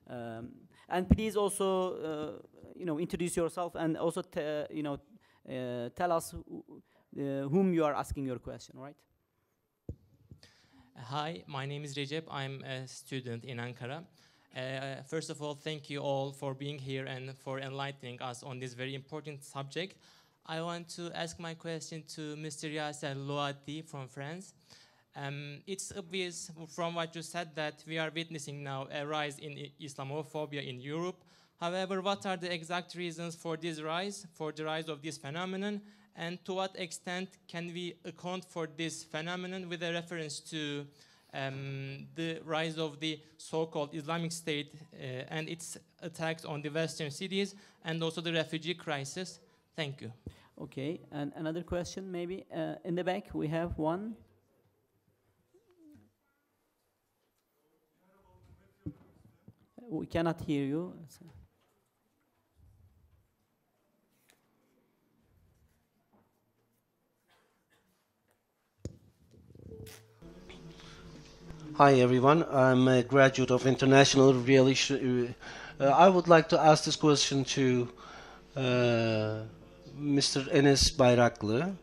And please also, introduce yourself, and also, tell us whom you are asking your question, right? Hi, my name is Recep. I'm a student in Ankara. First of all, thank you all for being here and for enlightening us on this very important subject. I want to ask my question to Mr. Yasser Lutie from France. It's obvious from what you said that we are witnessing now a rise in Islamophobia in Europe. However, what are the exact reasons for this rise, for the rise of this phenomenon, and to what extent can we account for this phenomenon with a reference to the rise of the so-called Islamic State and its attacks on the Western cities, and also the refugee crisis? Thank you. Okay, and another question maybe. In the back we have one. We cannot hear you. Hi everyone, I'm a graduate of International Relations. I would like to ask this question to Mr. Enes Bayraklı.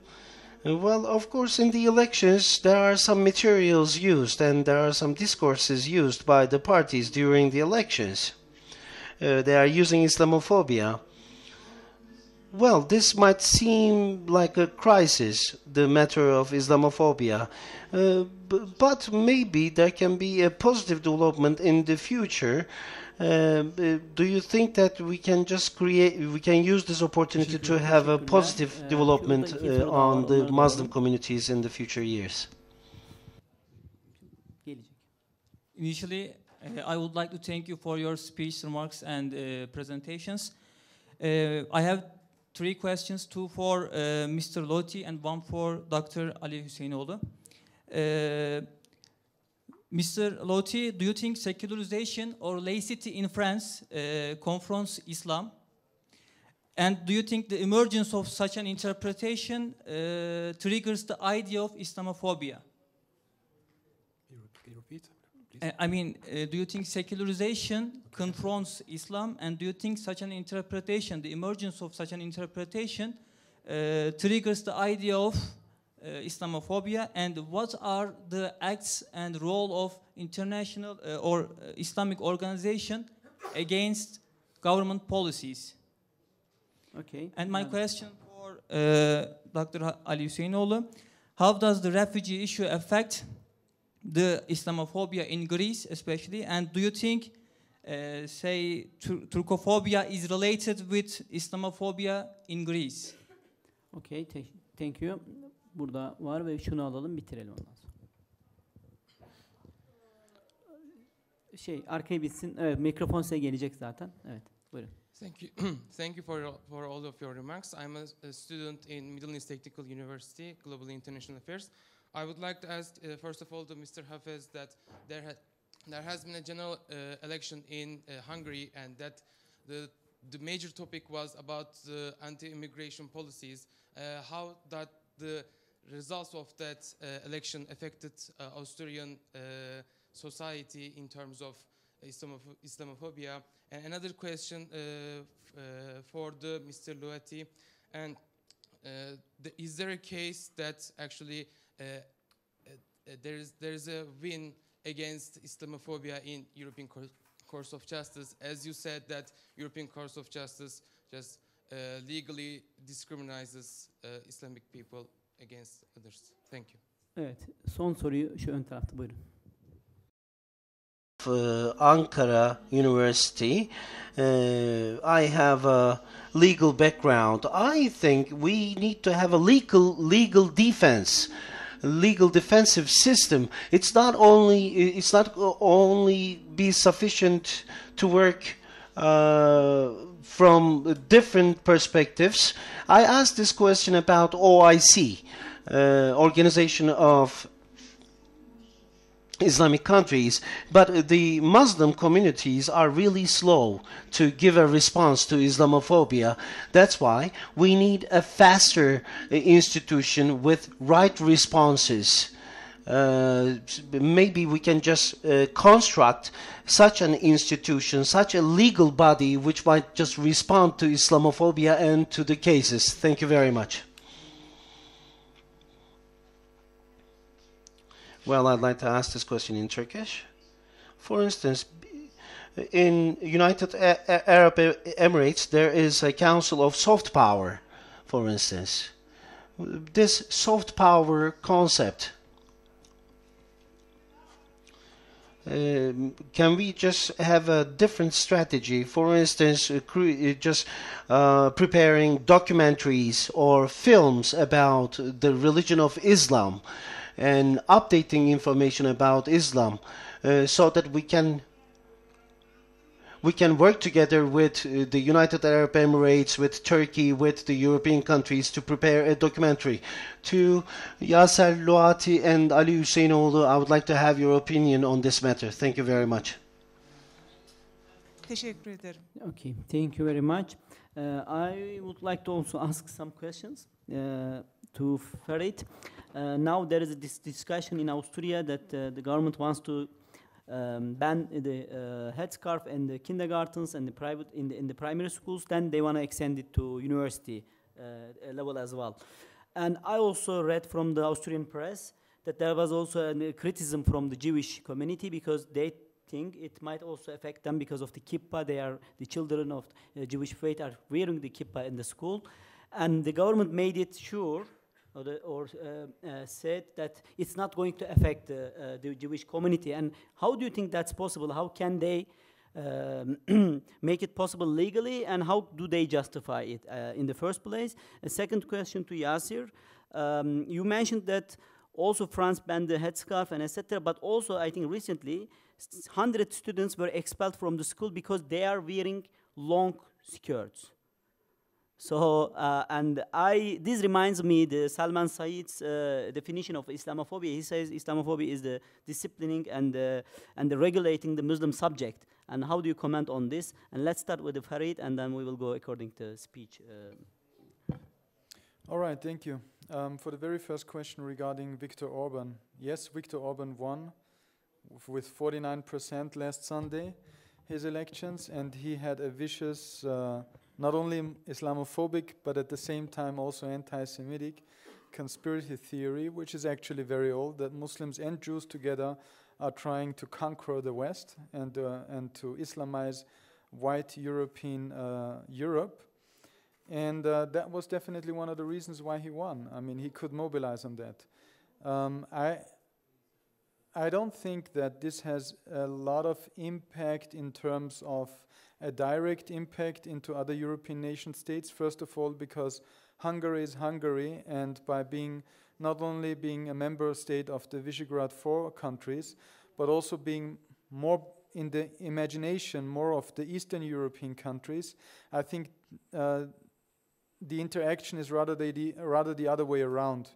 Well, of course, in the elections, there are some materials used and there are some discourses used by the parties during the elections. They are using Islamophobia. Well, this might seem like a crisis, the matter of Islamophobia, but maybe there can be a positive development in the future. Do you think that we can use this opportunity to have a positive development on the Muslim communities in the future years? Initially, I would like to thank you for your speech, remarks, and presentations. I have 3 questions, 2 for Mr. Lutie and 1 for Dr. Ali Hüseyinoğlu. Mr. Lutie, do you think secularization or laicity in France confronts Islam? And do you think the emergence of such an interpretation triggers the idea of Islamophobia? Can you repeat, please? I mean, do you think secularization confronts Islam, and do you think such an interpretation, the emergence of such an interpretation, triggers the idea of Islamophobia, and what are the acts and role of international or Islamic organization against government policies? Okay. And my question for Dr. Ali Hüseyinoğlu, how does the refugee issue affect the Islamophobia in Greece especially, and do you think say Turkophobia is related with Islamophobia in Greece? Okay, thank you. Burada var ve şunu alalım, bitirelim ondan sonra. Arkaya bitsin. Evet, mikrofon size gelecek zaten. Evet, buyurun. Thank you. Thank you for all of your remarks. I'm a student in Middle East Technical University, Global International Affairs. I would like to ask, first of all, to Mr. Hafez that there has been a general election in Hungary, and that the major topic was about the anti-immigration policies. How that the results of that election affected Austrian society in terms of Islamophobia. And another question for the Mr. Lutie, and is there a case that actually there is a win against Islamophobia in European Court of Justice, as you said that European Court of Justice just legally discriminates Islamic people against others? Thank you. Evet, son soruyu şu ön tarafta buyurun. Ankara University. I have a legal background. I think we need to have a legal defense, legal defensive system. It's not only be sufficient to work from different perspectives. I asked this question about OIC, Organization of Islamic countries, but the Muslim communities are really slow to give a response to Islamophobia. That's why we need a faster institution with right responses. Maybe we can just construct such an institution, such a legal body which might just respond to Islamophobia and to the cases. Thank you very much. Well, I'd like to ask this question in Turkish. For instance, in United Arab Emirates, there is a Council of Soft Power, for instance. This soft power concept, can we just have a different strategy? For instance, just preparing documentaries or films about the religion of Islam, and updating information about Islam, so that we can work together with the United Arab Emirates, with Turkey, with the European countries to prepare a documentary. To Yasser Lutie and Ali Hüseyinoğlu, I would like to have your opinion on this matter. Thank you very much. Teşekkür ederim. Okay, thank you very much. I would like to also ask some questions to Farid. Now there is this discussion in Austria that the government wants to ban the headscarf in the kindergartens and the private in the primary schools. Then they want to extend it to university level as well. And I also read from the Austrian press that there was also a criticism from the Jewish community because they think it might also affect them because of the kippah. The children of Jewish faith are wearing the kippah in the school, and the government made it sure or said that it's not going to affect the Jewish community. And how do you think that's possible? How can they make it possible legally, and how do they justify it in the first place? A second question to Yasser. You mentioned that also France banned the headscarf and etc., but also I think recently 100 students were expelled from the school because they are wearing long skirts. So, this reminds me the Salman Said's definition of Islamophobia. He says Islamophobia is the disciplining and the regulating the Muslim subject. And how do you comment on this? And let's start with the Farid, and then we will go according to speech. All right, thank you. For the very first question regarding Viktor Orban, yes, Viktor Orban won with 49% last Sunday his elections, and he had a vicious not only Islamophobic, but at the same time also anti-Semitic conspiracy theory, which is actually very old, that Muslims and Jews together are trying to conquer the West and to Islamize white European Europe. And that was definitely one of the reasons why he won. I mean, he could mobilize on that. I don't think that this has a lot of impact in terms of a direct impact into other European nation states. First of all, because Hungary is Hungary, and by being not only being a member state of the Visegrad 4 countries, but also being more in the imagination more of the Eastern European countries, I think the interaction is rather the other way around.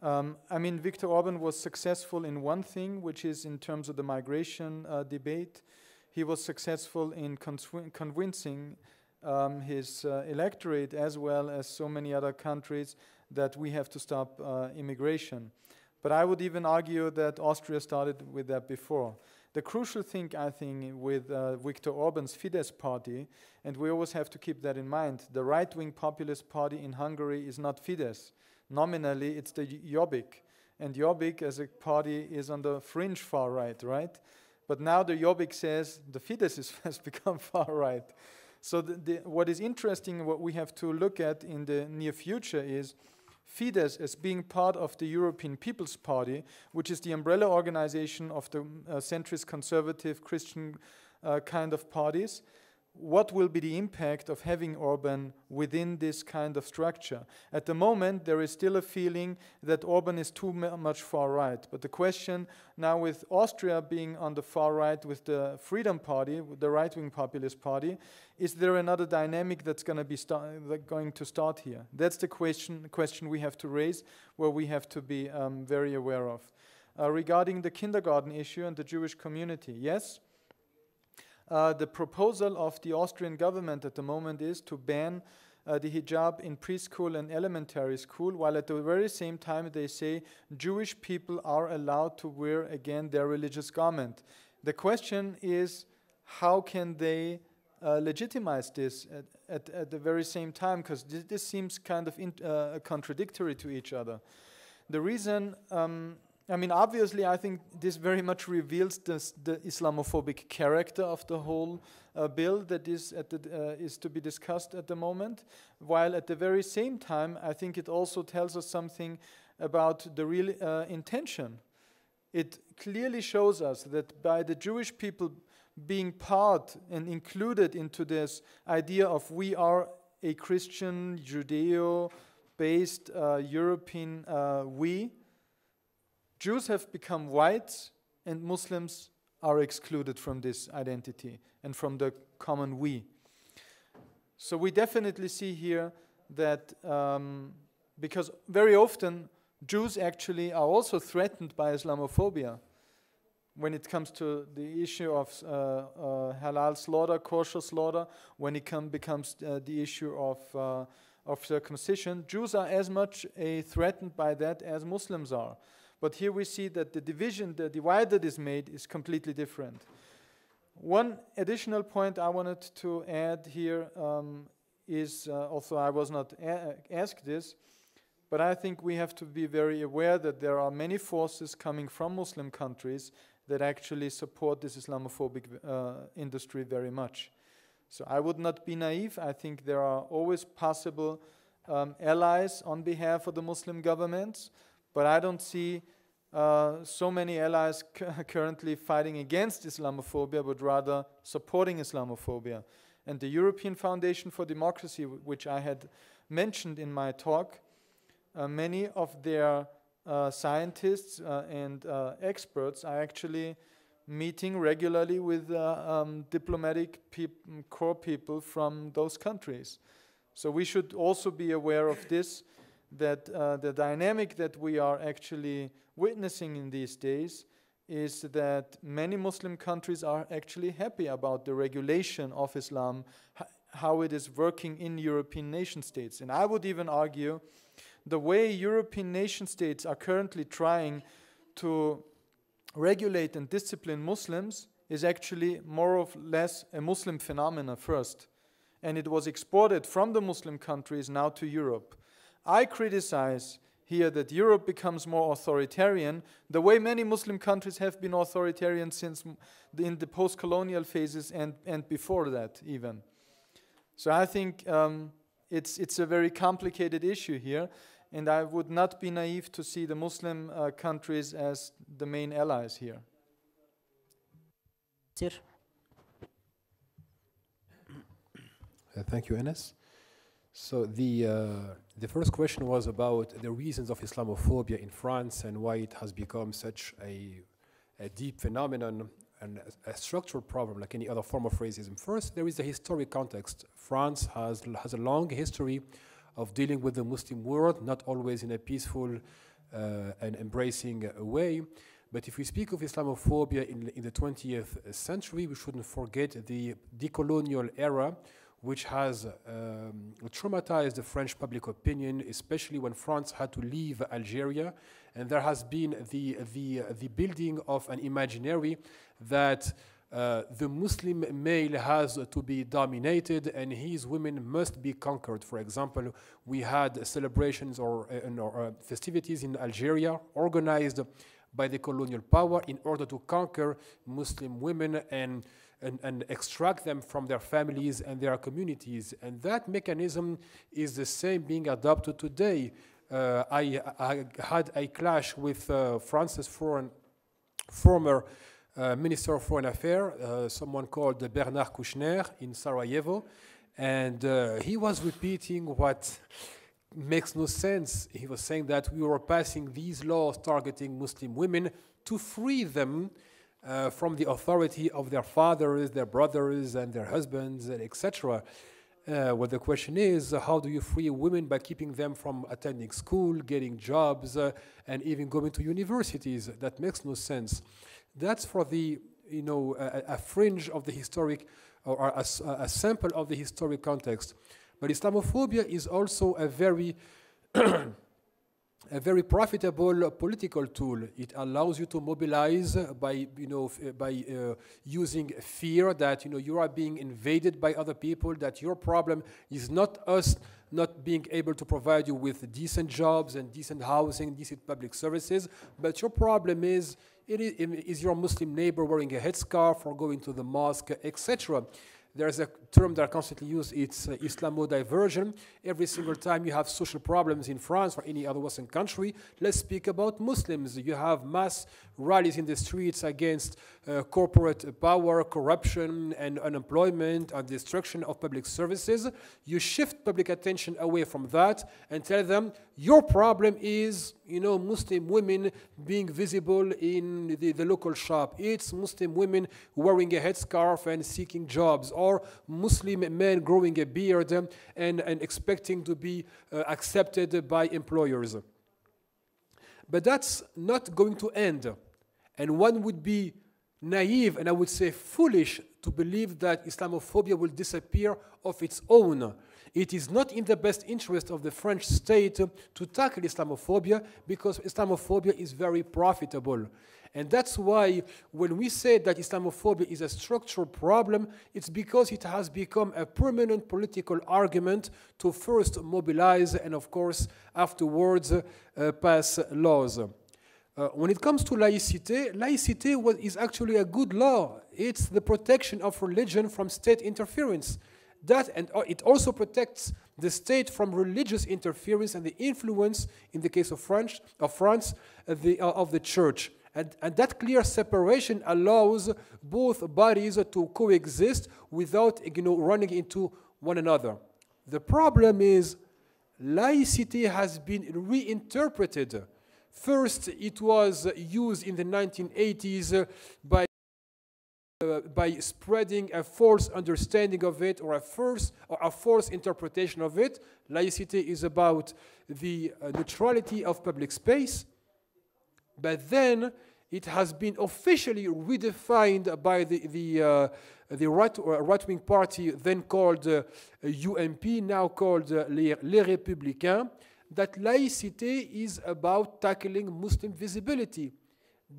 I mean, Viktor Orban was successful in one thing, which is in terms of the migration debate. He was successful in convincing his electorate, as well as so many other countries, that we have to stop immigration. But I would even argue that Austria started with that before. The crucial thing, I think, with Viktor Orban's Fidesz party, and we always have to keep that in mind, the right-wing populist party in Hungary is not Fidesz. Nominally, it's the Jobbik. And Jobbik, as a party, is on the fringe far right, right? But now the Jobbik says the Fidesz has become far right. So what is interesting, what we have to look at in the near future is Fidesz as being part of the European People's Party, which is the umbrella organization of the centrist, conservative, Christian kind of parties. What will be the impact of having Orban within this kind of structure? At the moment, there is still a feeling that Orban is too much far right. But the question now, with Austria being on the far right with the Freedom Party, the right-wing populist party, is there another dynamic that's going to start here? That's the question we have to raise, where we have to be very aware of. Regarding the kindergarten issue and the Jewish community, yes. The proposal of the Austrian government at the moment is to ban the hijab in preschool and elementary school, while at the very same time they say Jewish people are allowed to wear again their religious garment. The question is, how can they legitimize this at the very same time? Because this seems kind of contradictory to each other. The reason, I mean, obviously, I think this very much reveals the Islamophobic character of the whole bill that is to be discussed at the moment, while at the very same time, I think it also tells us something about the real intention. It clearly shows us that by the Jewish people being part and included into this idea of we are a Christian, Judeo-based European we, Jews have become white and Muslims are excluded from this identity and from the common we. So we definitely see here that because very often Jews actually are also threatened by Islamophobia when it comes to the issue of halal slaughter, kosher slaughter, when it becomes the issue of circumcision. Jews are as much threatened by that as Muslims are. But here we see that the divide that is made is completely different. One additional point I wanted to add here is, also I was not asked this, but I think we have to be very aware that there are many forces coming from Muslim countries that actually support this Islamophobic industry very much. So I would not be naive. I think there are always possible allies on behalf of the Muslim governments, but I don't see so many allies currently fighting against Islamophobia, but rather supporting Islamophobia. And the European Foundation for Democracy, which I had mentioned in my talk, many of their scientists and experts are actually meeting regularly with diplomatic core people from those countries. So we should also be aware of this, that the dynamic that we are actually witnessing in these days is that many Muslim countries are actually happy about the regulation of Islam, how it is working in European nation states. And I would even argue the way European nation states are currently trying to regulate and discipline Muslims is actually more or less a Muslim phenomena first. And it was exported from the Muslim countries now to Europe. I criticize here that Europe becomes more authoritarian, the way many Muslim countries have been authoritarian since in the post-colonial phases and before that even. So I think it's a very complicated issue here, and I would not be naive to see the Muslim countries as the main allies here. Sir. Thank you, Enes. So the first question was about the reasons of Islamophobia in France and why it has become such a deep phenomenon and a structural problem like any other form of racism. First, there is the historic context. France has a long history of dealing with the Muslim world, not always in a peaceful and embracing way. But if we speak of Islamophobia in the 20th century, we shouldn't forget the decolonial era, which has traumatized the French public opinion, especially when France had to leave Algeria. And there has been the building of an imaginary that the Muslim male has to be dominated and his women must be conquered. For example, we had celebrations or festivities in Algeria organized by the colonial power in order to conquer Muslim women and extract them from their families and their communities. And that mechanism is the same being adopted today. I had a clash with France's former Minister of Foreign Affairs, someone called Bernard Kouchner in Sarajevo, and he was repeating what makes no sense. He was saying that we were passing these laws targeting Muslim women to free them from the authority of their fathers, their brothers, and their husbands, etc. Well, the question is, how do you free women by keeping them from attending school, getting jobs, and even going to universities? That makes no sense. That's for the, a fringe of the historic, or a sample of the historic context. But Islamophobia is also a very a very profitable political tool. It allows you to mobilize by using fear that you are being invaded by other people, that your problem is not us not being able to provide you with decent jobs and decent housing, decent public services, but your problem is your Muslim neighbor wearing a headscarf or going to the mosque, etc. There's a term that I constantly use, it's Islamodiversion. Every single time you have social problems in France or any other Western country, let's speak about Muslims. You have mass rallies in the streets against corporate power, corruption, and unemployment, and destruction of public services. You shift public attention away from that and tell them, your problem is, Muslim women being visible in the local shop. It's Muslim women wearing a headscarf and seeking jobs, or Muslim men growing a beard and expecting to be accepted by employers. But that's not going to end. And one would be naive, and I would say foolish, to believe that Islamophobia will disappear of its own. It is not in the best interest of the French state to tackle Islamophobia, because Islamophobia is very profitable. And that's why when we say that Islamophobia is a structural problem, it's because it has become a permanent political argument to first mobilize and, of course, afterwards pass laws. When it comes to laïcité, laïcité is actually a good law. It's the protection of religion from state interference. And it also protects the state from religious interference and the influence, in the case of France, of the church. And that clear separation allows both bodies to coexist without running into one another. The problem is laïcity has been reinterpreted. First, it was used in the 1980s by spreading a false understanding of it, or a false interpretation of it. Laicity is about the neutrality of public space, but then it has been officially redefined by the right-wing party, then called UMP, now called Les Républicains, that laïcité is about tackling Muslim visibility.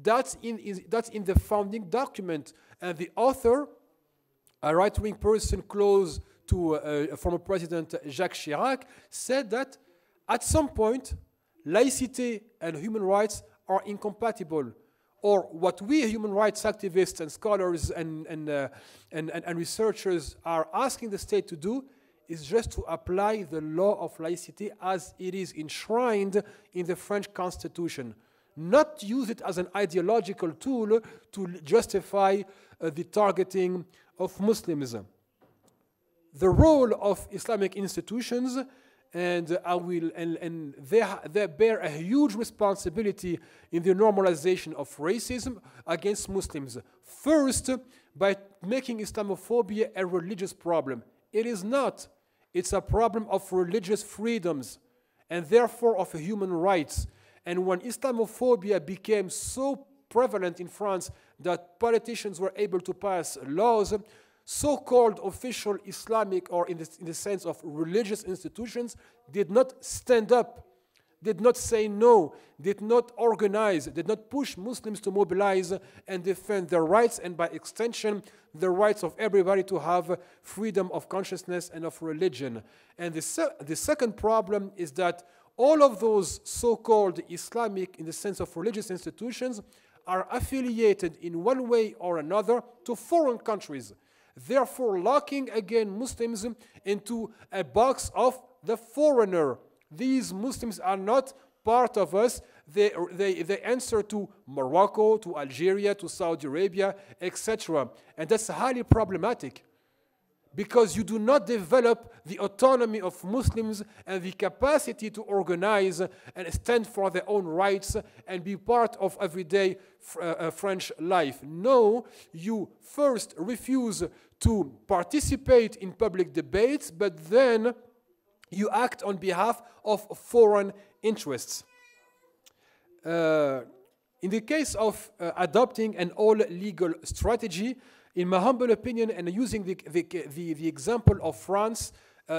That's in the founding document. And the author, a right-wing person close to former President Jacques Chirac, said that at some point, laïcité and human rights are incompatible. Or what we human rights activists and scholars and researchers are asking the state to do is just to apply the law of laicity as it is enshrined in the French Constitution. Not use it as an ideological tool to justify the targeting of Muslims. The role of Islamic institutions, and they bear a huge responsibility in the normalization of racism against Muslims. First, by making Islamophobia a religious problem. It is not. It's a problem of religious freedoms, and therefore of human rights. And when Islamophobia became so prevalent in France that politicians were able to pass laws, so-called official Islamic, or in the sense of religious institutions, did not stand up, did not say no, did not organize, did not push Muslims to mobilize and defend their rights, and by extension, the rights of everybody to have freedom of consciousness and of religion. And the second problem is that all of those so-called Islamic, in the sense of religious institutions, are affiliated in one way or another to foreign countries, therefore locking again Muslims into a box of the foreigner. These Muslims are not part of us. They answer to Morocco, to Algeria, to Saudi Arabia, etc. And that's highly problematic, because you do not develop the autonomy of Muslims and the capacity to organize and stand for their own rights and be part of everyday French life. No, you first refuse to participate in public debates, but then you act on behalf of foreign interests. In the case of adopting an all-legal strategy, in my humble opinion, and using the example of France,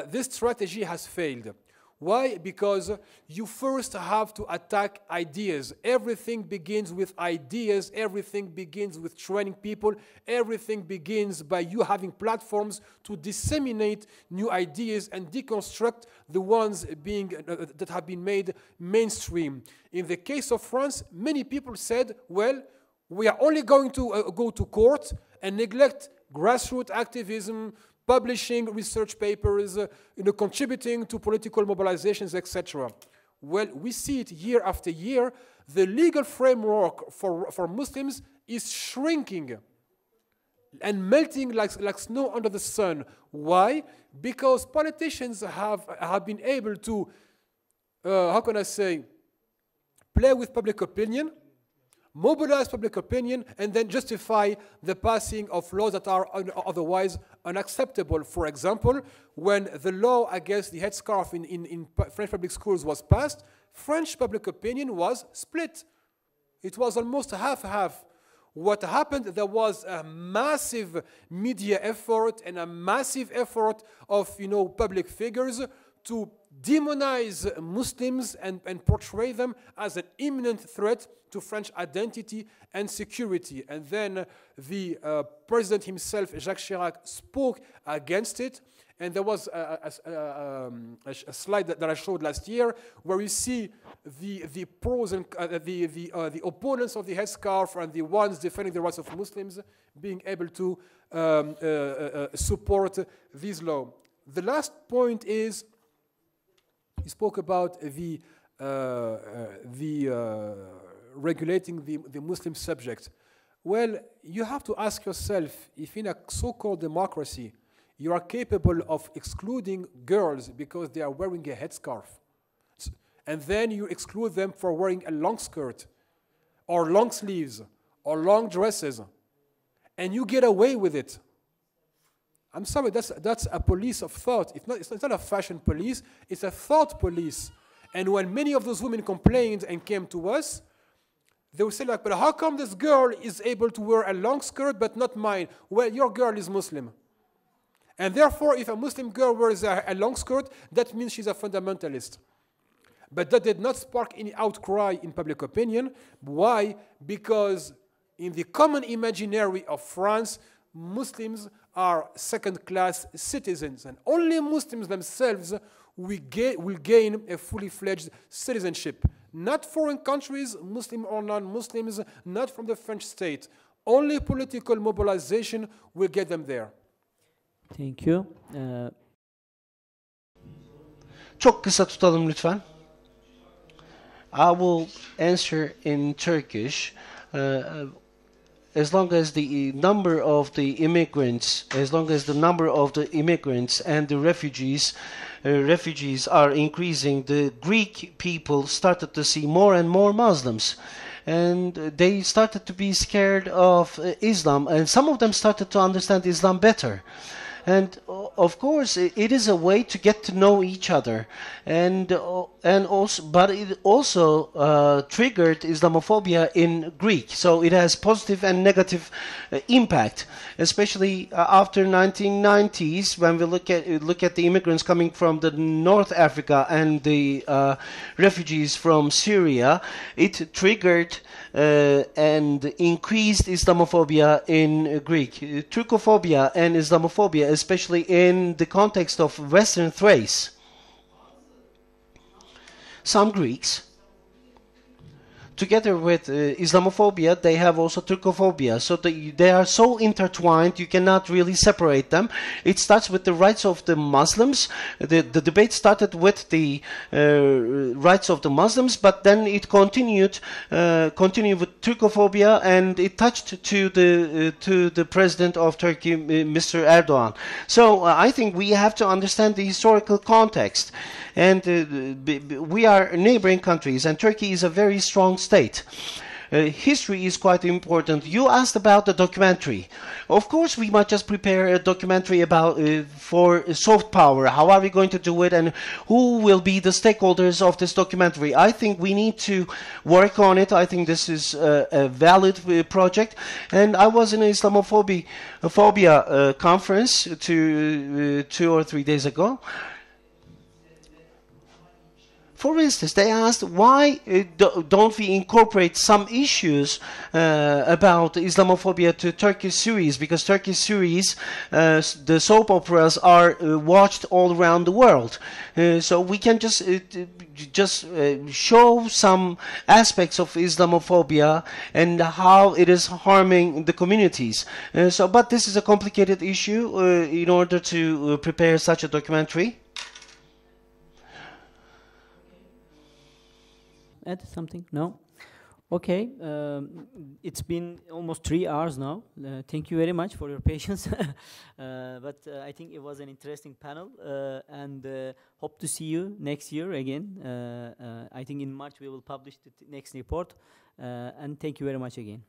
this strategy has failed. Why? Because you first have to attack ideas. Everything begins with ideas. Everything begins with training people. Everything begins by you having platforms to disseminate new ideas and deconstruct the ones that have been made mainstream. In the case of France, many people said, well, we are only going to go to court and neglect grassroots activism, publishing research papers, contributing to political mobilizations, etc. Well, we see it year after year. The legal framework for Muslims is shrinking and melting like snow under the sun. Why? Because politicians have been able to, how can I say, play with public opinion, mobilize public opinion, and then justify the passing of laws that are otherwise unacceptable. For example, when the law against the headscarf in French public schools was passed, French public opinion was split. It was almost half-half. What happened, there was a massive media effort and a massive effort of public figures to demonize Muslims and portray them as an imminent threat to French identity and security. And then the president himself, Jacques Chirac, spoke against it. And there was a slide that I showed last year where you see the pros and the opponents of the headscarf and the ones defending the rights of Muslims being able to support this law. The last point is, he spoke about the regulating the Muslim subject. Well, you have to ask yourself if in a so-called democracy you are capable of excluding girls because they are wearing a headscarf, and then you exclude them for wearing a long skirt or long sleeves or long dresses, and you get away with it. I'm sorry, that's a police of thought. It's not a fashion police, it's a thought police. And when many of those women complained and came to us, they would say like, but how come this girl is able to wear a long skirt but not mine? Well, your girl is Muslim. And therefore, if a Muslim girl wears a long skirt, that means she's a fundamentalist. But that did not spark any outcry in public opinion. Why? Because in the common imaginary of France, Muslims are second-class citizens, and only Muslims themselves will gain a fully fledged citizenship. Not foreign countries, Muslim or non-Muslims, not from the French state. Only political mobilization will get them there. Thank you. Çok kısa tutalım lütfen. I will answer in Turkish. As long as the number of the immigrants and the refugees are increasing, the Greek people started to see more and more Muslims, and they started to be scared of Islam, and some of them started to understand Islam better. And of course, it is a way to get to know each other, and also, but it also triggered Islamophobia in Greek. So it has positive and negative impact, especially after 1990s, when we look at the immigrants coming from the North Africa and the refugees from Syria. It triggered and increased Islamophobia in Greek. Turcophobia and Islamophobia, especially in the context of Western Thrace. Some Greeks, together with Islamophobia, they have also Turcophobia. So they are so intertwined, you cannot really separate them. It starts with the rights of the Muslims. The debate started with the rights of the Muslims, but then it continued with Turcophobia, and it touched to the president of Turkey, Mr. Erdogan. So I think we have to understand the historical context. And we are neighboring countries, and Turkey is a very strong state. History is quite important. You asked about the documentary. Of course, we might just prepare a documentary about for soft power. How are we going to do it, and who will be the stakeholders of this documentary? I think we need to work on it. I think this is a valid project. And I was in an Islamophobia conference 2 or 3 days ago. For instance, they asked, why don't we incorporate some issues about Islamophobia to Turkish series? Because Turkish series, the soap operas, are watched all around the world. So we can just show some aspects of Islamophobia and how it is harming the communities. But this is a complicated issue in order to prepare such a documentary. Add something? No? Okay. It's been almost 3 hours now. Thank you very much for your patience. But I think it was an interesting panel, and hope to see you next year again. I think in March we will publish the next report. And thank you very much again.